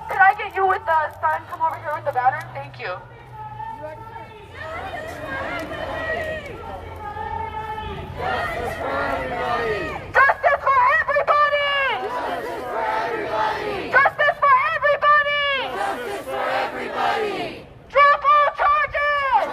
Could I get you with the sign? Come over here with the banner. Thank you.
Justice for everybody!
Justice for everybody!
Justice for everybody!
Justice for everybody!
Justice for everybody!
Drop all charges!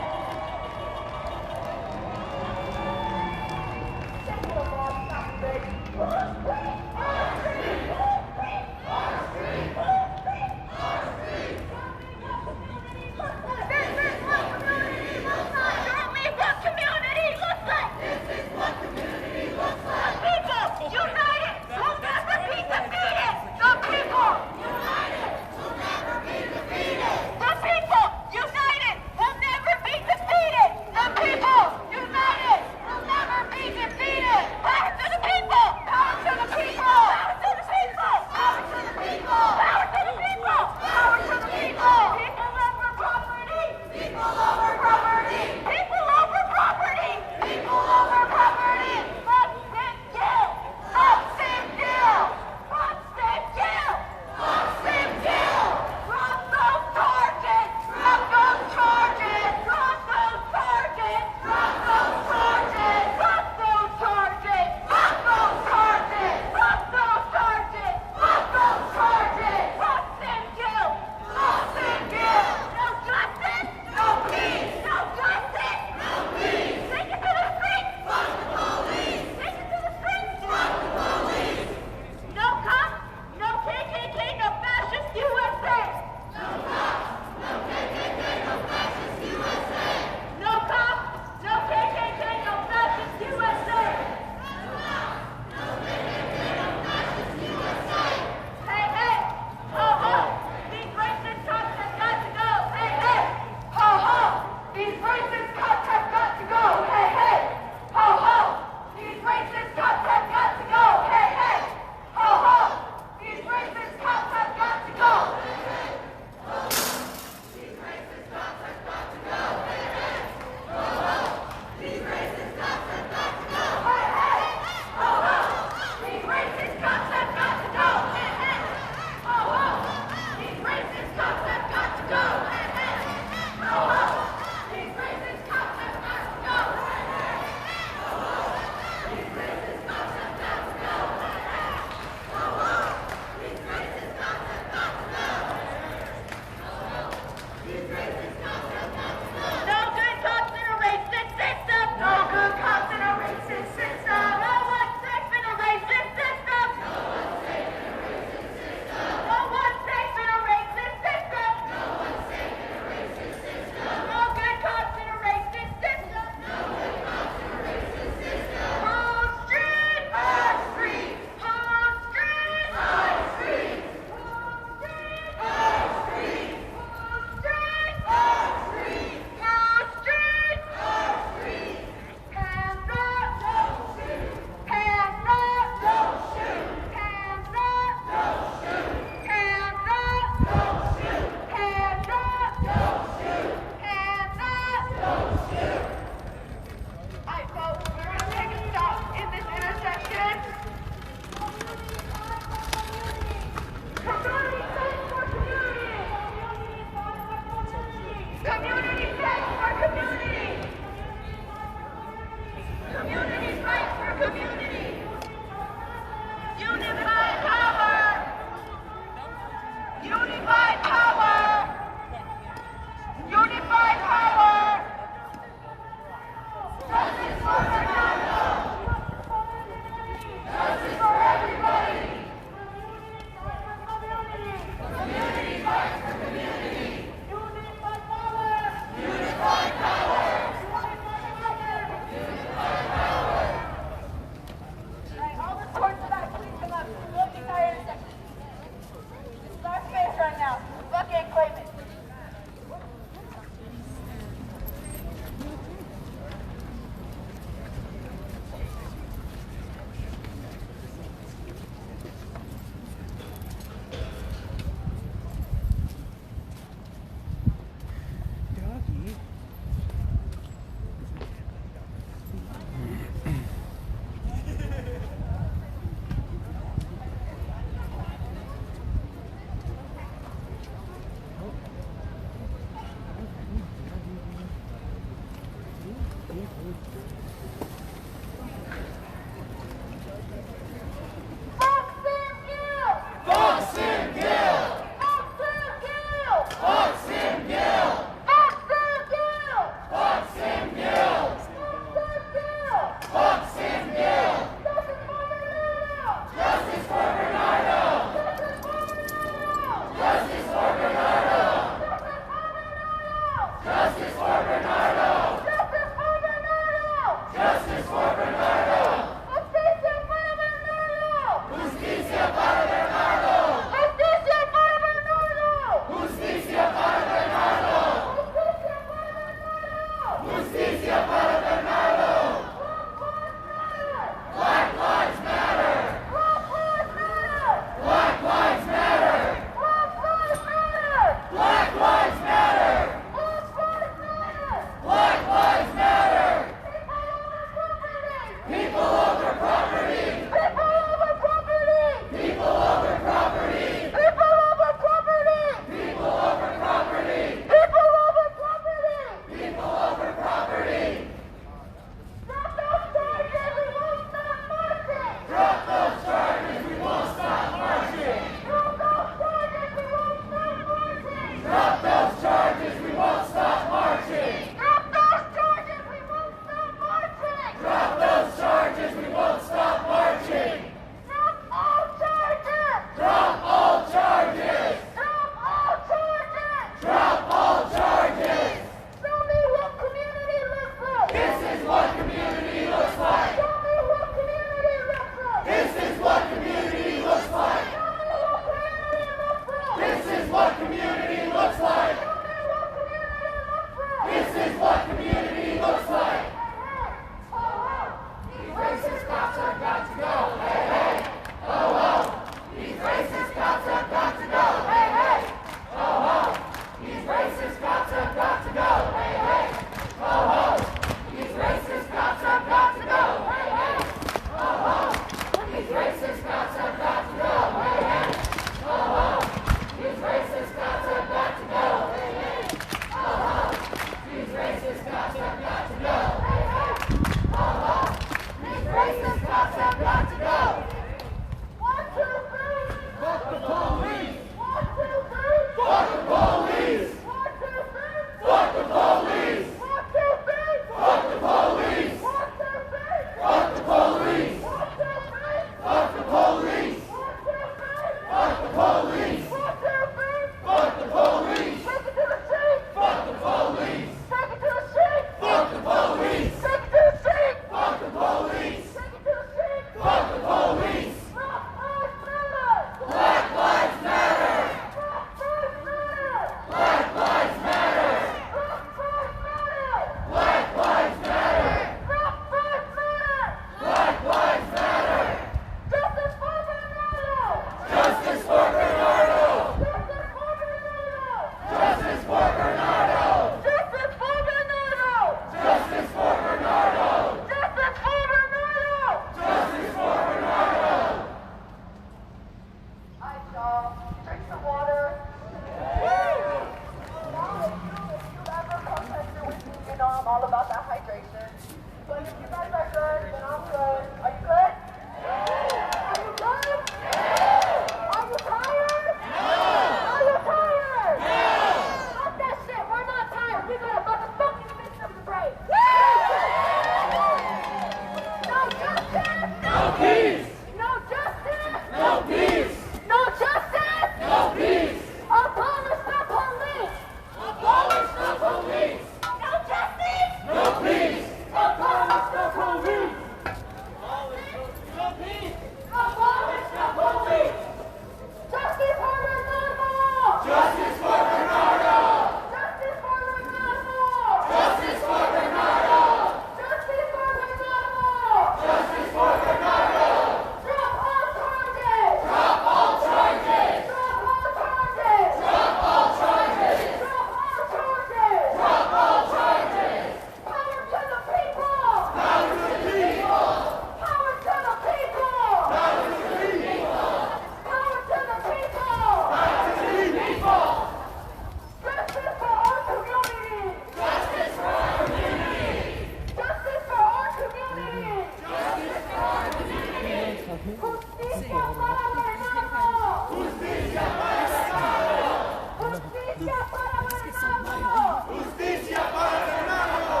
Justicia para Bernardo!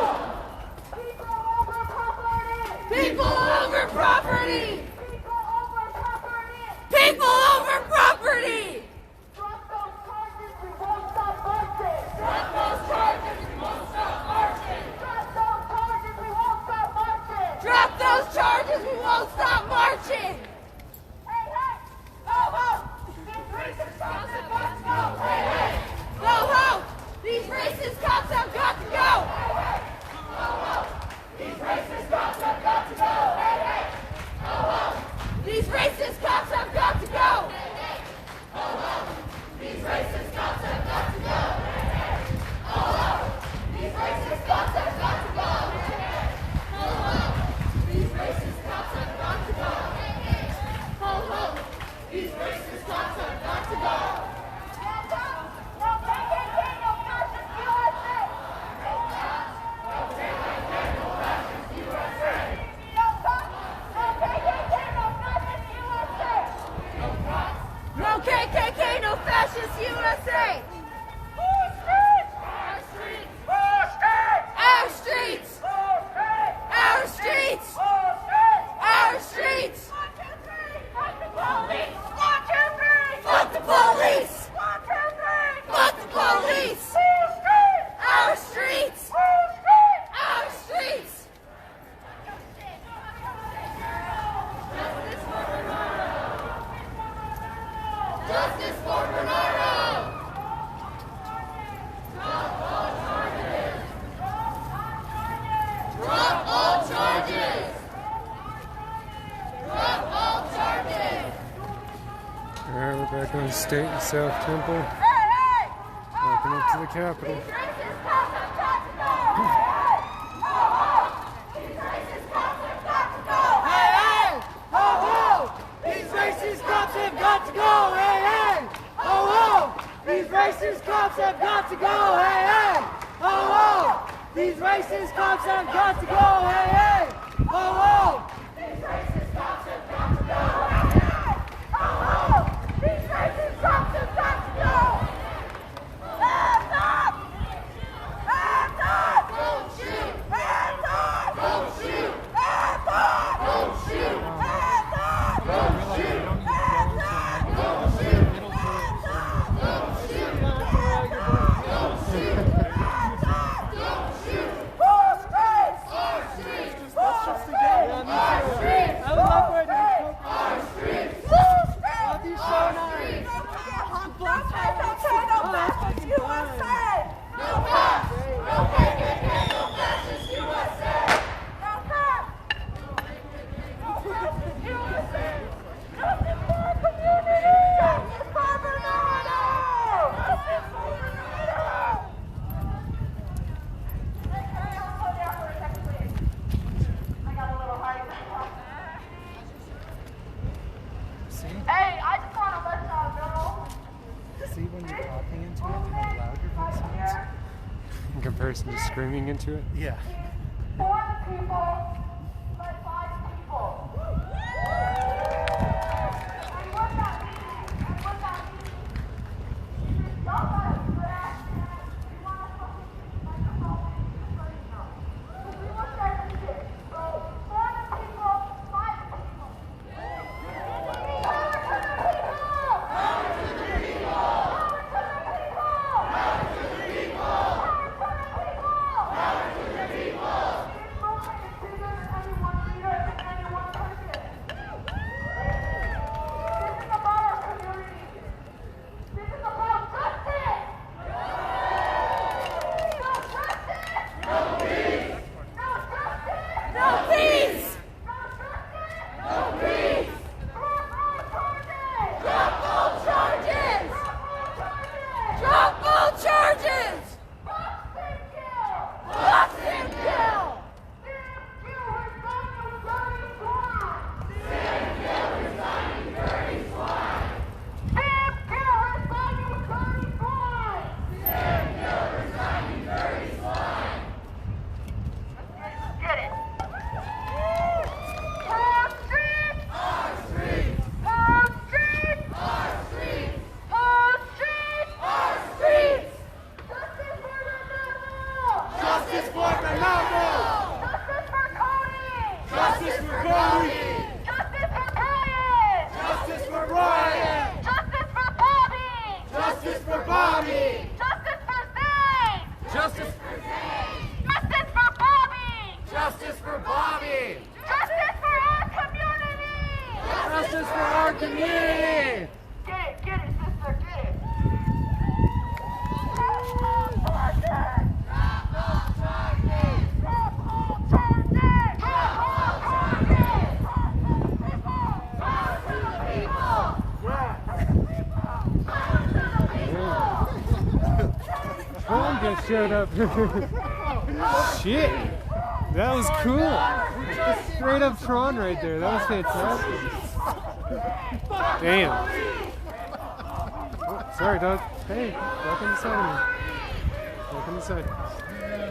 People over property! People over property!
Drop those charges, we won't stop marching!
Drop those charges, we won't stop marching!
Drop those charges, we won't stop marching!
Drop those charges, we won't stop marching!
Hey, hey! Ho, ho! These racist cops have got to go!
Hey, hey! Ho, ho! These racist cops have got to go!
Hey, hey!
Ho, ho! These racist cops have got to go! Hey, hey! Ho, ho! These racist cops have got to go! Hey, hey! Ho, ho! These racist cops have got to go! Hey, hey! Ho, ho! These racist cops have got to go! Hey, hey! Ho, ho! These racist cops have got to go! Hey, hey! Ho, ho! These racist cops have got to go!
No KKK, no fascist USA!
No KKK, no fascist USA!
No KKK, no fascist USA!
No KKK, no fascist USA!
Our streets!
Our streets!
Our streets!
Our streets!
Our
Our
streets!
streets!
1, 2, 3! Fuck the police! 1, 2, 3!
Fuck the police!
1, 2, 3!
Fuck the police!
Our
Our
streets!
streets!
Our streets!
Our streets! Justice for Bernardo! Drop all charges! Drop all charges! Drop all charges!
Alright, we're back on State and South Temple. Walking up to the Capitol.
Hey, hey! Ho, ho! These racist cops have got to go! Hey, hey! Ho, ho! These racist cops have got to go! Hey, hey! Ho, ho! These racist cops have got to go! Hey, hey! Ho, ho!
These racist cops have got to go! Hey, hey! Ho, ho! These racist cops have got to go! Hands up! Hands up!
Don't shoot!
Hands up!
Don't shoot!
Hands up!
Don't shoot!
Hands up!
Don't shoot!
Hands up!
Don't shoot! Don't shoot! Don't shoot! Don't shoot!
Our streets!
Our streets!
Our streets!
Our streets!
I would love for it to be spoken.
Our streets!
Our streets!
All these show knives.
No fascist USA!
No cops! No KKK! No fascist USA!
No cops! No fascist USA! Justice for our community! Justice for Bernardo! Justice for Bernardo! Hey, can I slow down for a second, please? I got a little hype.
See?
Hey, I just want to let y'all know.
See when you're talking into it, how loud your voice sounds?
In comparison to screaming into it.
Yeah.
For the people, led by the people. And what that means, y'all gotta be good at it. We want to fucking like the following, just so you know. Because we want that shit. So, for the people, by the people. Power to the people! Power to the people! Power to the people! Power to the people! Power to the people! Power to the people!
Tron just showed up. Shit. That was cool. Straight up Tron right there. That was fantastic. Damn. Oh, sorry, dog. Hey, walk on the side of me. Walk on the side.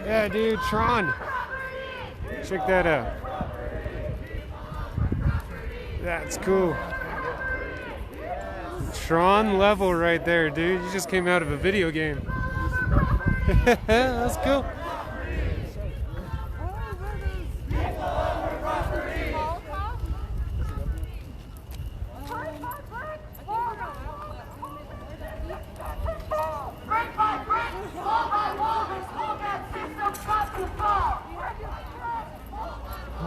Yeah, dude, Tron. Check that out. That's cool. Tron level right there, dude. You just came out of a video game. That's cool.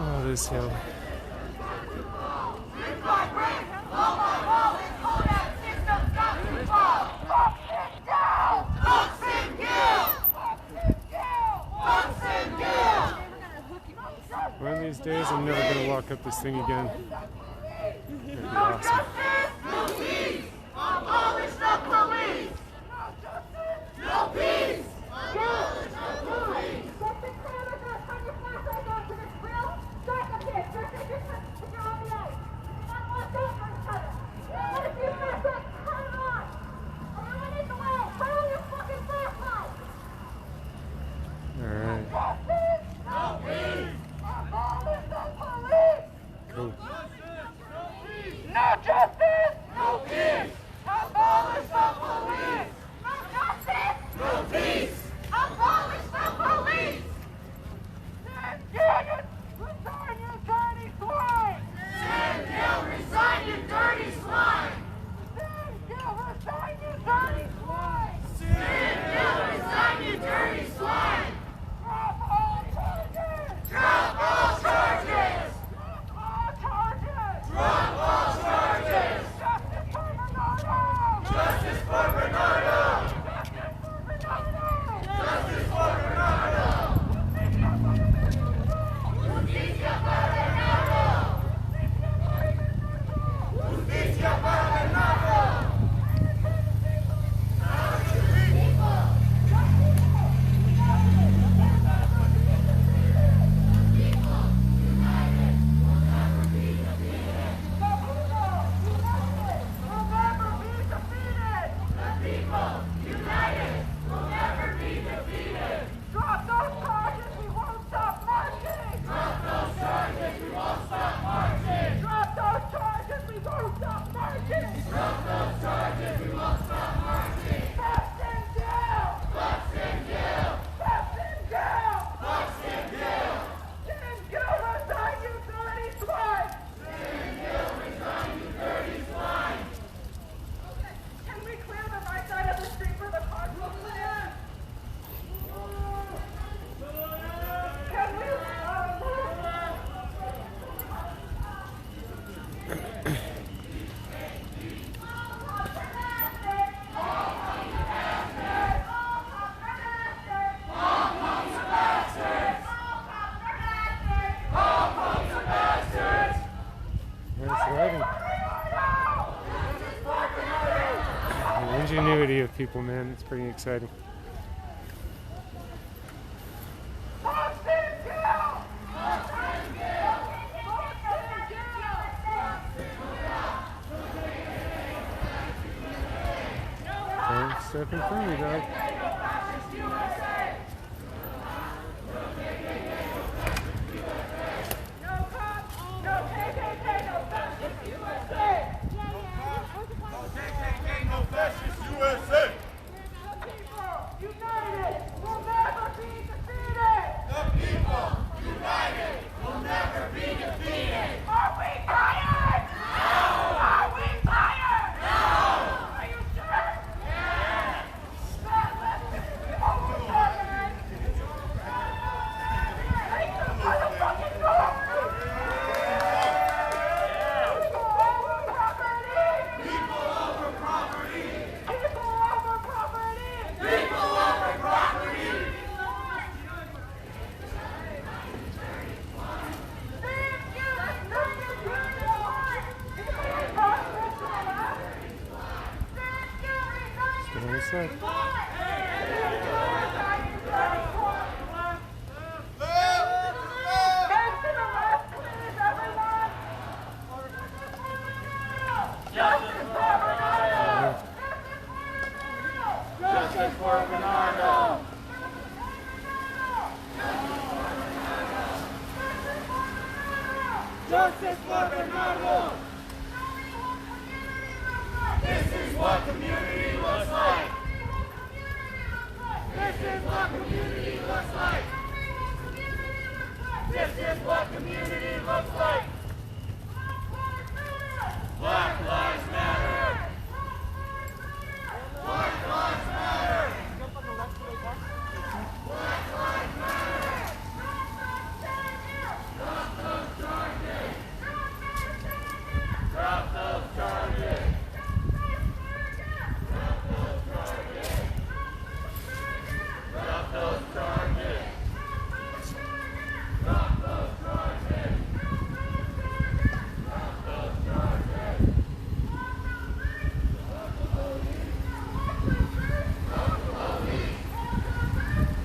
Oh, this hill. One of these days, I'm never going to walk up this thing again. That'd be awesome.
No peace! Abolish the police! No peace! Abolish the police!
Alright.
No peace! Abolish the police!
Cool.
No justice! No peace! Abolish the police! No justice! No peace! Abolish the police! Stand down, resign, you dirty swine! Stand down, resign, you dirty swine! Stand down, resign, you dirty swine! Stand down, resign, you dirty swine! Drop all charges! Drop all charges! Drop all charges! Drop all charges! Justice for Bernardo! Justice for Bernardo! Justice for Bernardo! Justicia para Bernardo! Justicia para Bernardo!
The ingenuity of people, man, it's pretty exciting. Don't step in front of me, dog.
Justice for Bernardo! This is what community looks like! This is what community looks like! This is what community looks like! Black Lives Matter! Black Lives Matter! Black Lives Matter! Drop those charges! Drop those charges! Drop those charges! Drop those charges! Drop those charges! Drop those charges!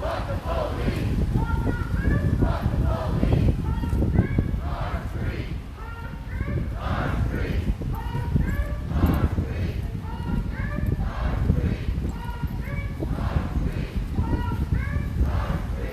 Fuck the police! Fuck the police! Our street! Our street! Our street! Our street! Our street! Our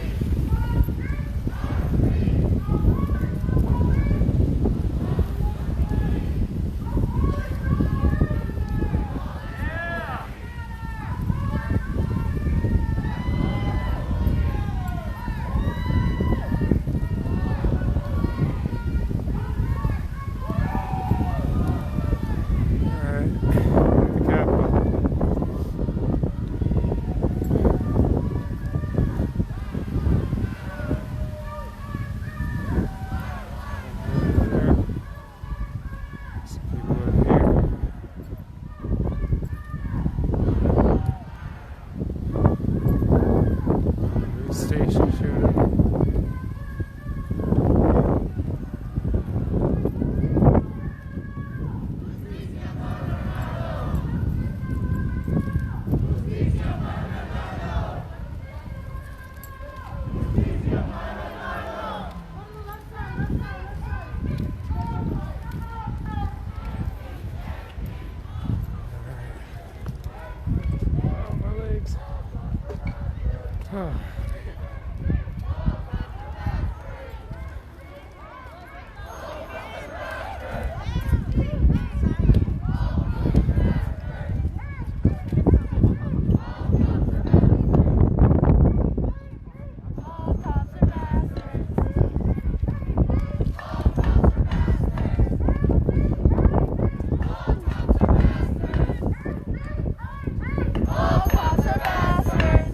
Station showed up. Oh, my legs. Oh.
All cops are bastards.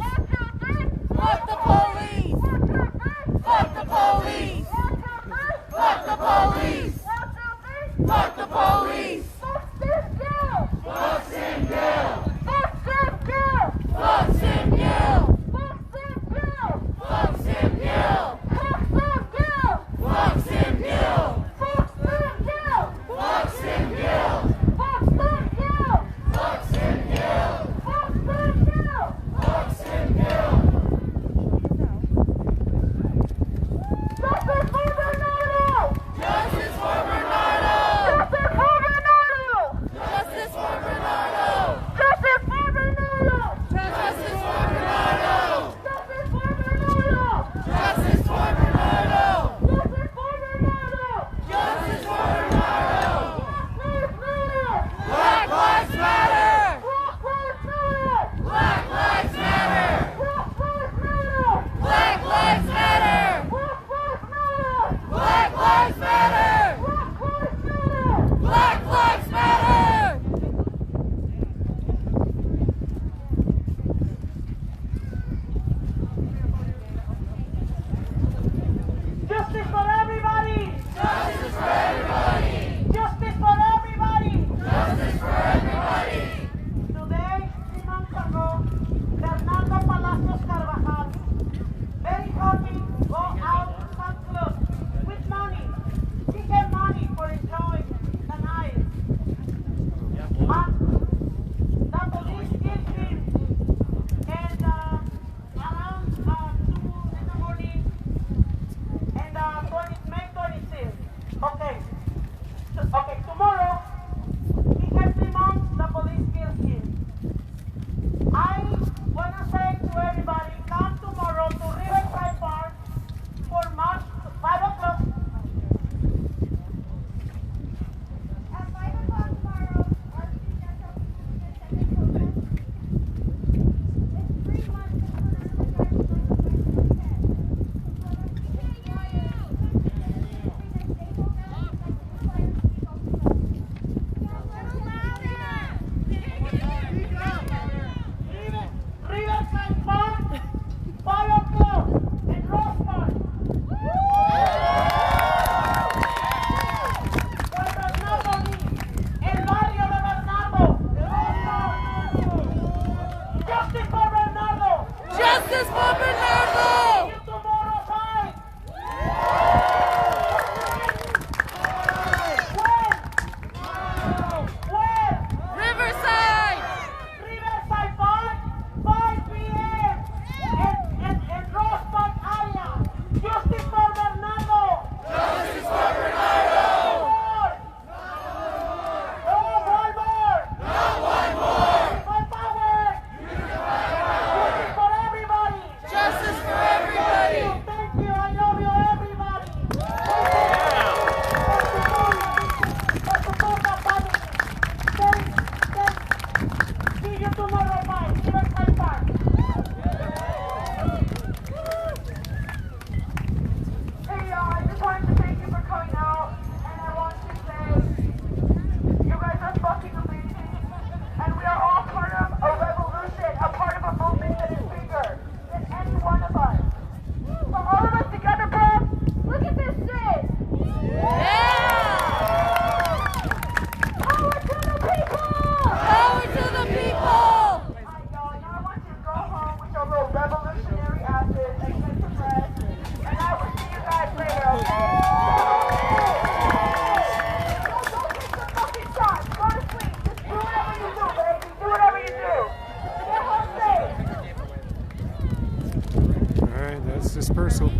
dispersal.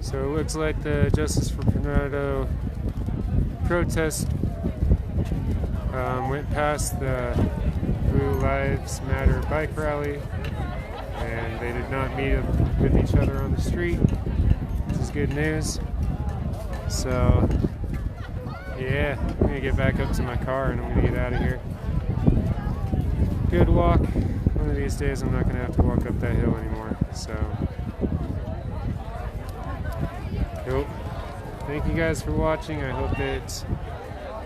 So it looks like the Justice for Bernardo protest went past the Blue Lives Matter bike rally, and they did not meet up with each other on the street, which is good news. So yeah, I'm gonna get back up to my car and I'm gonna get out of here. Good walk. One of these days I'm not gonna have to walk up that hill anymore. So yep. Thank you guys for watching. I hope that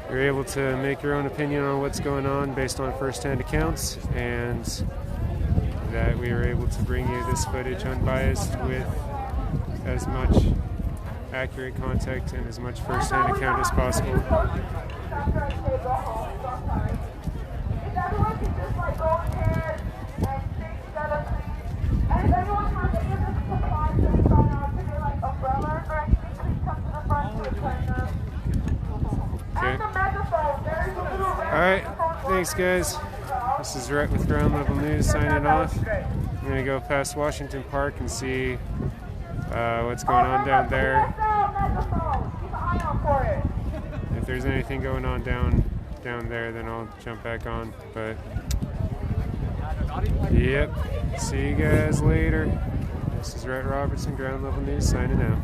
you're able to make your own opinion on what's going on based on first-hand accounts, and that we were able to bring you this footage unbiased with as much accurate context and as much first-hand account as possible. Okay. Alright, thanks guys. This is Rhett with Ground Level News signing off. I'm going to go past Washington Park and see what's going on down there. If there's anything going on down there, then I'll jump back on. But yep, see you guys later. This is Rhett Robertson, Ground Level News signing out.